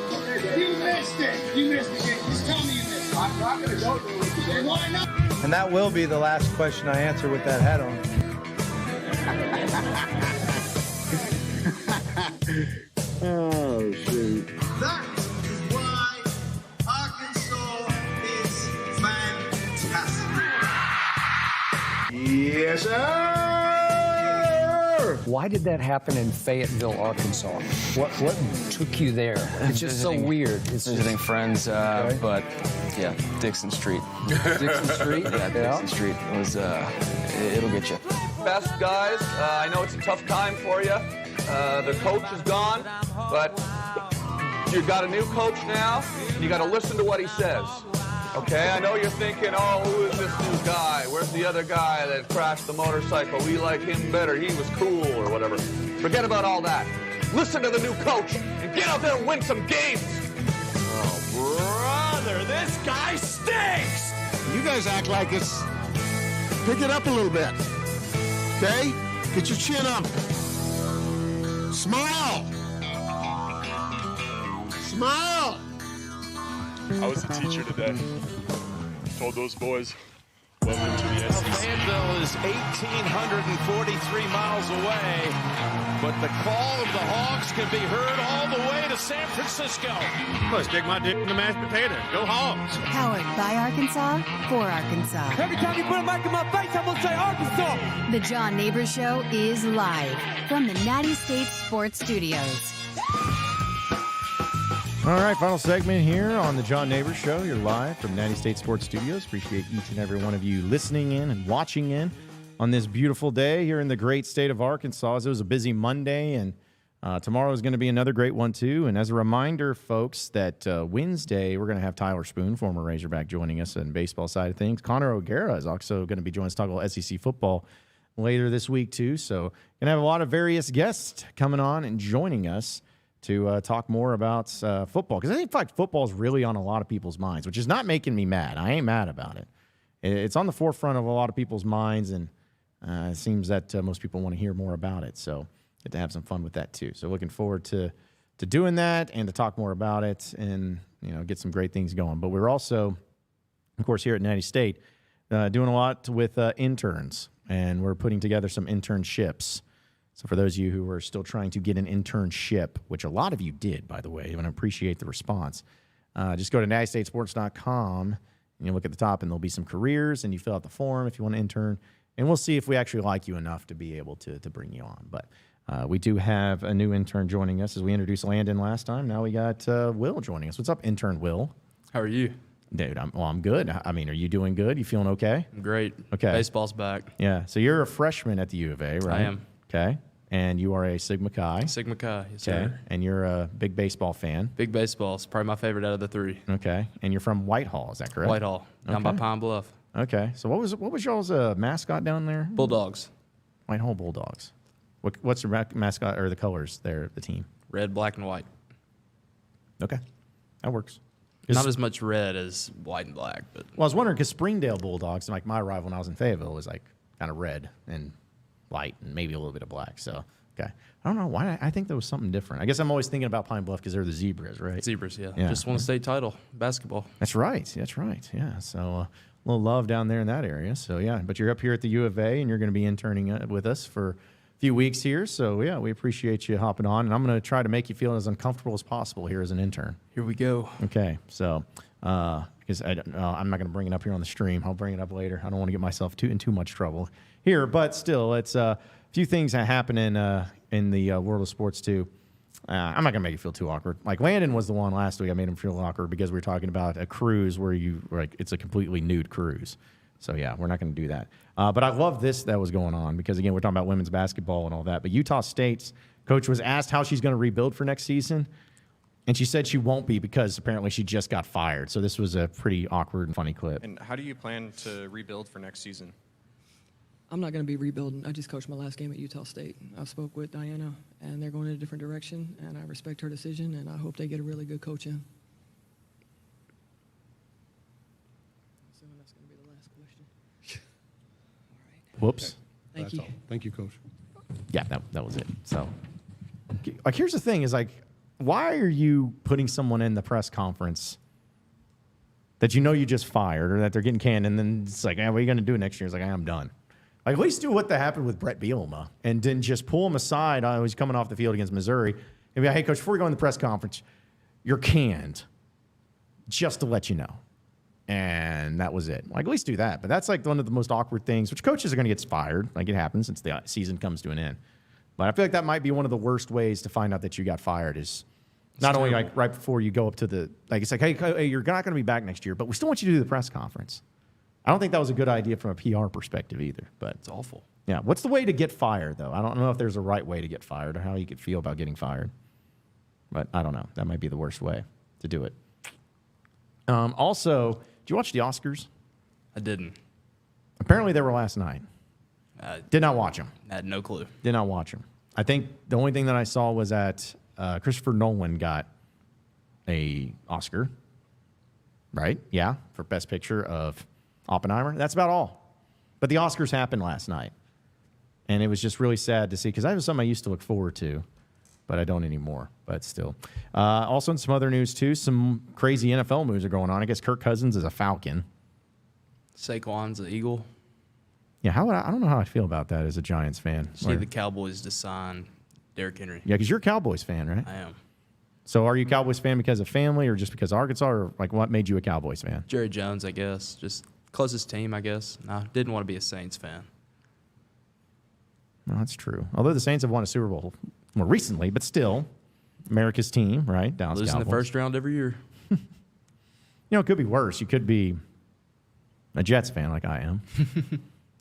You missed it. You missed it. Just tell me you missed it. I'm not going to go through it. And why not? And that will be the last question I answer with that hat on. Oh, shoot. That is why Arkansas is fantastic. Yes, sir. Why did that happen in Fayetteville, Arkansas? What took you there? It's just so weird. It's Visiting friends, but yeah, Dixon Street. Dixon Street? Yeah, Dixon Street. It was, it'll get you. Best guys, I know it's a tough time for you. The coach is gone, but you've got a new coach now, and you got to listen to what he says. Okay, I know you're thinking, oh, who is this new guy? Where's the other guy that crashed the motorcycle? We like him better. He was cool or whatever. Forget about all that. Listen to the new coach and get out there and win some games. Oh, brother, this guy stinks! You guys act like it's... Pick it up a little bit. Okay? Get your chin up. Smile! Smile! I was a teacher today. Told those boys, welcome to the Fayetteville is 1,843 miles away, but the call of the Hogs can be heard all the way to San Francisco. Well, stick my dick in the mashed potato. Go Hogs. Powered by Arkansas, for Arkansas. Every time you put a mic in my face, I'm going to say Arkansas. The John Nabors Show is live from the Natty State Sports Studios. All right, final segment here on the John Nabors Show. You're live from Natty State Sports Studios. Appreciate each and every one of you listening in and watching in on this beautiful day here in the great state of Arkansas. It was a busy Monday, and tomorrow is going to be another great one, too. And as a reminder, folks, that Wednesday we're going to have Tyler Spoon, former Razorback, joining us on the baseball side of things. Connor O'Gara is also going to be joining us to talk about SEC football later this week, too. So going to have a lot of various guests coming on and joining us to talk more about football. Because I think football is really on a lot of people's minds, which is not making me mad. I ain't mad about it. It's on the forefront of a lot of people's minds, and it seems that most people want to hear more about it. So get to have some fun with that, too. So looking forward to doing that and to talk more about it and, get some great things going. But we're also, of course, here at Natty State doing a lot with interns, and we're putting together some internships. So for those of you who are still trying to get an internship, which a lot of you did, by the way, and I appreciate the response, just go to nattystatesports.com, and you look at the top, and there'll be some careers, and you fill out the form if you want to intern, and we'll see if we actually like you enough to be able to bring you on. But we do have a new intern joining us as we introduced Landon last time. Now we got Will joining us. What's up, intern Will? How are you? Dude, I'm good. I mean, are you doing good? You feeling okay? I'm great. Okay. Baseball's back. Yeah. So you're a freshman at the U of A, right? I am. Okay. And you are a Sigma Chi. Sigma Chi, yes, okay. sir. And you're a big baseball fan. Big baseball. It's probably my favorite out of the three. Okay. And you're from Whitehall, is that correct? Whitehall, down by Pine Bluff. Okay. So what was y'all's mascot down there? Bulldogs. Whitehall Bulldogs. What's the mascot or the colors there of the team? Red, black, and white. Okay. That works. Not as much red as white and black. But Well, I was wondering because Springdale Bulldogs, like my rival when I was in Fayetteville, was like kind of red and white and maybe a little bit of black. So, okay. I don't know why. I think there was something different. I guess I'm always thinking about Pine Bluff because they're the Zebras, right? Zebras, yeah. Just won a state title, basketball. That's right. That's right. Yeah. So a little love down there in that area. So, yeah. But you're up here at the U of A, and you're going to be interning with us for a few weeks here. So, yeah, we appreciate you hopping on. And I'm going to try to make you feel as uncomfortable as possible here as an intern. Here we go. Okay. So, because I'm not going to bring it up here on the stream. I'll bring it up later. I don't want to get myself in too much trouble here. But still, it's a few things that happen in the world of sports, too. I'm not going to make you feel too awkward. Like, Landon was the one last week I made him feel awkward because we were talking about a cruise where it's a completely nude cruise. So, yeah, we're not going to do that. But I love this that was going on because, again, we're talking about women's basketball and all that. But Utah State's coach was asked how she's going to rebuild for next season, and she said she won't be because apparently she just got fired. So this was a pretty awkward and funny clip. And how do you plan to rebuild for next season? I'm not going to be rebuilding. I just coached my last game at Utah State. I spoke with Diana, and they're going in a different direction, and I respect her decision, and I hope they get a really good coach in. So that's going to be the last question. All right. Whoops. Thank you. All. Thank you, Coach. Yeah, that was it. So, like, here's the thing is, like, why are you putting someone in the press conference that you just fired or that they're getting canned, and then it's like, what are you going to do next year? It's like, I'm done. Like, at least do what happened with Brett Bielema and then just pull him aside. He's coming off the field against Missouri. And be like, hey, Coach, before we go in the press conference, you're canned, just to let you know. And that was it. Like, at least do that. But that's like one of the most awkward things, which coaches are going to get fired. Like, it happens since the season comes to an end. But I feel like that might be one of the worst ways to find out that you got fired is not only like right before you go up to the, like, it's like, hey, you're not going to be back next year, but we still want you to do the press conference. I don't think that was a good idea from a PR perspective either, but it's awful. Yeah. What's the way to get fired, though? I don't know if there's a right way to get fired or how you could feel about getting fired, but I don't know. That might be the worst way to do it. Also, did you watch the Oscars? I didn't. Apparently they were last night. Did not watch them. I had no clue. Did not watch them. I think the only thing that I saw was that Christopher Nolan got a Oscar, right? Yeah, for Best Picture of Oppenheimer. That's about all. But the Oscars happened last night. And it was just really sad to see because that was something I used to look forward to, but I don't anymore. But still. Also in some other news, too, some crazy NFL moves are going on. I guess Kirk Cousins is a Falcon. Saquon's an Eagle. Yeah, I don't know how I feel about that as a Giants fan. See the Cowboys to sign Derrick Henry. Yeah, because you're a Cowboys fan, right? I am. So are you a Cowboys fan because of family or just because of Arkansas, or like what made you a Cowboys fan? Jerry Jones, I guess. Just closest team, I guess. No, didn't want to be a Saints fan. No, that's true. Although the Saints have won a Super Bowl more recently, but still, America's team, right? Dallas Losing Cowboys. the first round every year. You know, it could be worse. You could be a Jets fan like I am.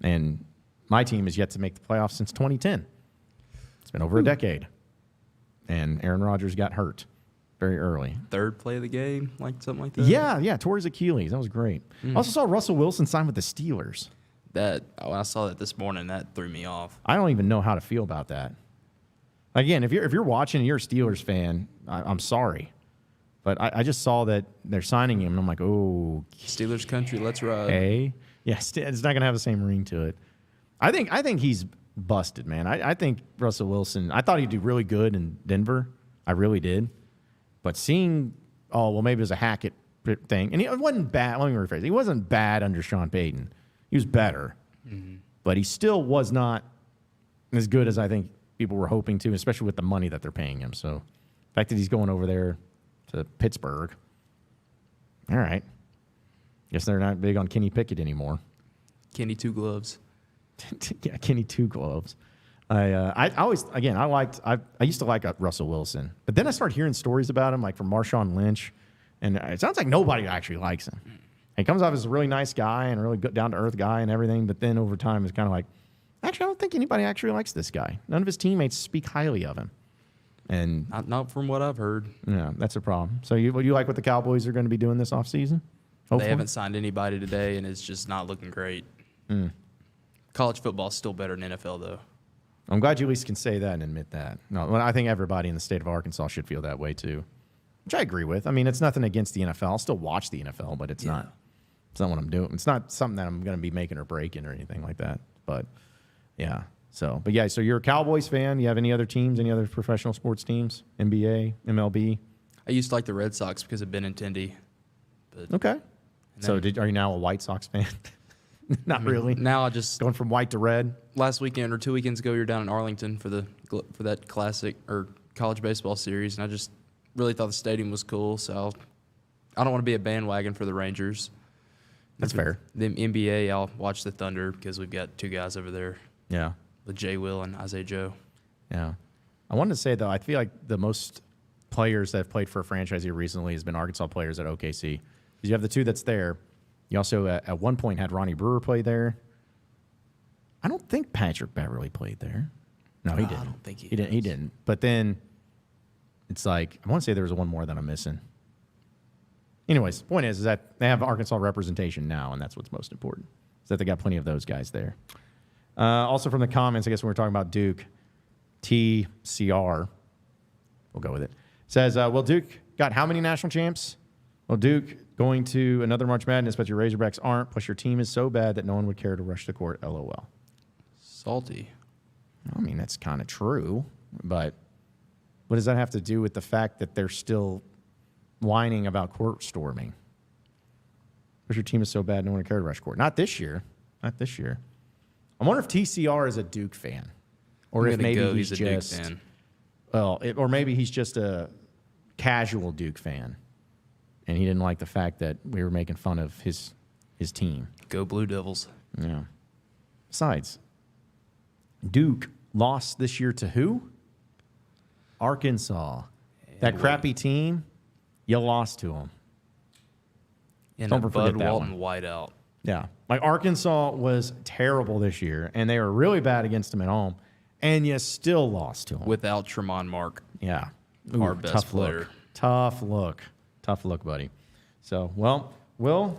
And my team has yet to make the playoffs since 2010. It's been over a decade. And Aaron Rodgers got hurt very early. Third play of the game, like something like that? Yeah, tore his Achilles. That was great. Mm. Also saw Russell Wilson sign with the Steelers. I saw that this morning. That threw me off. I don't even know how to feel about that. Again, if you're watching and you're a Steelers fan, I'm sorry. But I just saw that they're signing him, and I'm like, oh. Steelers country, let's ride. Hey. Yeah, it's not going to have the same ring to it. I think he's busted, man. I think Russell Wilson, I thought he'd do really good in Denver. I really did. But seeing, maybe it was a Hackett thing. And it wasn't bad. Let me rephrase it. He wasn't bad under Sean Payton. He was better. Mm-hmm. But he still was not as good as I think people were hoping to, especially with the money that they're paying him. So the fact that he's going over there to Pittsburgh, all right. Guess they're not big on Kenny Pickett anymore. Kenny Two Gloves. Yeah, Kenny Two Gloves. I used to like Russell Wilson, but then I started hearing stories about him, like from Marshawn Lynch, and it sounds like nobody actually likes him. He comes off as a really nice guy and a really down to earth guy and everything, but then over time it's kind of like, actually, I don't think anybody actually likes this guy. None of his teammates speak highly of him. And not from what I've heard. Yeah, that's a problem. So you like what the Cowboys are going to be doing this offseason? They haven't signed anybody today, and it's just not looking great. Mm. College football is still better than NFL, though. I'm glad you at least can say that and admit that. No, I think everybody in the state of Arkansas should feel that way too, which I agree with. I mean, it's nothing against the NFL. I'll still watch the NFL, but it's not what I'm doing. It's not something that I'm going to be making or breaking or anything like that. But yeah. So you're a Cowboys fan. You have any other teams, any other professional sports teams? NBA, MLB? I used to like the Red Sox because of Benintendi. Okay. So are you now a White Sox fan? Not really. Now I just going from white to red. Last weekend or 2 weekends ago, you're down in Arlington for that classic or college baseball series, and I just really thought the stadium was cool. So I don't want to be a bandwagon for the Rangers. That's fair. The NBA, I'll watch the Thunder because we've got two guys over there. Yeah. With Jay Will and Isaiah Joe. Yeah. I wanted to say, though, I feel like the most players that have played for a franchise here recently has been Arkansas players at OKC. Because you have the two that's there. You also, at one point, had Ronnie Brewer play there. I don't think Patrick Beverly played there. No, he didn't. I don't think he didn't. He didn't. But then it's like, I want to say there was one more that I'm missing. Anyways, the point is that they have Arkansas representation now, and that's what's most important, is that they got plenty of those guys there. Also from the comments, I guess when we're talking about Duke, TCR, we'll go with it, says, well, Duke got how many national champs? Well, Duke going to another March Madness, but your Razorbacks aren't, plus your team is so bad that no one would care to rush the court, LOL. Salty. I mean, that's kind of true, but what does that have to do with the fact that they're still whining about court storming? Because your team is so bad, no one would care to rush court. Not this year. Not this year. I wonder if TCR is a Duke fan, or if maybe he's a just Duke fan. Well, or maybe he's just a casual Duke fan, and he didn't like the fact that we were making fun of his team. Go Blue Devils. Yeah. Besides, Duke lost this year to who? Arkansas. That crappy team, you lost to them. And Don't forget Bud that Walton one. wideout. Yeah. Like Arkansas was terrible this year, and they were really bad against them at home, and you still lost to them. Without Tremont Mark. Yeah. Our best tough player. Look. Tough look. Tough look, buddy. So, well, Will,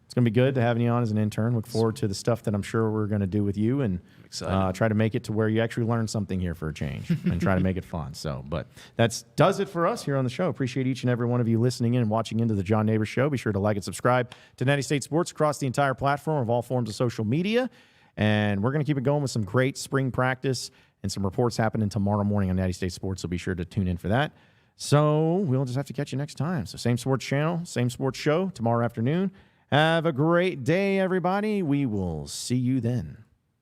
it's going to be good to have you on as an intern. Look forward to the stuff that I'm sure we're going to do with you, and try to make it to where you actually learn something here for a change and try to make it fun. So, but that does it for us here on the show. Appreciate each and every one of you listening in and watching into the John Nabors Show. Be sure to like and subscribe to Natty State Sports across the entire platform of all forms of social media. And we're going to keep it going with some great spring practice and some reports happening tomorrow morning on Natty State Sports. So be sure to tune in for that. So we'll just have to catch you next time. So same sports channel, same sports show tomorrow afternoon. Have a great day, everybody. We will see you then.